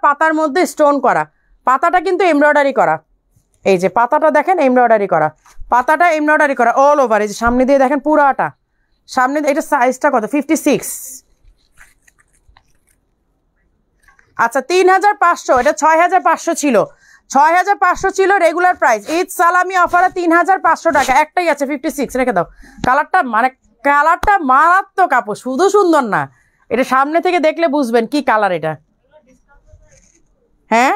পাতার মধ্যে স্টোন করা, পাতাটা কিন্তু এমব্রয়ডারি করা, এই যে পাতাটা দেখেন এমব্রয়ডারি করা, পাতাটা এমব্রয়ডারি করা অল ওভার। এই যে সামনে দিয়ে দেখেন পুরাটা, সামনে এটা সাইজটা কত, 56। আচ্ছা 3500, এটা 6500 ছিল, 6500 ছিল রেগুলার প্রাইস। ঈদ সালামি অফারে 3500 টাকা, একটাই আছে 56, রেখে দাও। কালারটা মারাত্মক আপু, শুধু সুন্দর না, এটা সামনে থেকে দেখলে বুঝবেন কি কালার এটা, হ্যাঁ।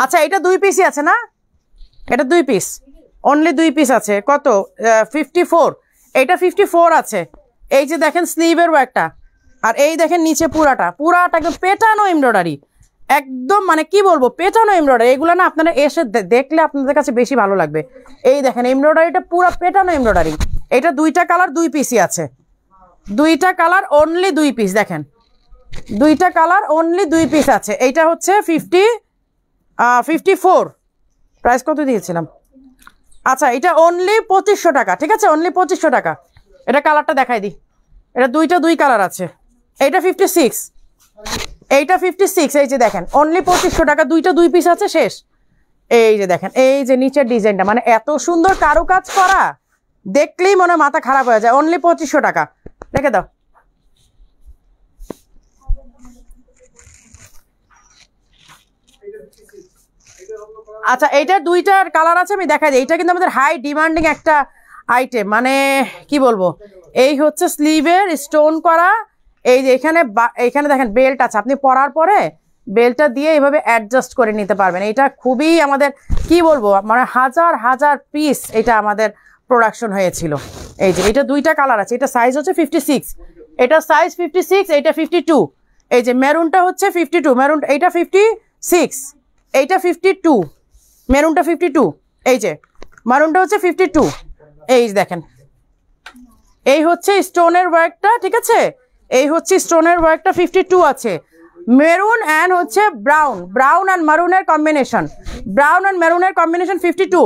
আচ্ছা এটা 2 পিসই আছে না, এটা 2 পিস, অনলি 2 পিস আছে। কত, 54, এটা 54 আছে, এই যে দেখেন স্লিভের ওয়ার্কটা, আর এই দেখেন নিচে পুরাটা একদম পেটানো এমব্রয়ডারি, একদম মানে কি বলবো পেটানো এমব্রয়ডারি। এগুলো না আপনারা এসে দেখলে আপনাদের কাছে বেশি ভালো লাগবে। এই দেখেন এমব্রয়ডারিটা পুরো পেটানো এমব্রয়ডারি। এটা 2টা কালার 2 পিসই আছে, 2টা কালার অনলি 2 পিস। দেখেন 2টা কালার অনলি 2 পিস আছে। এইটা হচ্ছে 54 প্রাইস কত দিয়েছিলাম? আচ্ছা এটা অনলি 2500 টাকা, ঠিক আছে, অনলি 2500 টাকা। এটা কালারটা দেখাই দিই, এটা 2 কালার আছে। এইটা 56, এইটা 56, এই যে দেখেন অনলি 2500 টাকা, 2 পিস আছে শেষ। এই যে দেখেন এই যে নিচের ডিজাইনটা মানে এত সুন্দর কারুকাজ করা, দেখলেই মনে মাথা খারাপ হয়ে যায়। অনলি 2500 টাকা, রেখে দাও। আচ্ছা এইটা 2টার কালার আছে, আমি দেখাই দিই। এইটা কিন্তু আমাদের হাই ডিমান্ডিং একটা আইটেম, মানে কি বলবো। এই হচ্ছে স্লিভের স্টোন করা, এই যে এখানে দেখেন বেল্ট আছে, আপনি পরার পরে বেল্টটা দিয়ে এইভাবে অ্যাডজাস্ট করে নিতে পারবেন। এটা খুবই আমাদের কি বলবো মানে হাজার হাজার পিস এটা আমাদের প্রোডাকশন হয়েছিল। এই যে এটা 2টা কালার আছে, এটা সাইজ হচ্ছে 56, এটা সাইজ 56, এটা 52। এই যে মেরুনটা হচ্ছে 52, মেরুন এইটা 56, এইটা 52, মেরুনটা 52, এই যে মারুনটা হচ্ছে 52। এই দেখেন এই হচ্ছে স্টোনের ওয়ার্কটা, ঠিক আছে, এই হচ্ছে স্টোনের ওয়ার্কটা 52 আছে। মেরুন অ্যান্ড হচ্ছে ব্রাউন অ্যান্ড মারুনের কম্বিনেশন, 52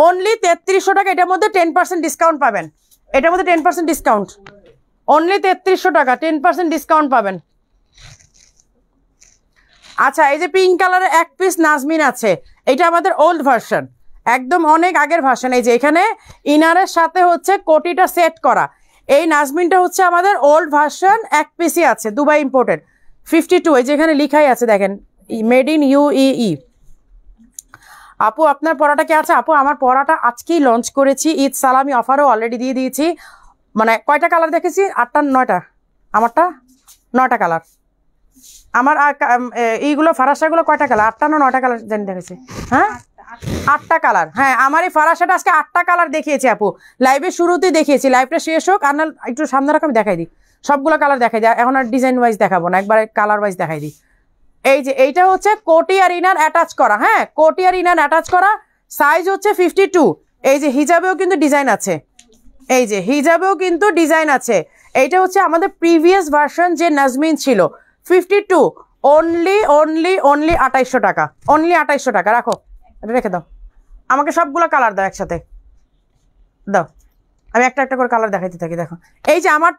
অনলি 3300 টাকা। এটার মধ্যে 10% ডিসকাউন্ট পাবেন, এটার মধ্যে 10% ডিসকাউন্ট, অনলি 3300 টাকা 10% ডিসকাউন্ট পাবেন। আচ্ছা এই যে পিঙ্ক কালারের 1 পিস নাজমিন আছে, এটা আমাদের ওল্ড ভার্সন, একদম অনেক আগের ভার্সন। এই যে এখানে ইনারের সাথে হচ্ছে কোটিটা সেট করা, এই নাজমিনটা হচ্ছে আমাদের ওল্ড ভার্সন, 1 পিসই আছে, দুবাই ইম্পোর্টেড, 52। এই যে এখানে লিখাই আছে দেখেন মেড ইন UAE। আপু আপনার পড়াটা কি আছে? আপু আমার পড়াটা আজকেই লঞ্চ করেছি, ঈদ সালামি অফারও অলরেডি দিয়ে দিয়েছি। মানে কয়টা কালার দেখেছি? 8টা 9টা, আমারটা 9টা কালার। আমার এইগুলো ফারাসাগুলো কয়টা কালার? 8টা না 9টা কালার জানি দেখেছি। হ্যাঁ 8টা কালার। হ্যাঁ আমার এই ফারাসাটা আজকে 8টা কালার দেখিয়েছি আপু, লাইভের শুরুতেই দেখিয়েছি। লাইভটা শেষ হোক আর না একটু সামনে রাখ, আমি দেখাই দিই সবগুলো কালার দেখাই দিই। এখন আর ডিজাইন ওয়াইজ দেখাবো না, একবারে কালার ওয়াইজ দেখাই দিই। এই যে এইটা হচ্ছে কোটি আর ইনার অ্যাটাচ করা, হ্যাঁ কোটি আর ইনার অ্যাটাচ করা, সাইজ হচ্ছে 52। এই যে হিজাবেও কিন্তু ডিজাইন আছে, এই যে হিজাবেও কিন্তু ডিজাইন আছে। এইটা হচ্ছে আমাদের প্রিভিয়াস ভার্সন যে নাজমিন ছিল, 52 অনলি 2800 টাকা, অনলি 2800 টাকা। রাখো এটা, রেখে দাও, আমাকে সবগুলো কালার দাও একসাথে দাও, আমি একটা একটা করে কালার দেখাইতে থাকি। দেখো এই যে আমার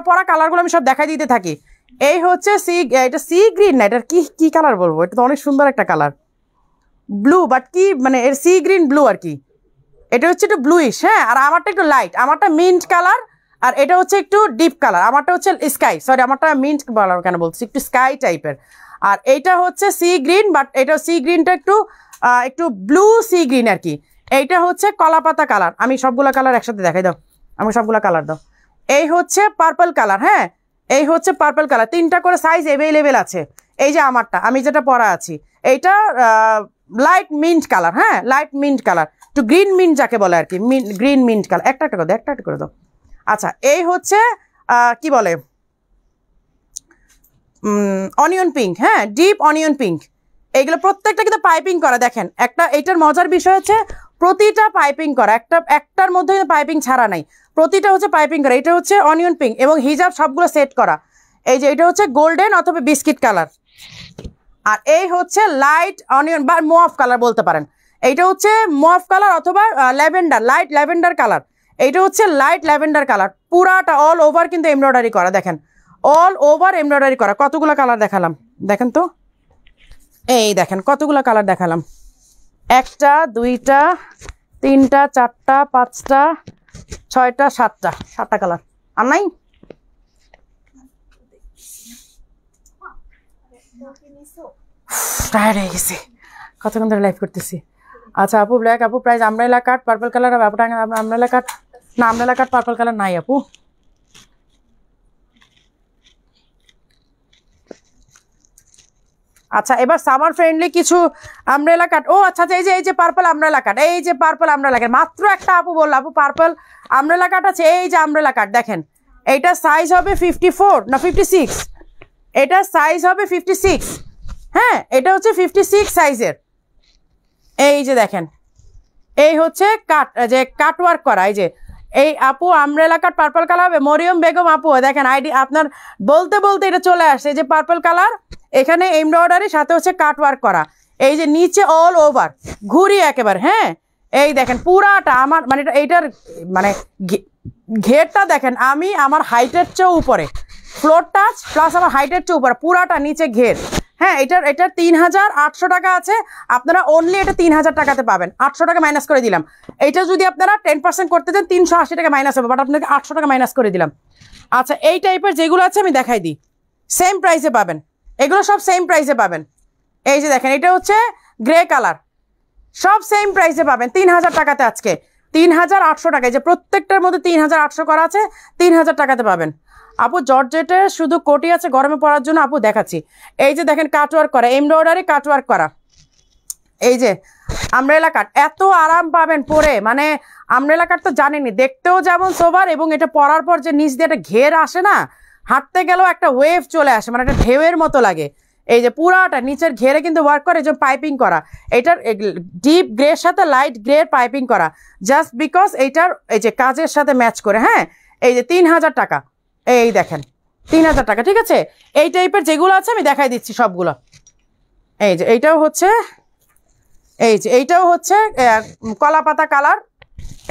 পরা কালারগুলো আমি সব দেখাই দিতে থাকি। এই হচ্ছে এটা সি গ্রিন না, এটার কি কালার বলবো, এটা তো অনেক সুন্দর একটা কালার, ব্লু, বাট কি মানে এর সি গ্রিন ব্লু আর কি। এটা হচ্ছে একটু ব্লুইশ, হ্যাঁ, আর আমারটা একটু লাইট, আমারটা মিন্ট কালার, আর এটা হচ্ছে একটু ডিপ কালার, আমারটা হচ্ছে স্কাই, সরি আমারটা মিন্ট কালার কেন বলছি, একটু স্কাই টাইপের। আর এইটা হচ্ছে সি গ্রিন, বাট এটা সি গ্রিনটা একটু ব্লু সি গ্রিন আর কি। এইটা হচ্ছে কলাপাতা কালার, আমি সবগুলো কালার একসাথে দেখাই দাও, আমি সবগুলো কালার দাও। এই হচ্ছে পার্পল কালার, হ্যাঁ এই হচ্ছে পার্পল কালার, 3টা করে সাইজ অ্যাভেলেবেল আছে। এই যে আমারটা আমি যেটা পরা আছি এইটা লাইট মিন্ট কালার, হ্যাঁ লাইট মিন্ট কালার, একটু গ্রিন মিন্ট যাকে বলে আর কি, গ্রিন মিন্ট কালার। একটা করে দাও, একটা করে দাও। আচ্ছা এই হচ্ছে কি বলে অনিয়ন পিঙ্ক, হ্যাঁ ডিপ অনিয়ন পিঙ্ক। এইগুলো প্রত্যেকটা কিন্তু পাইপিং করা, দেখেন একটা এইটার মজার বিষয় হচ্ছে প্রতিটা পাইপিং করা, একটার মধ্যে পাইপিং ছাড়া নাই, প্রতিটা হচ্ছে পাইপিং করা। এটা হচ্ছে অনিয়ন পিঙ্ক এবং হিজাব সবগুলো সেট করা। এই যে এটা হচ্ছে গোল্ডেন অথবা বিস্কিট কালার, আর এই হচ্ছে লাইট অনিয়ন বা মোয়াফ কালার বলতে পারেন। এইটা হচ্ছে মোয়াফ কালার অথবা ল্যাভেন্ডার, লাইট ল্যাভেন্ডার কালার। এইটা হচ্ছে লাইট ল্যাভেন্ডার কালার, পুরাটা অল ওভার কিন্তু এমব্রয়ডারি করা, দেখেন অল ওভার এমব্রয়ডারি করা। কতগুলো কালার দেখালাম দেখেন তো, এই দেখেন কতগুলো কালার দেখালাম, 1টা 2টা 3টা 4টা 5টা 6টা 7টা কালার। আর নাই টায়ার্ড হয়ে গেছি, কতক্ষণ ধরে লাইভ করতেছি। আচ্ছা আপু ব্ল্যাক, আপু প্রাইস আমব্রেলা কাট পার্পল কালার, আপু আমব্রেলা কাট না, আমব্রেলা কাট পার্পল কালার নাই আপু। আচ্ছা এবার সামার ফ্রেন্ডলি কিছু আমব্রেলা কাট। ও আচ্ছা এই যে পার্পল আমব্রেলা কাট, এই যে পার্পল আমব্রেলা কাট, মাত্র একটা আপু বললো আপু পার্পল আমব্রেলা কাট আছে। এই যে আমব্রেলা কাট দেখেন, এইটা সাইজ হবে 54 না 56, এটা সাইজ হবে 56। হ্যাঁ, এটা হচ্ছে 56 সাইজের। এই যে দেখেন, এই হচ্ছে কাটওয়ার্ক করা। এই যে এই আপু আমব্রেলা কাট পার্পল কালার হবে। মরিয়ম বেগম আপু দেখেন আইডি আপনার বলতে বলতে এটা চলে আসছে। এই যে পার্পল কালার, এখানে এমব্রয়ডারি সাথে হচ্ছে কাটওয়ার্ক করা। এই যে নিচে অল ওভার ঘুরি একেবারে। হ্যাঁ, এই দেখেন পুরাটা আমার মানে এইটার মানে ঘেরটা দেখেন, আমি আমার হাইটের চেয়েও উপরে, ফ্লোর টাচ প্লাস আমার হাইটের চেয়ে উপরে পুরাটা নিচে ঘের। হ্যাঁ, এটার 3800 টাকা আছে, আপনারা অনলি এটা 3000 টাকাতে পাবেন। 800 টাকা মাইনাস করে দিলাম। এইটা যদি আপনারা 10% করতে দেন 380 টাকা মাইনাস হবে, বাট আপনাকে 800 টাকা মাইনাস করে দিলাম। আচ্ছা, এই টাইপের যেগুলো আছে আমি দেখাই দিই, সেম প্রাইসে পাবেন, এগুলো সব সেম প্রাইসে পাবেন। এই যে দেখেন, এটা হচ্ছে গ্রে কালার, সব সেম প্রাইসে পাবেন 3000 টাকাতে আজকে 3800 টাকায়। যে প্রত্যেকটার মধ্যে 3800 করা আছে, 3000 টাকাতে পাবেন। আপু জর্জেটের শুধু কোটি আছে গরমে পরার জন্য, আপু দেখাচ্ছি। এই যে দেখেন কাটওয়ার্ক করা, এমব্রয়ডারি কাটওয়ার্ক করা। এই যে আমব্রেলা কাট, এত আরাম পাবেন পরে, মানে আমব্রেলা কাট তো জানেনি, দেখতেও যেমন সোবার, এবং এটা পরার পর যে নিচ দিয়ে একটা ঘের আসে না, হাঁটতে গেলেও একটা ওয়েভ চলে আসে, মানে একটা ঢেউয়ের মতো লাগে। এই যে পুরাটা নিচের ঘেরে কিন্তু ওয়ার্ক করে, যে পাইপিং করা, এটার ডিপ গ্রের সাথে লাইট গ্রের পাইপিং করা, জাস্ট বিকজ এইটার এই যে কাজের সাথে ম্যাচ করে। হ্যাঁ, এই যে 3000 টাকা, এই দেখেন 3000 টাকা। ঠিক আছে, এই টাইপের যেগুলো আছে আমি দেখাই দিচ্ছি সবগুলো। এই যে এইটাও হচ্ছে, এই যে এইটাও হচ্ছে কলা পাতা কালার।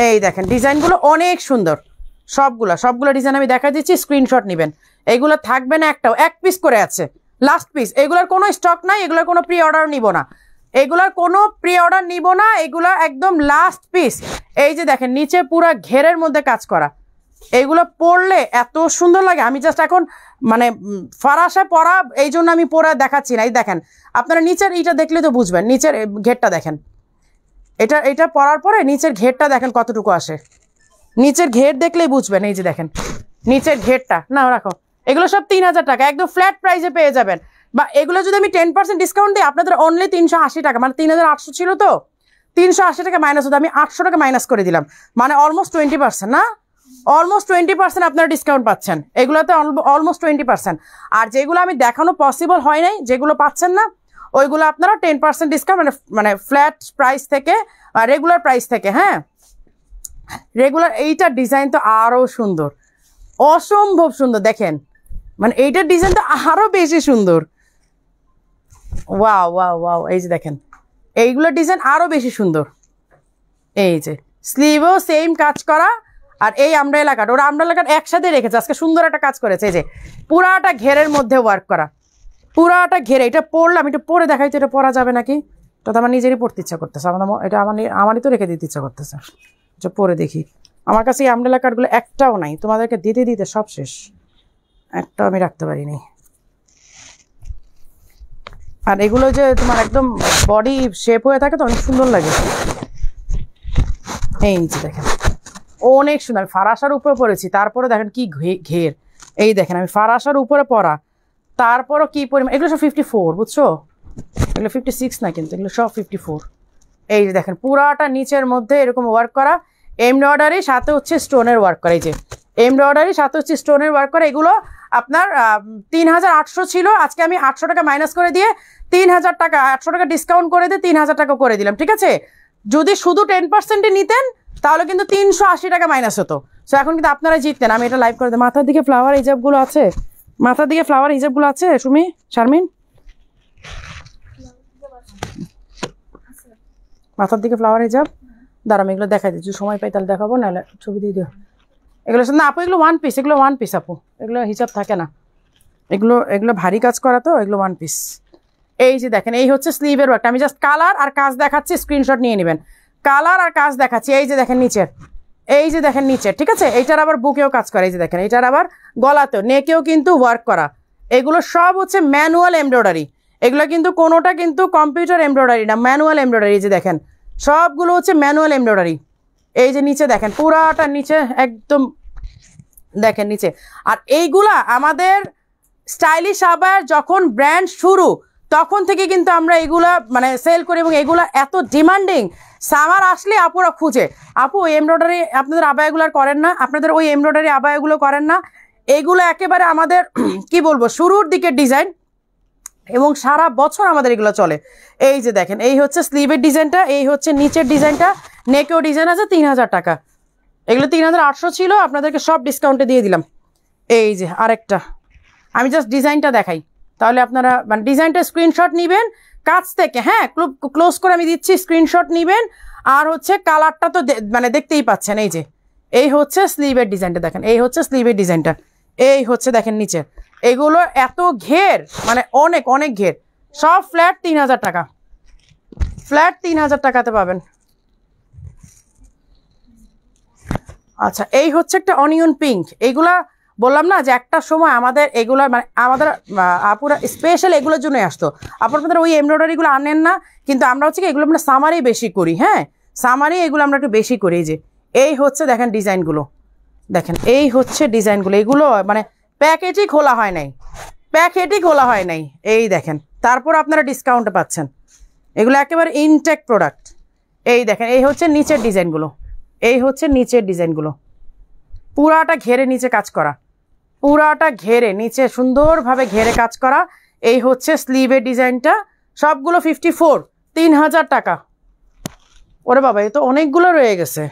এই দেখেন ডিজাইনগুলো অনেক সুন্দর, সবগুলো ডিজাইন আমি দেখা দিচ্ছি, স্ক্রিনশট নেবেন। এইগুলো থাকবে না একটাও, এক পিস করে আছে, লাস্ট পিস। এগুলোর কোনো স্টক নাই, এগুলোর কোনো প্রি অর্ডার নিব না, এগুলো একদম লাস্ট পিস। এই যে দেখেন নিচে পুরো ঘেরের মধ্যে কাজ করা, এইগুলো পরলে এত সুন্দর লাগে। আমি জাস্ট এখন মানে ফারাসা পরা, এই জন্য আমি পরে দেখাচ্ছি না। এই দেখেন আপনারা নিচের এইটা দেখলে তো বুঝবেন, নিচের ঘেরটা দেখেন, এটা পরার পরে নিচের ঘেরটা দেখেন কতটুকু আসে, নিচের ঘের দেখলেই বুঝবেন। এই যে দেখেন নিচের ঘেরটা, না রাখো, এগুলো সব 3000 টাকা একদম ফ্ল্যাট প্রাইসে পেয়ে যাবেন। বা এগুলো যদি আমি 10% ডিসকাউন্ট দিই আপনাদের অনলি 380 টাকা, মানে 3800 ছিল তো 380 টাকা মাইনাস হতো, আমি 800 টাকা মাইনাস করে দিলাম, মানে অলমোস্ট 20%, না অলমোস্ট 20% আপনারা ডিসকাউন্ট পাচ্ছেন এগুলোতে, অলমোস্ট 20%। আর যেগুলো আমি দেখানো পসিবল হয় নাই, যেগুলো পাচ্ছেন না, ওইগুলো আপনারা 10% ডিসকাউন্ট, মানে ফ্ল্যাট প্রাইস থেকে, রেগুলার প্রাইস থেকে। হ্যাঁ, রেগুলার এইটার ডিজাইন তো আরও সুন্দর, অসম্ভব সুন্দর। দেখেন মানে এইটার ডিজাইন তো আরও বেশি সুন্দর। ওয়াও ওয়াও ওয়াও, এই যে দেখেন এইগুলোর ডিজাইন আরও বেশি সুন্দর। এই যে স্লিভও সেম কাজ করা, আর এই আমব্রেলা কাট, ওরা আমব্রেলা কাট একসাথে রেখেছে, আজকে সুন্দর একটা কাজ করেছে। এই যে পুরাটা ঘেরের মধ্যে ওয়ার্ক করা, পুরাটা ঘেরে। এটা পরলাম, এটা পরে দেখাই তো, এটা পরা যাবে নাকি, এটা তো আমার নিজেরই পড়তে ইচ্ছা করতেছে, এটা আমারই তো রেখে দিতে ইচ্ছা করতেছে। এটা পরে দেখি, আমার কাছে এই আমব্রেলা কাটগুলো একটাও নাই, তোমাদেরকে দিতে দিতে সব শেষ, একটাও আমি রাখতে পারিনি। আর এগুলো যে তোমার একদম বডি শেপ হয়ে থাকে তো অনেক সুন্দর লাগে। এই নিচে দেখেন অনেক সুন্দর, আমি ফারাসার উপরে পরেছি, তারপরে দেখেন কি ঘের। এই দেখেন আমি ফারাসার উপরে পরা, তারপরও কি পরিমাণ। এগুলো সব 54, বুঝছো, এগুলো 56 না, কিন্তু এগুলো সব 54। এই যে দেখেন পুরাটা নিচের মধ্যে এরকম ওয়ার্ক করা, এমব্রয়ডারি সাথে হচ্ছে স্টোনের ওয়ার্ক করা। এই যে এমব্রয়ডারি সাথে হচ্ছে স্টোনের ওয়ার্ক করা। এগুলো আপনার 3800 ছিল, আজকে আমি 800 টাকা মাইনাস করে দিয়ে 3000 টাকা, 800 টাকা ডিসকাউন্ট করে দিয়ে 3000 টাকা করে দিলাম। ঠিক আছে, যদি শুধু 10% নিতেন তাহলে কিন্তু 380 টাকা মাইনাস হতো। সো এখন কিন্তু আপনারা জিততেন। আমি এটা লাইভ করে দিই। মাথার দিকে ফ্লাওয়ার হিজাবগুলো আছে, মাথার দিকে ফ্লাওয়ার হিজাবগুলো আছে সুমি, শারমিন, মাথার দিকে ফ্লাওয়ার হিজাব দাঁড়াম, এগুলো দেখাই দিচ্ছি, সময় পাই তাহলে দেখাবো, নাহলে ছবি দিয়ে দিও। এগুলো না আপু, এগুলো ওয়ান পিস, এগুলো ওয়ান পিস আপু, এগুলো হিসাব থাকে না, এগুলো ভারী কাজ করা তো, এগুলো ওয়ান পিস। এই যে দেখেন এই হচ্ছে স্লিভের ওয়ার্কটা, আমি জাস্ট কালার আর কাজ দেখাচ্ছি, স্ক্রিনশট নিয়ে নেবেন। কালার আর কাজ দেখাচ্ছি। এই যে দেখেন নিচের, এই যে দেখেন নিচের, ঠিক আছে, এইটার আবার বুকেও কাজ করা। এই যে দেখেন এইটার আবার গলাতেও, নেকেও কিন্তু ওয়ার্ক করা। এগুলো সব হচ্ছে ম্যানুয়াল এমব্রয়ডারি, এগুলো কিন্তু কোনোটা কিন্তু কম্পিউটার এমব্রয়ডারি না, ম্যানুয়াল এমব্রয়ডারি। এই যে দেখেন সবগুলো হচ্ছে ম্যানুয়াল এমব্রয়ডারি। এই যে নিচে দেখেন পুরাটা নিচে একদম দেখেন নিচে। আর এইগুলা আমাদের স্টাইলিশ আবার যখন ব্র্যান্ড শুরু তখন থেকে কিন্তু আমরা এগুলা মানে সেল করি, এবং এগুলা এত ডিমান্ডিং, সামার আসলে আপুরা খুঁজে, আপু ওই এমব্রয়ডারি আপনাদের আবায়াগুলো করেন না, আপনাদের ওই এমব্রয়ডারি আবায়াগুলো করেন না, এগুলো একেবারে আমাদের কি বলবো শুরুর দিকের ডিজাইন, এবং সারা বছর আমাদের এগুলো চলে। এই যে দেখেন, এই হচ্ছে স্লিভের ডিজাইনটা, এই হচ্ছে নিচের ডিজাইনটা, নেকেও ডিজাইন আছে 3000 টাকা। এগুলো 3800 ছিল, আপনাদেরকে সব ডিসকাউন্টে দিয়ে দিলাম। এই যে আরেকটা, আমি জাস্ট ডিজাইনটা দেখাই, তাহলে আপনারা মানে ডিজাইনটা স্ক্রিনশট নেবেন কাছ থেকে, হ্যাঁ ক্লোজ করে আমি দিচ্ছি, স্ক্রিনশট নেবেন। আর হচ্ছে কালারটা তো মানে দেখতেই পাচ্ছেন, এই যে এই হচ্ছে স্লিভের ডিজাইনটা দেখেন, এই হচ্ছে স্লিভের ডিজাইনটা, এই হচ্ছে দেখেন নিচে, এগুলো এত ঘের মানে অনেক অনেক ঘের, সব ফ্ল্যাট 3000 টাকা, ফ্ল্যাট 3000 টাকাতে পাবেন। আচ্ছা এই হচ্ছে একটা অনিয়ন পিঙ্ক, এইগুলা বললাম না যে একটা সময় আমাদের এগুলো মানে আমাদের আপুরা স্পেশাল এগুলোর জন্যই আসতো। আপনাদের ওই এমব্রয়ডারিগুলো আনেন না, কিন্তু আমরা হচ্ছে কি এগুলো আমরা সামারেই বেশি করি, হ্যাঁ সামারে এগুলো আমরা একটু বেশি করি। যে এই হচ্ছে দেখেন ডিজাইনগুলো, দেখেন এই হচ্ছে ডিজাইনগুলো, এগুলো মানে প্যাকেটই খোলা হয় নাই, প্যাকেটই খোলা হয় নাই, এই দেখেন, তারপর আপনারা ডিসকাউন্টে পাচ্ছেন, এগুলো একেবারে ইনটেক প্রোডাক্ট। এই দেখেন এই হচ্ছে নিচের ডিজাইনগুলো, এই হচ্ছে নিচের ডিজাইনগুলো, পুরাটা ঘেরে নিচে কাজ করা, পুরাটা ঘেরে নিচে সুন্দরভাবে ঘেরে কাজ করা। এই হচ্ছে স্লিভের ডিজাইনটা, সবগুলো 54, 3000 টাকা। ওরে বাবা, এ তো অনেকগুলো রয়ে গেছে,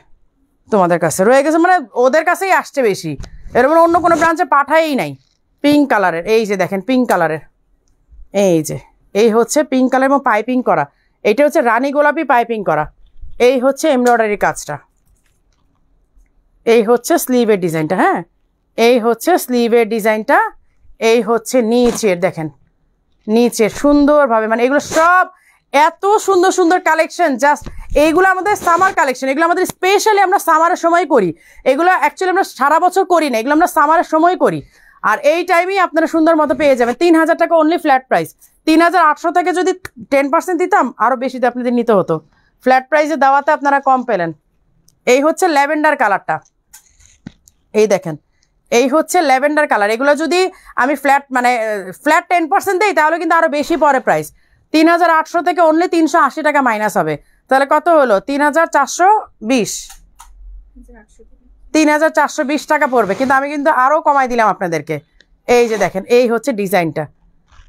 তোমাদের কাছে রয়ে গেছে মানে ওদের কাছেই আসছে বেশি, এরকম অন্য কোনো ব্রাঞ্চে পাঠাই নাই। পিঙ্ক কালারের, এই যে দেখেন পিঙ্ক কালারের, এই যে এই হচ্ছে পিঙ্ক কালার এবং পাইপিং করা, এইটা হচ্ছে রানী গোলাপি পাইপিং করা, এই হচ্ছে এমব্রয়ডারি কাজটা, এই হচ্ছে স্লিভের ডিজাইনটা, হ্যাঁ এই হচ্ছে স্লিভের ডিজাইনটা, এই হচ্ছে নিচের দেখেন, নিচের সুন্দরভাবে মানে এগুলো সব এত সুন্দর সুন্দর কালেকশন, জাস্ট এইগুলো আমাদের সামার কালেকশন, এগুলো আমাদের স্পেশালি আমরা সামারের সময় করি, এগুলো অ্যাকচুয়ালি আমরা সারা বছর করি না, এগুলো আমরা সামারের সময় করি। আর এই টাইমেই আপনারা সুন্দর মতো পেয়ে যাবেন 3000 টাকা অনলি ফ্ল্যাট প্রাইস। 3800 থেকে যদি 10% দিতাম আরও বেশি আপনাদের নিতে হতো, ফ্ল্যাট প্রাইসে দেওয়াতে আপনারা কম পেলেন। এই হচ্ছে ল্যাভেন্ডার কালারটা, এই দেখেন এই হচ্ছে ল্যাভেন্ডার কালার, এগুলো যদি আমি ফ্ল্যাট 10% দিই তাহলে কিন্তু আরও বেশি পরে প্রাইস, 3800 থেকে অনলি 380 টাকা মাইনাস হবে, তাহলে কত হলো 3420, 3420 টাকা পড়বে, কিন্তু আমি কিন্তু আরও কমাই দিলাম আপনাদেরকে। এই যে দেখেন এই হচ্ছে ডিজাইনটা,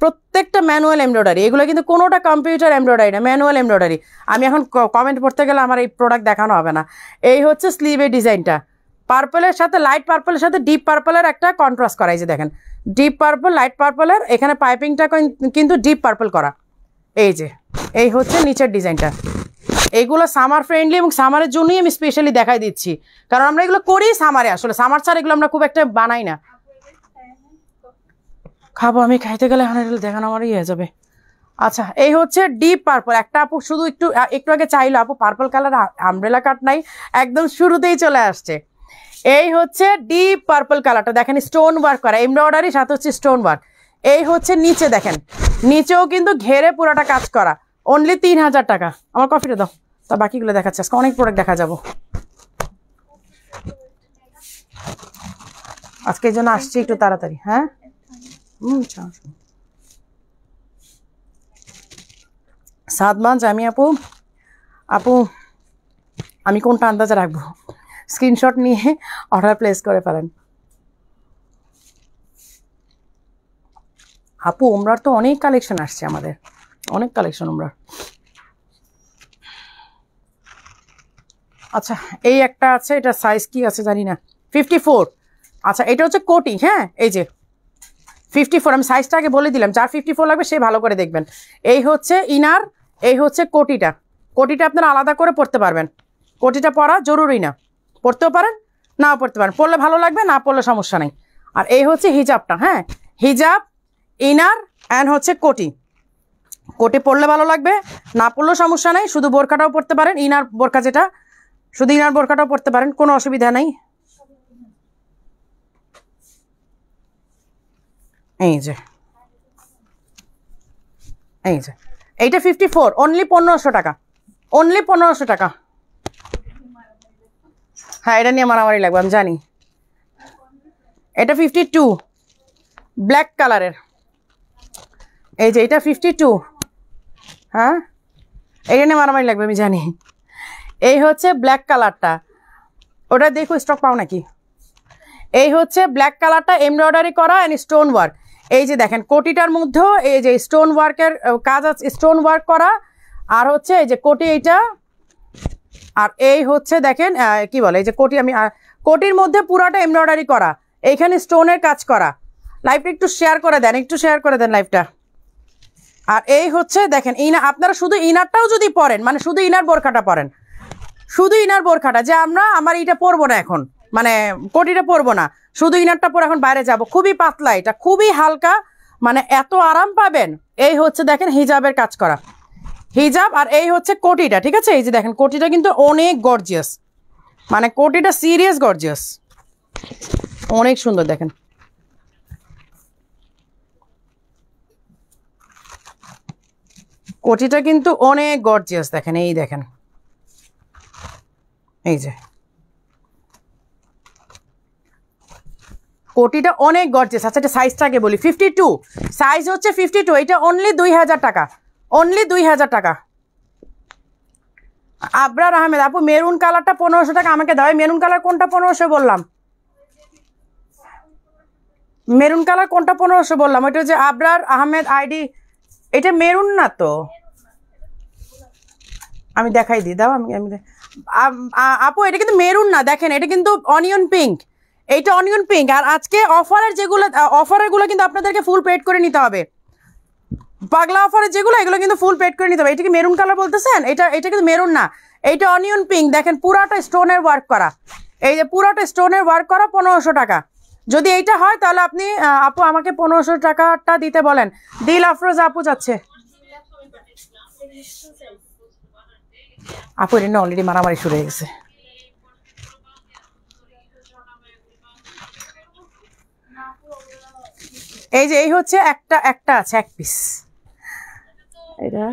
প্রত্যেকটা ম্যানুয়াল এমব্রয়ডারি, এগুলো কিন্তু কোনোটা কম্পিউটার এমব্রয়ডারি না, ম্যানুয়াল এমব্রয়ডারি। আমি এখন কমেন্ট পড়তে গেলে আমার এই প্রোডাক্ট দেখানো হবে না। এই হচ্ছে স্লিভের ডিজাইনটা, পার্পলের সাথে লাইট পার্পলের সাথে ডিপ পার্পলের একটা কন্ট্রাস্ট করা, এই যে দেখেন ডিপ পার্পল লাইট পার্পলের, এখানে পাইপিংটা কিন্তু ডিপ পার্পল করা। এই যে এই হচ্ছে নিচের ডিজাইনটা, এইগুলো সামার ফ্রেন্ডলি এবং সামারের জন্যই আমি স্পেশালি দেখাই দিচ্ছি, কারণ আমরা এগুলো করি সামারে, আসলে সামার ছাড়া এগুলো আমরা খুব একটা বানাই না। খাবো, আমি খাইতে গেলে এখন এগুলো দেখানো আমার ইয়ে যাবে। আচ্ছা এই হচ্ছে ডিপ পার্পল, একটা আপু শুধু একটু আগে চাইলো আপু পার্পল কালার আমব্রেলা কাট নাই, একদম শুরুতেই চলে আসছে। এই হচ্ছে ডিপ পার্পল কালারটা, দেখেন স্টোন ওয়ার্ক করা এমব্রয়ডারি সাথে হচ্ছে স্টোন ওয়ার্ক। এই হচ্ছে নিচে দেখেন, নিচেও কিন্তু ঘেরে পুরাটা কাজ করা, অনলি 3000 টাকা। আমার কফিটা দাও, তা বাকিগুলো দেখাচ্ছে, আজকে অনেক প্রোডাক্ট দেখা যাবো, আজকে এই জন্য আসছি একটু তাড়াতাড়ি। হ্যাঁ সাদমাঞ্জ আমি আপু আমি কোনটা আন্দাজে রাখবো, স্ক্রিনশট নিয়ে অর্ডার প্লেস করে ফেলেন। আপু ওমরার তো অনেক কালেকশন আসছে, আমাদের অনেক কালেকশন ওমরার। আচ্ছা এই একটা আছে, এটা সাইজ কি আছে জানি না, 54। আচ্ছা এটা হচ্ছে কোটি, হ্যাঁ এই যে 54, আমি সাইজটা আগে বলে দিলাম, যার 54 লাগবে সে ভালো করে দেখবেন। এই হচ্ছে ইনার, এই হচ্ছে কোটিটা, কোটিটা আপনারা আলাদা করে পরতে পারবেন, কোটিটা পরা জরুরি না, পরতেও পারেন নাও পরতে পারেন, পরলে ভালো লাগবে না পরলে সমস্যা নেই। আর এই হচ্ছে হিজাবটা, হ্যাঁ হিজাব ইনার অ্যান্ড হচ্ছে কোটি, কোটি পরলে ভালো লাগবে না পরলেও সমস্যা নেই, শুধু বোরকাটাও পরতে পারেন, ইনার বোরকা যেটা শুধু ইনার বোরকাটাও পরতে পারেন, কোনো অসুবিধা নেই। এই যে এইটা 54, অনলি 1500 টাকা, অনলি 1500 টাকা। হ্যাঁ এটা নিয়ে মারামারি লাগবে আমি জানি। এটা 52 ব্ল্যাক কালারের, এই যে এটা 52, হ্যাঁ এটা নিয়ে মারামারি লাগবে আমি জানি। এই হচ্ছে ব্ল্যাক কালারটা, ওটা দেখো স্টক পাও নাকি। এই হচ্ছে ব্ল্যাক কালারটা এমব্রয়ডারি করা এন্ড স্টোন ওয়ার্ক। এই যে দেখেন কোটিটার মধ্যেও এই যে স্টোন ওয়ার্কের কাজ আছে, স্টোন ওয়ার্ক করা। আর হচ্ছে এই যে কোটি এইটা, আর এই হচ্ছে দেখেন কি বলে এই যে কোটি, আমি কোটির মধ্যে পুরাটা এমব্রয়ডারি করা, এইখানে স্টোনের কাজ করা। লাইভটা একটু শেয়ার করে দেন, একটু শেয়ার করে দেন লাইভটা। আর এই হচ্ছে দেখেন আপনারা শুধু ইনারটাও যদি পরেন, মানে শুধু ইনার বোরখাটা পরেন, শুধু ইনার বোরখাটা, যে আমার এটা পরবো না এখন, মানে কোটিটা পরবো না, শুধু ইনারটা পরে এখন বাইরে যাব, খুবই পাতলা, এটা খুবই হালকা, মানে এত আরাম পাবেন। এই হচ্ছে দেখেন হিজাবের কাজ করা হিজাব, আর এই হচ্ছে কোটিটা, ঠিক আছে? এই যে দেখেন কোটিটা কিন্তু অনেক গর্জিয়াস, মানে কোটিটা সিরিয়াস গর্জিয়াস, অনেক সুন্দর। দেখেন কোটিটা কিন্তু অনেক গর্জিয়াস, দেখেন এই দেখেন, এই যে কোটিটা অনেক গর্জিয়াস। আচ্ছা এটা সাইজটাকে বলি, 52 সাইজ হচ্ছে 52, এটা অনলি 2000 টাকা, অনলি 2000 টাকা। আবরার আহমেদ আপু মেরুন কালারটা 1500 টাকা আমাকে দাও। মেরুন কালার কোনটা 1500 বললাম? মেরুন কালার কোনটা 1500 বললাম? ওইটা যে আবরার আহমেদ আইডি, এটা মেরুন না তো, আমি দেখাই দিই, দাও আমি আপু এটা কিন্তু মেরুন না, দেখেন এটা কিন্তু অনিয়ন পিঙ্ক, এইটা অনিয়ন পিঙ্ক। আর আজকে অফারের যেগুলো, অফারেরগুলো কিন্তু আপনাদেরকে ফুল পেড করে নিতে হবে, পাগলা অফারের যেগুলো এগুলো কিন্তু ফুল পেড করে নিতে হবে। এটা কি মেরুন কালার বলতেছেন? এটা কিন্তু মেরুন না, এইটা অনিয়ন পিঙ্ক। দেখেন পুরাটা স্টোনের ওয়ার্ক করা, এই যে পুরাটা স্টোনের ওয়ার্ক করা, 1500 টাকা। যদি এইটা হয় তাহলে আপনি আপু আমাকে 1500 টাকাটা দিতে বলেন। দিল আফরোজ আপু যাচ্ছে, আপু এটা অলরেডি মারামারি শুরু হয়ে গেছে। এই যে এই হচ্ছে একটা আছে এক পিস, এটা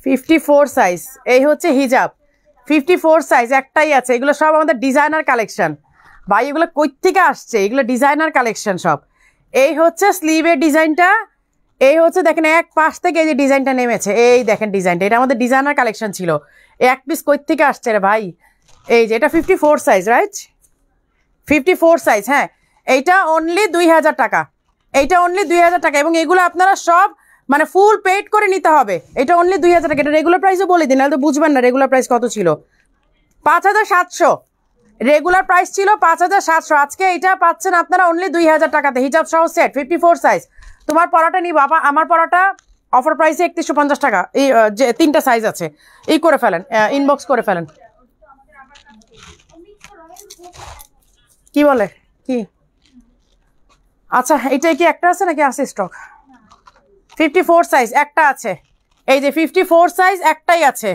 54 সাইজ, এই হচ্ছে হিজাব 54 সাইজ একটাই আছে। এগুলো সব আমাদের ডিজাইনার কালেকশন ভাই, এগুলো কই থেকে আসছে? এগুলো ডিজাইনার কালেকশন সব। এই হচ্ছে স্লিভের ডিজাইনটা, এই হচ্ছে দেখেন এক পাশ থেকে এই যে ডিজাইনটা নেমেছে, এই দেখেন ডিজাইনটা, এটা আমাদের ডিজাইনার কালেকশন ছিল। এক পিস কই থেকে আসছে রে ভাই? এই যে এটা 54 সাইজ, রাইট? 54 সাইজ, হ্যাঁ। এইটা অনলি 2000 টাকা, এইটা অনলি 2000 টাকা। এবং এগুলো আপনারা সব মানে ফুল পেড করে নিতে হবে, এটা অনলি 2000 টাকা। এটা রেগুলার প্রাইসও বলে দিন, নাহলে তো বুঝবেন না রেগুলার প্রাইস কত ছিল। 5700 রেগুলার প্রাইস ছিল, 5700। আজকে এটা পাচ্ছেন আপনারা অনলি 2000 টাকাতে, হিজাব সহ সেট 54 সাইজ। তোমার পরাটা নিব বাবা, আমার পরাটা অফার প্রাইসে 3150 টাকা। এই যে 3টা সাইজ আছে, এই করে ফেলেন, ইনবক্স করে ফেলেন। কি বলে কি? আচ্ছা এইটাই কি একটা আছে নাকি আছে স্টক? 54 সাইজ একটা আছে, এই যে 54 সাইজ একটাই আছে।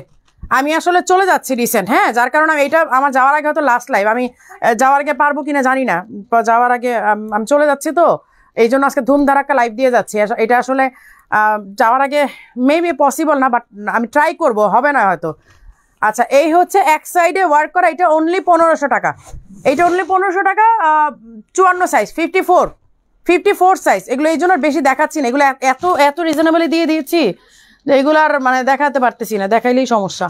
আমি আসলে চলে যাচ্ছি রিসেন্ট, হ্যাঁ, যার কারণে আমি এটা আমার যাওয়ার আগে হয়তো লাস্ট লাইভ, আমি যাওয়ার আগে পারবো কিনা জানি না, যাওয়ার আগে আমি চলে যাচ্ছি, তো এই জন্য আজকে ধুমধারাক্কা লাইভ দিয়ে যাচ্ছি। এটা আসলে যাওয়ার আগে মেবি পসিবল না, বাট আমি ট্রাই করব, হবে না হয়তো। আচ্ছা এই হচ্ছে এক সাইডে ওয়ার্ক করা, এটা অনলি 1500 টাকা, এইটা অনলি 1500 টাকা। 54 সাইজ 54 সাইজ, এগুলো এই জন্য বেশি দেখাচ্ছি না, এগুলো এত এত রিজনেবলি দিয়ে দিয়েছি যে এগুলো আর মানে দেখাতে পারতেছি না, দেখাইলেই সমস্যা।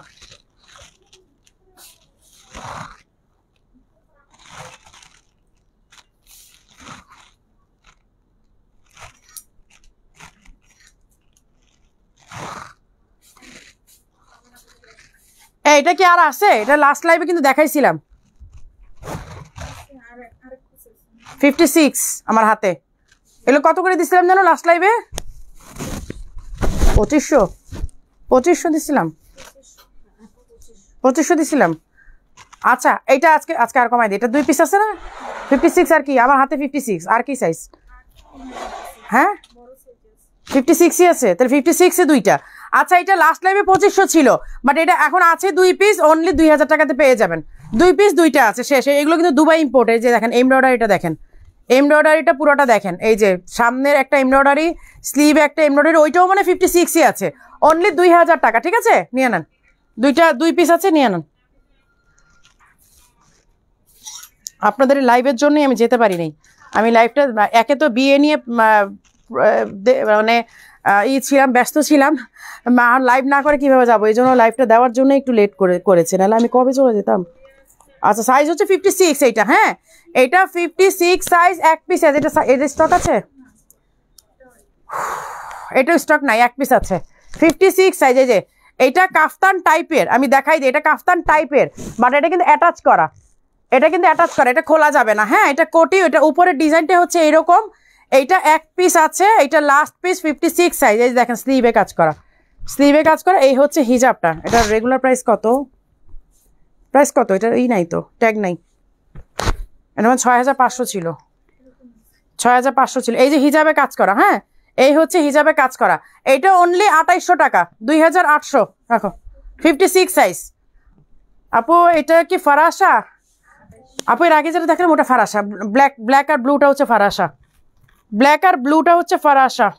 এটা কি আর আছে? এটা লাস্ট লাইভে কিন্তু দেখাইছিলাম। 56 আমার হাতে, এগুলো কত করে দিছিলাম জানো লাস্ট লাইভে? 2500 দিছিলাম, 2500 দিছিলাম। আচ্ছা এইটা আজকে আর কমাই দিই, এটা 2 পিস আছে না? 56 আর কি আমার হাতে 56, আর কি সাইজ? হ্যাঁ 56ই আছে, তাহলে 56-এ 2টা। আচ্ছা এটা লাস্ট লাইভে 2500 ছিল, বাট এটা এখন আছে 2 পিস, অনলি 2000 টাকাতে পেয়ে যাবেন। 2 পিস 2টা আছে, শেষ। এগুলো কিন্তু দুবাই ইম্পোর্ট। এই যে দেখেন এমব্রয়ডারিটা দেখেন, এমব্রয়ডারিটা পুরোটা দেখেন, এই যে সামনের একটা এমব্রয়ডারি, স্লিভে একটা এমব্রয়ডারি, ওইটাও মানে 56ই আছে, অনলি 2000 টাকা। ঠিক আছে নিয়ে নেন, 2 পিস আছে, নিয়ে নেন। আপনাদের লাইভের জন্যই আমি যেতে পারি নাই। আমি লাইভটা একে তো বিয়ে নিয়ে মানে ছিলাম, ব্যস্ত ছিলাম, লাইভ না করে কিভাবে যাবো, এই জন্য লাইভটা দেওয়ার জন্য একটু লেট করেছে, নাহলে আমি কবে চলে যেতাম। আচ্ছা সাইজ হচ্ছে 56 এইটা, হ্যাঁ এটা 56 সাইজ, এক পিস আছে। এটা স্টক আছে, এটা স্টক নাই, এক পিস আছে 56 সাইজ। এই যে এটা কাফতান টাইপের, আমি দেখাই দিই, এটা কাফতান টাইপের, বাট এটা কিন্তু অ্যাটাচ করা, এটা কিন্তু অ্যাটাচ করা, এটা খোলা যাবে না। হ্যাঁ এটা কোটি, এটা উপরের ডিজাইনটা হচ্ছে এরকম। এইটা এক পিস আছে, এটা লাস্ট পিস 56 সাইজ। এই দেখেন স্লিভে কাজ করা, স্লিভে কাজ করা। এই হচ্ছে হিজাবটা, এটা রেগুলার প্রাইস কত, প্রাইস কত, এটা এই নাই তো, ট্যাগ নাই, এটা মানে 6500 ছিল, 6500 ছিল। এই যে হিজাবে কাজ করা, হ্যাঁ এই হচ্ছে হিজাবে কাজ করা, এইটা অনলি 2800 টাকা, 2800 রাখো, 56 সাইজ। আপু এটা কি ফারাসা? আপু এর আগে যেটা দেখলাম ওটা ফারাসা, ব্ল্যাক আর ব্লুটা হচ্ছে ফারাসা, ব্ল্যাক আর ব্লুটা হচ্ছে ফারাসা।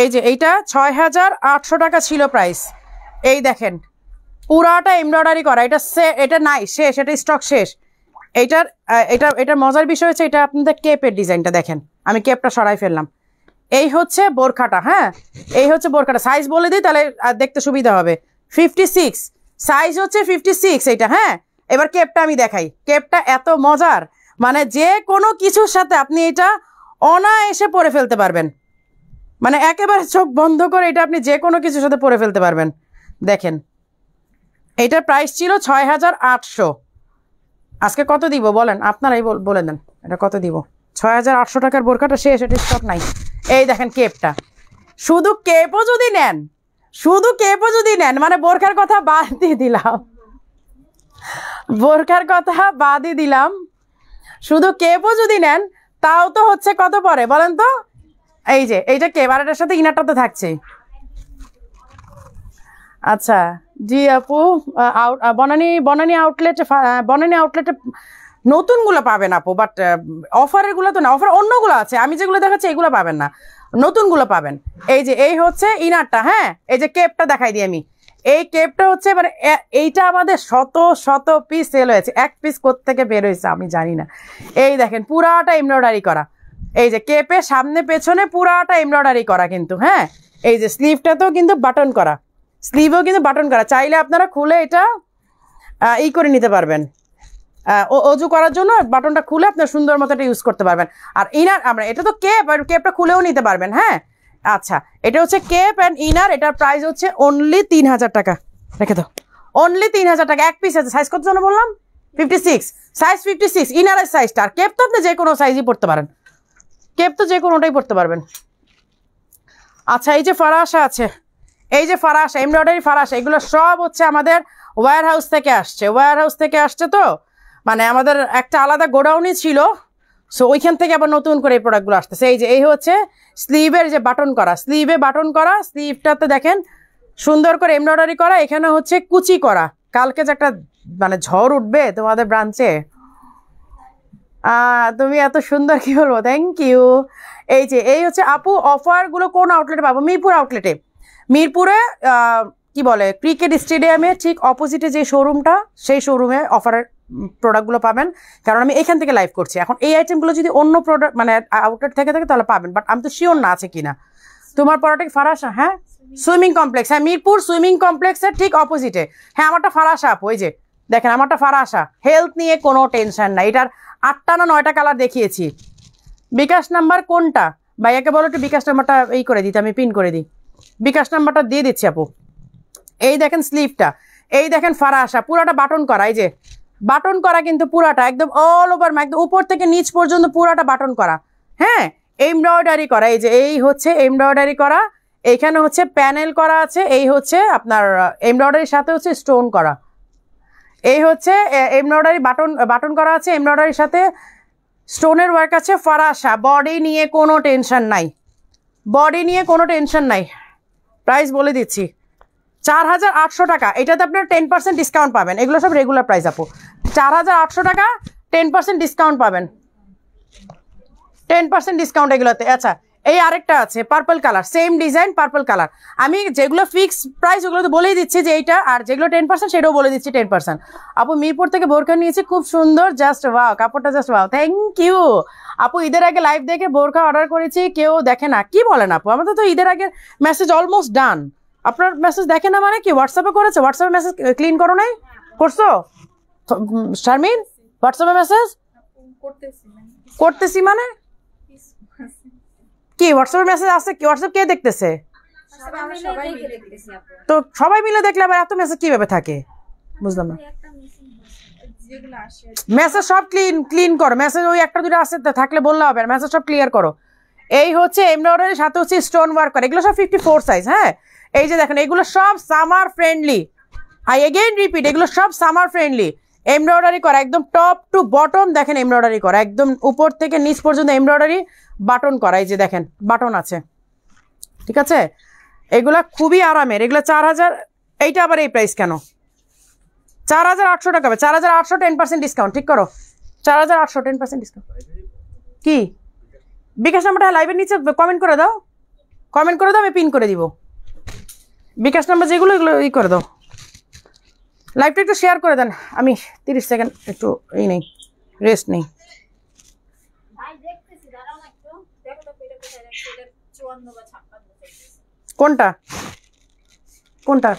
এই যে এইটা 6800 টাকা ছিল প্রাইস। এই দেখেন পুরাটা এমব্রয়ডারি করা, এটা নাই, শেষ, এটা স্টক শেষ। এটার মজার বিষয় হচ্ছে এটা আপনাদের কেপের ডিজাইনটা দেখেন, আমি কেপটা সরাই ফেললাম। এই হচ্ছে বোরখাটা, হ্যাঁ এই হচ্ছে বোরখাটা, সাইজ বলে দিই তাহলে দেখতে সুবিধা হবে। 56 সাইজ হচ্ছে 56 এইটা, হ্যাঁ। এবার কেপটা আমি দেখাই, কেপটা এত মজার, মানে যে কোনো কিছুর সাথে আপনি এটা অনায়াসে পরে ফেলতে পারবেন, মানে একেবারে চোখ বন্ধ করে এটা আপনি যে কোনো কিছুর সাথে পরে ফেলতে পারবেন। দেখেন এটার প্রাইস ছিল 6800, আজকে কত দিব বলেন, আপনারাই বলে দেন এটা কত দিব। 6800 টাকার বোরখাটা শেষ, এটা স্টক নাই। এই দেখেন কেপটা, শুধু কেপও যদি নেন, শুধু কেপও যদি নেন, মানে বোরখার কথা বাদ দিয়ে দিলাম, বোরখার কথা বাদই দিলাম, শুধু কেপও যদি নেন তাও তো হচ্ছে কত পরে বলেন তো। এই যে এইটা কেপ, আর এটার সাথে ইনারটা তো থাকছেই। আচ্ছা জি আপু, বনানী আউটলেটে নতুনগুলো পাবেন আপু, বাট অফারের গুলো তো না, অফার অন্যগুলো আছে, আমি যেগুলো দেখাচ্ছি এগুলো পাবেন না, নতুনগুলো পাবেন। এই যে এই হচ্ছে ইনারটা, হ্যাঁ এই যে কেপটা দেখাই দিই আমি, এই কেপটা হচ্ছে মানে এইটা আমাদের শত শত পিস সেল হয়েছে, এক পিস কোত্থেকে বের হয়েছে আমি জানি না। এই দেখেন পুরাটা এমব্রয়ডারি করা, এই যে কেপের সামনে পেছনে পুরাটা এমব্রয়ডারি করা কিন্তু, হ্যাঁ এই যে স্লিভটাতেও কিন্তু বাটন করা, স্লিভও কিন্তু বাটন করা, চাইলে আপনারা খুলে এটা ই করে নিতে পারবেন, অজু করার জন্য বাটনটা খুলে আপনার সুন্দর মতো এটা ইউজ করতে পারবেন। আর ইনার আমরা এটা তো কেপ, আর কেপটা খুলেও নিতে পারবেন, হ্যাঁ। আচ্ছা এটা হচ্ছে কেপ অ্যান্ড ইনার, এটার প্রাইস হচ্ছে অনলি 3000 টাকা, রেখে দাও, অনলি 3000 টাকা। এক পিস আছে, সাইজ কত জন বললাম 56, সাইজ 56 ইনারের সাইজটা। আর কেপ তো আপনি যে কোনো সাইজই পড়তে পারেন, কেপ তো যে কোনোটাই পড়তে পারবেন। আচ্ছা এই যে ফারাসা আছে, এই যে ফারাসা, এমব্রয়ডারি ফারাসা, এগুলো সব হচ্ছে আমাদের ওয়্যার হাউস থেকে আসছে, ওয়্যার হাউস থেকে আসছে, তো মানে আমাদের একটা আলাদা গোডাউনই ছিল, সো ওইখান থেকে আবার নতুন করে এই প্রোডাক্টগুলো আসতেছে। এই যে এই হচ্ছে স্লিভের যে বাটন করা, স্লিভে বাটন করা, স্লিভটাতে দেখেন সুন্দর করে এমব্রয়ডারি করা, এখানে হচ্ছে কুচি করা। কালকে যে একটা মানে ঝড় উঠবে তোমাদের ব্রাঞ্চে, তুমি এত সুন্দর, কি বলবো, থ্যাংক ইউ। এই যে এই হচ্ছে আপু অফারগুলো কোন আউটলেটে পাবো, মিরপুর আউটলেটে, মিরপুরে কি বলে ক্রিকেট স্টেডিয়ামে ঠিক অপোজিটে যে শোরুমটা, সেই শোরুমে অফারের প্রোডাক্টগুলো পাবেন, কারণ আমি এখান থেকে লাইভ করছি। এখন এই আইটেমগুলো যদি অন্য প্রোডাক্ট মানে আউটলেট থেকে থাকে তাহলে পাবেন, বাট আমি তো শিওর না আছে কিনা। তোমার পড়াটা কি ফারাসা? হ্যাঁ সুইমিং কমপ্লেক্স, হ্যাঁ মিরপুর সুইমিং কমপ্লেক্সের ঠিক অপোজিটে, হ্যাঁ আমারটা ফারাসা আপু। ওই যে দেখেন আমারটা ফারাসা, হেলথ নিয়ে কোনো টেনশন নাই। এটার 8টা না 9টা কালার দেখিয়েছি। বিকাশ নাম্বার কোনটা ভাইয়াকে বলো একটু, বিকাশ নাম্বারটা এই করে দিতে, আমি পিন করে দিই, বিকাশ নাম্বারটা দিয়ে দিচ্ছি আপু। এই দেখেন স্লিভটা, এই দেখেন ফারাসা, পুরাটা বাটন করা, এই যে বাটন করা কিন্তু পুরাটা একদম অল ওভার, একদম উপর থেকে নিচ পর্যন্ত পুরাটা বাটন করা, হ্যাঁ এমব্রয়ডারি করা। এই যে এই হচ্ছে এমব্রয়ডারি করা, এইখানে হচ্ছে প্যানেল করা আছে, এই হচ্ছে আপনার এমব্রয়ডারির সাথে হচ্ছে স্টোন করা, এই হচ্ছে এমব্রয়ডারি বাটন করা আছে, এমব্রয়ডারির সাথে স্টোনের ওয়ার্ক আছে। ফারাসা, বডি নিয়ে কোনো টেনশন নাই, বডি নিয়ে কোনো টেনশন নাই। প্রাইস বলে দিচ্ছি 4800 টাকা, এটাতে আপনার 10% ডিসকাউন্ট পাবেন, এগুলো সব রেগুলার প্রাইস আপু। 4800 টাকা 10% ডিসকাউন্ট পাবেন, 10% ডিসকাউন্ট এগুলোতে। আচ্ছা এই আরেকটা আছে purple colour, same design purple colour. আমি যেগুলো ফিক্স প্রাইস ওগুলো তো বলেই দিচ্ছি যে এইটা, আর যেগুলো 10% সেটাও বলে দিচ্ছি 10%। আপু মিরপুর থেকে বোরকা নিয়েছি, খুব সুন্দর, জাস্ট ওয়াও, কাপড়টা জাস্ট ওয়াও, থ্যাংক ইউ আপু। ঈদের আগে লাইভ দেখে বোরকা অর্ডার করেছি, কেউ দেখে না, কি বলেন আপু? আমাদের তো ঈদের আগে মেসেজ অলমোস্ট ডান, আপনার মেসেজ দেখে না মানে কি? হোয়াটসঅ্যাপে করেছে, হোয়াটসঅ্যাপে মেসেজ ক্লিন করো নাই? করছো শারমিন? হোয়াটসঅ্যাপে মেসেজ করতেছি মানে কি? হোয়াটসঅ্যাপে মেসেজ আসছে কি? হোয়াটসঅ্যাপ কে দেখতেছে? তো সবাই মিলে দেখলে আবার এত মেসেজ কিভাবে থাকে বুঝলাম না। মেসেজ সব ক্লিন করো, মেসেজ ওই একটা দুটো আসে থাকলে বললে হবে, মেসেজ সব ক্লিয়ার করো। এই হচ্ছে এমব্রয়ডারি, সাথে হচ্ছে স্টোন ওয়ার্ক করে, এগুলো সব 54 সাইজ। হ্যাঁ এই যে দেখেন এগুলো সব summer friendly, I again repeat, এগুলো সব সামার ফ্রেন্ডলি। এমব্রয়ডারি করা একদম টপ টু বটম, দেখেন এমব্রয়ডারি করা একদম উপর থেকে নিচ পর্যন্ত এমব্রয়ডারি, বাটন করা, এই যে দেখেন বাটন আছে, ঠিক আছে? এগুলা খুবই আরামের, এগুলো 4000। এইটা আবার এই প্রাইস কেন? 4800 টাকা, 4800, 10% ডিসকাউন্ট, ঠিক করো 4800, 10% ডিসকাউন্ট। কি বিকাশ নাম্বারটা লাইভের নিচে কমেন্ট করে দাও, কমেন্ট করে দাও, আমি পিন করে দিব বিকাশ নাম্বার যেগুলো, এগুলো ই করে দাও। লাইভটা একটু শেয়ার করে দেন, আমি 30 সেকেন্ড একটু এই নেই, রেস্ট নেই। কোনটা কোনটা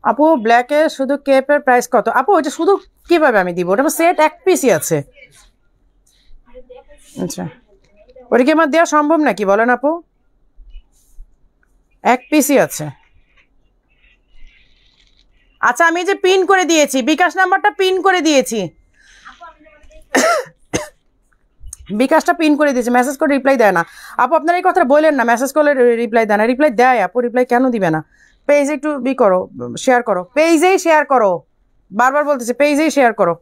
আপু? ব্ল্যাকে শুধু কেপের প্রাইস কত আপু? ওইটা শুধু কিভাবে আমি দিব? ওটা সেট এক পিসই আছে। আচ্ছা ওটা কি আমার দেওয়া সম্ভব নাকি বলেন আপু? এক পিসই আছে। আচ্ছা আমি যে পিন করে দিয়েছি, বিকাশ নাম্বারটা পিন করে দিয়েছি, বিকাশটা পিন করে দিয়েছি, মেসেজ করে রিপ্লাই দেয় না আপু। আপনার এই কথা বললেন না, মেসেজ করলে রিপ্লাই দেয় না। রিপ্লাই দেয় আপু, রিপ্লাই কেন দিবে না? পেজে একটু করো, শেয়ার করো, পেজেই শেয়ার করো, বারবার বলতেছি পেজেই শেয়ার করো।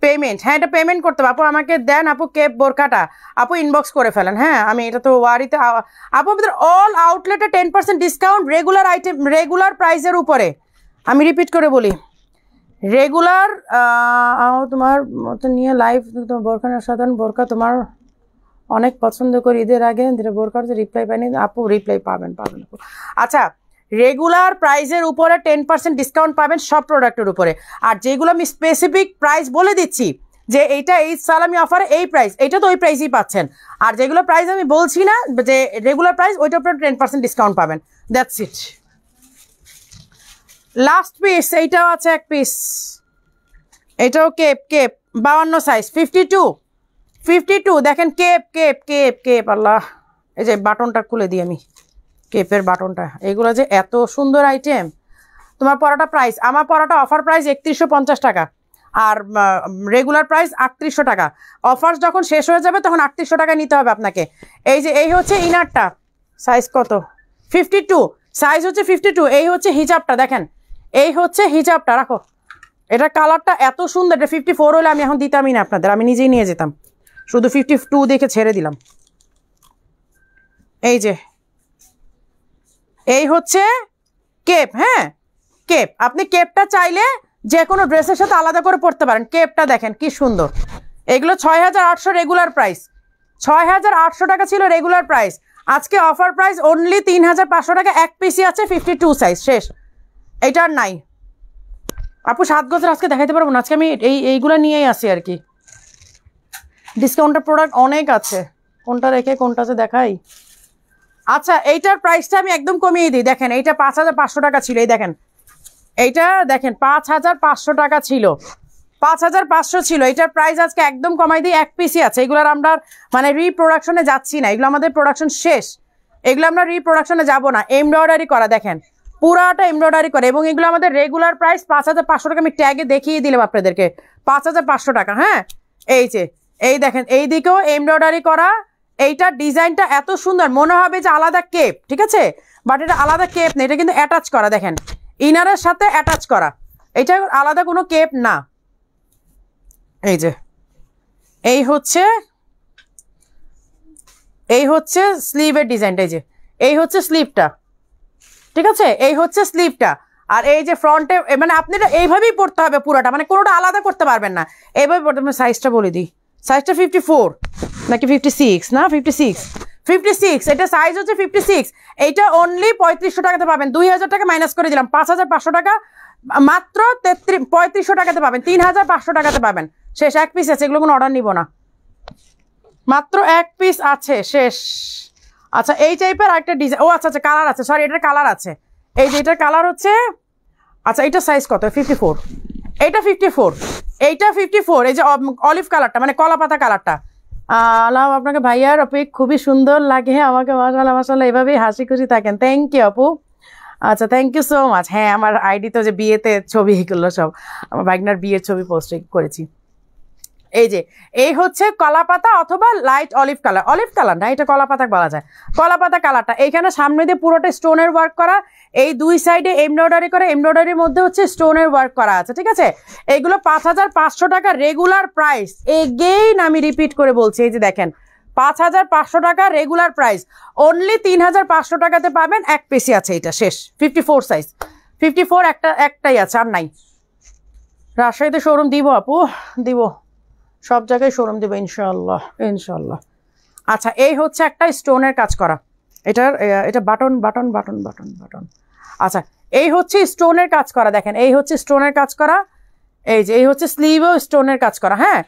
পেমেন্ট, হ্যাঁ এটা পেমেন্ট করতে হবে আপু, আমাকে দেন আপু কেপ বোরকাটা, আপু ইনবক্স করে ফেলেন। হ্যাঁ আমি এটা তো ওয়ারিতে আপু, আমাদের অল আউটলেটে 10% ডিসকাউন্ট রেগুলার আইটেম, রেগুলার প্রাইসের উপরে। আমি রিপিট করে বলি, রেগুলার তোমার মতো নিয়ে লাইভ বোরকা সাধারণ বোরকা তোমার অনেক পছন্দ করি, ঈদের আগে বোরকার যে রিপ্লাই পাইনি আপু, রিপ্লাই পাবেন আপু। আচ্ছা রেগুলার প্রাইসের উপরে 10% ডিসকাউন্ট পাবেন সব প্রোডাক্টের উপরে। আর যেগুলো আমি স্পেসিফিক প্রাইস বলে দিচ্ছি যে এইটা এই সালামি অফারে এই প্রাইস, এইটা তো ওই প্রাইসই পাচ্ছেন। আর যেগুলো প্রাইস আমি বলছি না যে রেগুলার প্রাইস, ওইটার উপরে 10% ডিসকাউন্ট পাবেন, দ্যাটস ইট। লাস্ট পিস এইটাও আছে এক পিস, এটাও কেপ 52 সাইজ, 52 দেখেন কেপ আল্লাহ, এই যে বাটনটা খুলে দিই আমি, কেপের বাটনটা। এগুলো যে এত সুন্দর আইটেম। তোমার পরাটা প্রাইস, আমার পরাটা অফার প্রাইস 3150 টাকা, আর রেগুলার প্রাইস 3800 টাকা। অফার যখন শেষ হয়ে যাবে তখন 3800 টাকা নিতে হবে আপনাকে। এই যে এই হচ্ছে ইনারটা, সাইজ কত? 52 সাইজ হচ্ছে 52। এই হচ্ছে হিজাবটা, দেখেন এই হচ্ছে হিজাবটা, রাখো। এটা কালারটা এত সুন্দর, এটা 54 হলে আমি এখন দিতামই না আপনাদের, আমি নিজেই নিয়ে যেতাম, শুধু 52 দেখে ছেড়ে দিলাম। এই যে এই হচ্ছে কেপ, হ্যাঁ কেপ, আপনি কেপটা চাইলে যে কোনো ড্রেসের সাথে আলাদা করে পরতে পারেন। কেপটা দেখেন কি সুন্দর। এগুলো 6800 রেগুলার প্রাইস, 6800 টাকা ছিল রেগুলার প্রাইস, আজকে অফার প্রাইস অনলি 3500 টাকা। এক পিসি আছে 52 সাইজ, শেষ, এইটা আর নাই আপু। 7 গজের আজকে দেখাইতে পারবো না, আজকে আমি এইগুলো নিয়েই আসি আর কি। ডিসকাউন্টের প্রোডাক্ট অনেক আছে, কোনটা রেখে কোনটা যে দেখাই। আচ্ছা এইটার প্রাইসটা আমি একদম কমিয়ে দিই, দেখেন এইটা 5500 টাকা ছিল, এই দেখেন এইটা দেখেন 5500 টাকা ছিল, 5500 ছিল, এটার প্রাইস আজকে একদম কমাই দিই। এক পিসি আছে, এগুলোর আমরা মানে রিপ্রোডাকশনে যাচ্ছি না, এগুলো আমাদের প্রোডাকশন শেষ, এগুলো আমরা রিপ্রোডাকশনে যাব না। এমব্রয়ডারি করা দেখেন, পুরাটা এমব্রয়ডারি করে, এবং এগুলো আমাদের রেগুলার প্রাইস 5500 টাকা। আমি ট্যাগে দেখিয়ে দিলাম আপনাদেরকে 5500 টাকা। হ্যাঁ এই যে এই দেখেন এই দিকেও এমব্রয়ডারি করা, এইটার ডিজাইনটা এত সুন্দর, মনে হবে যে আলাদা কেপ, ঠিক আছে, বাট এটা আলাদা কেপ না, এটা কিন্তু অ্যাটাচ করা, দেখেন ইনারের সাথে অ্যাটাচ করা, এটা আলাদা কোনো কেপ না। এই যে এই হচ্ছে স্লিভের ডিজাইনটা, এই যে এই হচ্ছে স্লিভটা, ঠিক আছে, এই হচ্ছে স্লিভটা। আর এই যে ফ্রন্টে মানে আপনি এটা এইভাবেই পড়তে হবে পুরোটা, মানে কোনোটা আলাদা করতে পারবেন না, এইভাবে পড়তে হবে। সাইজটা বলে দিই, সাইজটা 54 নাকি 56, না 56, এটা সাইজ হচ্ছে 56। এইটা অনলি 3500 টাকাতে পাবেন, 2000 টাকা মাইনাস করে দিলাম, 5500 টাকা মাত্র 3500 টাকাতে পাবেন, 3500 টাকাতে পাবেন। শেষ, এক পিস আছে, এগুলো কোনো অর্ডার নিব না, মাত্র এক পিস আছে, শেষ। আচ্ছা এই টাইপের আরেকটা ডিজাইন, ও আচ্ছা আচ্ছা কালার আছে, সরি এটার কালার আছে, এই যে এটার কালার হচ্ছে, আচ্ছা এটা সাইজ কত, 54, এইটা 54, এইটা 54, এই যে অলিভ কালারটা মানে কলা পাতা কালারটা। আল্লাহ আপনাকে ভাইয়ার অপিক খুবই সুন্দর লাগে আমাকে, মাশাআল্লাহ মাশাআল্লাহ, এভাবেই হাসি খুশি থাকেন, থ্যাংক ইউ আপু। আচ্ছা থ্যাংক ইউ সো মাচ। হ্যাঁ আমার আইডি তো যে বিয়েতে ছবি এগুলো সব আমার ভাগনার বিয়ের ছবি পোস্ট করেছি। এই যে এই হচ্ছে কলা পাতা অথবা লাইট অলিভ কালার না, এটা কলা পাতা বলা যায়, কলা পাতা কালারটা। এইখানে সামনে দিয়ে পুরোটা স্টোনের ওয়ার্ক করা, এই দুই সাইডে এমব্রয়ডারি করে, এমব্রয়ডারির মধ্যে হচ্ছে স্টোনের ওয়ার্ক করা আছে, ঠিক আছে। এইগুলো 5500 টাকা রেগুলার প্রাইস, এগেইন আমি রিপিট করে বলছি, এই যে দেখেন 5500 টাকা রেগুলার প্রাইস, অনলি 3500 টাকাতে পাবেন, এক পিসি আছে, এটা শেষ। 54 সাইজ, 54 একটাই আছে, আর নাই। রাজশাহীতে শোরুম দিব আপু, দিব, সব জায়গায় শোরুম দেবো ইনশাল্লাহ ইনশাল্লাহ। আচ্ছা এই হচ্ছে একটা স্টোনের কাজ করা, এটা বাটন। আচ্ছা এই হচ্ছে স্টোনের কাজ করা, দেখেন এই হচ্ছে স্টোনের কাজ করা, এই যে এই হচ্ছে স্লিভও স্টোনের কাজ করা। হ্যাঁ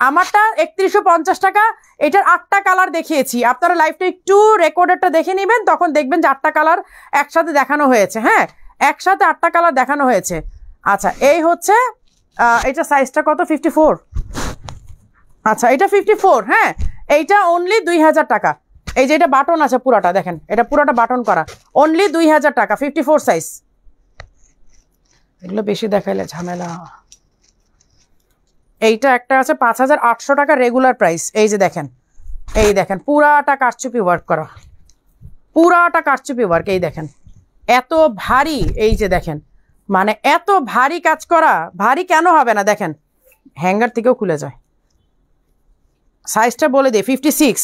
আমারটা 3150 টাকা, এটার 8টা কালার দেখিয়েছি, আপনারা লাইভটা একটু রেকর্ডারটা দেখে নেবেন, তখন দেখবেন যে 8টা কালার একসাথে দেখানো হয়েছে। হ্যাঁ একসাথে 8টা কালার দেখানো হয়েছে। আচ্ছা এই হচ্ছে এটা সাইজটা কত, 54, আচ্ছা এটা 54। হ্যাঁ এইটা অনলি 2000 টাকা, এই যে এটা বাটন আছে পুরাটা, দেখেন এটা পুরাটা বাটন করা, অনলি 2000 টাকা, 54 সাইজ। এগুলো বেশি দেখাইলে ঝামেলা। এইটা একটা আছে 5800 টাকা রেগুলার প্রাইস, এই যে দেখেন, এই দেখেন পুরাটা কারচুপি ওয়ার্ক করা, পুরাটা কারচুপি ওয়ার্ক, এই দেখেন এত ভারী, এই যে দেখেন মানে এত ভারী কাজ করা, ভারী কেন হবে না, দেখেন হ্যাঙ্গার থেকেও খুলে যায়। সাইজটা বলে দিই 56,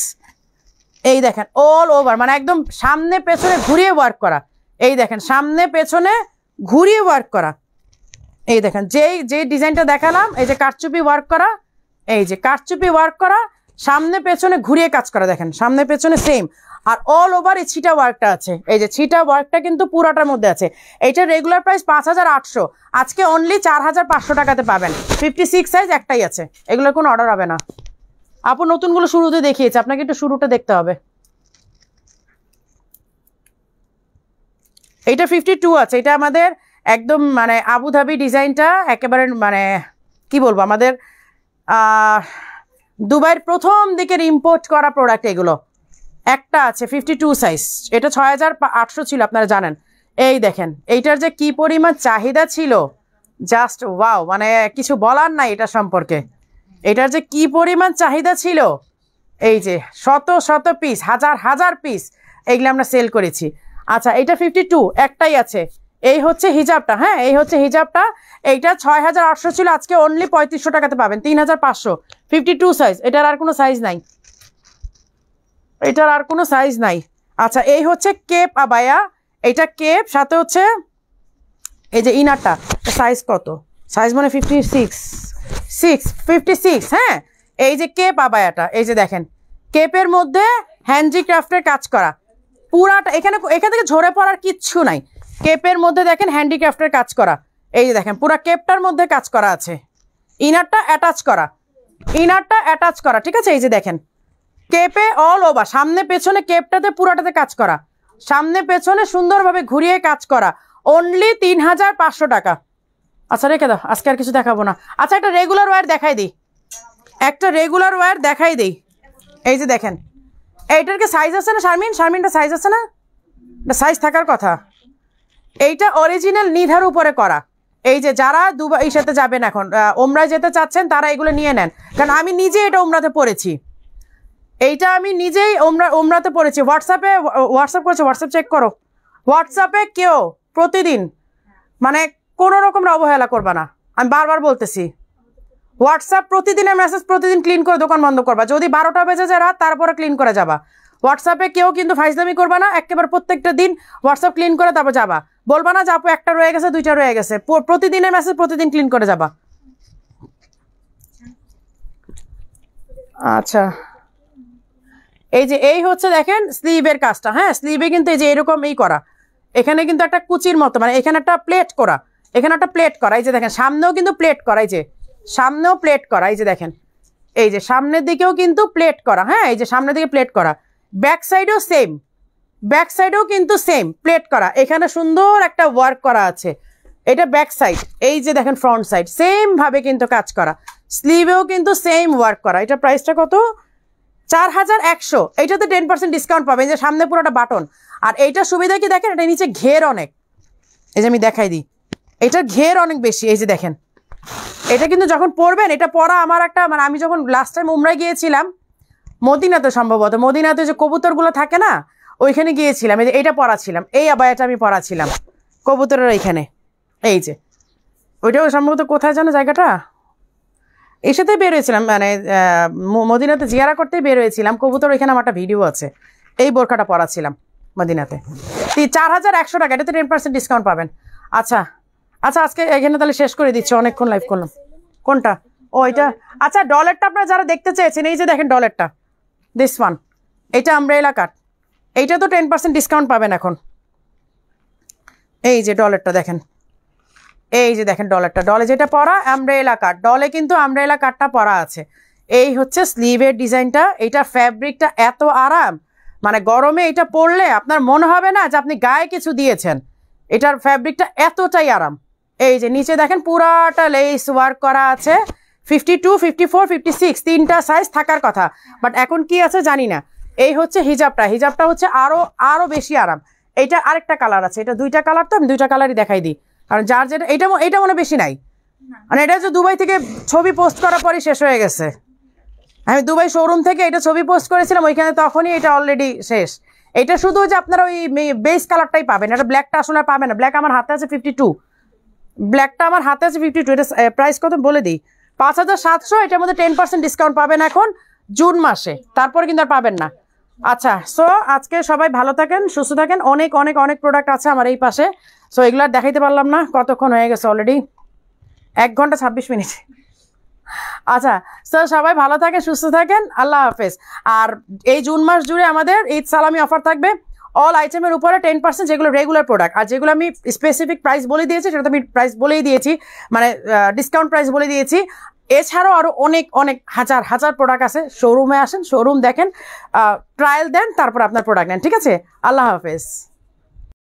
এই দেখেন অল ওভার মানে একদম সামনে পেছনে ঘুরিয়ে ওয়ার্ক করা, এই দেখেন সামনে পেছনে ঘুরিয়ে ওয়ার্ক করা, এই দেখেন যে ডিজাইনটা দেখালাম, এই যে কারচুপি ওয়ার্ক করা, এই যে কারচুপি ওয়ার্ক করা, সামনে পেছনে ঘুরিয়ে কাজ করা, দেখেন সামনে পেছনে সেম, আর অল ওভার এই ছিটা ওয়ার্কটা আছে, এই যে ছিটা ওয়ার্কটা কিন্তু পুরাটার মধ্যে আছে। এইটা রেগুলার প্রাইস 5800, আজকে অনলি 4500 টাকাতে পাবেন, 56 সাইজ একটাই আছে, এগুলোর কোনো অর্ডার হবে না। আপু নতুনগুলো শুরুতে দেখিয়েছে, আপনাকে একটু শুরুটা দেখতে হবে। এইটা 52 আছে, এটা আমাদের একদম মানে আবুধাবি ডিজাইনটা, একেবারে মানে কি বলবো, আমাদের দুবাইয়ের প্রথম দিকের ইম্পোর্ট করা প্রোডাক্ট এগুলো। একটা আছে 52 সাইজ, এটা 6800 ছিল আপনারা জানেন। এই দেখেন এইটার যে কি পরিমাণ চাহিদা ছিল, জাস্ট ওয়াও, মানে কিছু বলার নাই এটা সম্পর্কে, এটার যে কি পরিমাণ চাহিদা ছিল, এই যে শত শত পিস, হাজার পিস এগুলো আমরা সেল করেছি। আচ্ছা এটা 52 একটাই আছে, এই হচ্ছে হিজাবটা। হ্যাঁ এই হচ্ছে হিজাবটা, এইটা 6800 ছিল, আজকে অনলি 3500 টাকাতে পাবেন, 3500, 52 সাইজ, এটার আর কোনো সাইজ নাই, এটার আর কোনো সাইজ নাই। আচ্ছা এই হচ্ছে কেপ আবায়া, এইটা কেপ, সাথে হচ্ছে এই যে ইনারটা, সাইজ কত, সাইজ মানে 56। হ্যাঁ এই যে কেপ আবায়াটা, এই যে দেখেন কেপের মধ্যে হ্যান্ডিক্রাফটের কাজ করা পুরাটা, এখান থেকে ঝরে পড়ার কিচ্ছু নাই, কেপের মধ্যে দেখেন হ্যান্ডিক্রাফটের কাজ করা, এই যে দেখেন পুরা কেপটার মধ্যে কাজ করা আছে, ইনারটা অ্যাটাচ করা, ঠিক আছে। এই যে দেখেন কেপে অল ওভার, সামনে পেছনে কেপটাতে পুরাটাতে কাজ করা, সামনে পেছনে সুন্দরভাবে ঘুরিয়ে কাজ করা, অনলি 3500 টাকা। আচ্ছা রেখে দাও, আজকে আর কিছু দেখাবো না। আচ্ছা একটা রেগুলার ওয়্যার দেখাই দিই, এই যে দেখেন এইটার কি সাইজ আছে না, শারমিনটা সাইজ আছে না, সাইজ থাকার কথা। এইটা অরিজিনাল নিধার উপরে করা, এই যে যারা দুবাই সাথে যাবেন এখন ওমরায় যেতে চাচ্ছেন তারা এগুলো নিয়ে নেন, কারণ আমি নিজে এটা ওমরাতে পড়েছি, এইটা আমি নিজেই ওমরাতে পড়েছি। হোয়াটসঅ্যাপ করেছে, হোয়াটসঅ্যাপ চেক করো, হোয়াটসঅ্যাপে কেউ প্রতিদিন মানে কোনো রকম অবহেলা করবা না, আমি বারবার বলতেছি, হোয়াটসঅ্যাপ প্রতিদিনের মেসেজ প্রতিদিন ক্লিন করে দোকান বন্ধ করবা, যদি 12টা বেজে যায় রাত তারপরে ক্লিন করে যাবা। হোয়াটসঅ্যাপে কেউ কিন্তু ফাইজলামি করবা না, একেবারে প্রত্যেকটা দিন হোয়াটসঅ্যাপ ক্লিন করে তারপর যাবা। বলবা না যে আপু একটা রয়ে গেছে, দুইটা রয়ে গেছে। প্রতিদিনের মেসেজ প্রতিদিন ক্লিন করে যাবা। আচ্ছা, এই যে এই হচ্ছে দেখেন স্লিভের কাজটা। হ্যাঁ, স্লিভে কিন্তু এই যে এরকম করা, এখানে কিন্তু একটা কুচির মতো, মানে এখানে একটা প্লেট করা, এখানে একটা প্লেট করা। এই যে দেখেন সামনেও কিন্তু প্লেট করা, এই যে সামনেও প্লেট করা, এই যে দেখেন এই যে সামনের দিকেও কিন্তু প্লেট করা। হ্যাঁ, এই যে সামনের দিকে প্লেট করা, ব্যাক সাইডেও সেম, ব্যাক সাইডেও কিন্তু সেম প্লেট করা। এখানে সুন্দর একটা ওয়ার্ক করা আছে, এটা ব্যাক সাইড। এই যে দেখেন ফ্রন্ট সাইড সেম ভাবে কিন্তু কাজ করা, স্লিভেও কিন্তু সেম ওয়ার্ক করা। এটা প্রাইসটা কত? 4100। এইটাতে 10% ডিসকাউন্ট পাবেন। যে সামনে পুরোটা বাটন। আর এইটা সুবিধা কি দেখেন, এটা নিচে ঘের অনেক, এই যে আমি দেখাই দিই, এটার ঘের অনেক বেশি। এই যে দেখেন, এটা কিন্তু যখন পরবেন, এটা পরা আমার একটা, মানে আমি যখন লাস্ট টাইম উমরায় গিয়েছিলাম মদিনাতে, সম্ভবত মদিনাতে যে কবুতরগুলো থাকে না, ওইখানে গিয়েছিলাম, এই যে এইটা পরা ছিলাম, এই আবায়াটা আমি পরা ছিলাম কবুতরের এইখানে। এই যে ওইটাও সম্ভবত কোথায় জানো জায়গাটা, এর সাথে বের হয়েছিলাম, মানে মদিনাতে জিয়ারা করতেই বের হয়েছিলাম। কবুতর ওইখানে আমার একটা ভিডিও আছে, এই বোরখাটা পরা ছিলাম মদিনাতে। 4100 টাকা, এটাতে 10% ডিসকাউন্ট পাবেন। আচ্ছা আচ্ছা, আজকে এখানে তাহলে শেষ করে দিচ্ছি, অনেকক্ষণ লাইভ করলাম। কোনটা? ও এটা। আচ্ছা, ডলারটা আপনারা যারা দেখতে চেয়েছেন, এই যে দেখেন ডলারটা, দিস ওয়ান, এটা আমব্রেলা কাট, এইটা তো 10% ডিসকাউন্ট পাবেন এখন। এই যে ডলারটা দেখেন, এই যে দেখেন ডলারটা, ডলে যেটা পরা আমব্রেলা কাট, ডলে কিন্তু আমব্রেলা কাটটা পরা আছে। এই হচ্ছে স্লিভের ডিজাইনটা, এইটা ফ্যাব্রিকটা এত আরাম, মানে গরমে এটা পরলে আপনার মনে হবে না যে আপনি গায়ে কিছু দিয়েছেন। এটার ফ্যাব্রিকটা এতটাই আরাম। এই যে নিচে দেখেন পুরাটা লেস ওয়ার্ক করা আছে। 52, 54, 56 তিনটা সাইজ থাকার কথা, বাট এখন কি আছে জানি না। এই হচ্ছে হিজাবটা, হিজাবটা হচ্ছে আরো বেশি আরাম। এইটা আরেকটা কালার আছে, এটা দুইটা কালার, তো আমি দুইটা কালারই দেখাই দিই, কারণ যার যেটা, এটা মনে বেশি নাই, মানে এটা হচ্ছে দুবাই থেকে ছবি পোস্ট করার পরই শেষ হয়ে গেছে। আমি দুবাই শোরুম থেকে এটা ছবি পোস্ট করেছিলাম, ওইখানে তখনই এটা অলরেডি শেষ। এটা শুধু যে আপনারা ওই বেস কালারটাই পাবেন, এটা ব্ল্যাকটা আসলে পাবেন না। ব্ল্যাক আমার হাতে আছে 52, ব্ল্যাকটা আমার হাতে আছে 52। এটা প্রাইস কত বলে দিই, 5700। এটার মধ্যে 10% ডিসকাউন্ট পাবেন এখন জুন মাসে, তারপরে কিন্তু আর পাবেন না। আচ্ছা, সো আজকে সবাই ভালো থাকেন, সুস্থ থাকেন। অনেক অনেক অনেক প্রোডাক্ট আছে আমার এই পাশে, সো এগুলো আর দেখাইতে পারলাম না, কতক্ষণ হয়ে গেছে অলরেডি, 1 ঘন্টা 26 মিনিট। আচ্ছা, সো সবাই ভালো থাকেন, সুস্থ থাকেন, আল্লাহ হাফেজ। আর এই জুন মাস জুড়ে আমাদের ঈদ সালামি অফার থাকবে অল আইটেমের উপরে 10%, যেগুলো রেগুলার প্রোডাক্ট। আর যেগুলো আমি স্পেসিফিক প্রাইস বলে দিয়েছি, সেটা তো আমি প্রাইস বলেই দিয়েছি, মানে ডিসকাউন্ট প্রাইস বলে দিয়েছি। এছাড়াও আরও অনেক অনেক হাজার হাজার প্রোডাক্ট আছে। শোরুমে আসেন, শোরুম দেখেন, ট্রায়াল দেন, তারপর আপনার প্রোডাক্ট নেন। ঠিক আছে, আল্লাহ হাফেজ।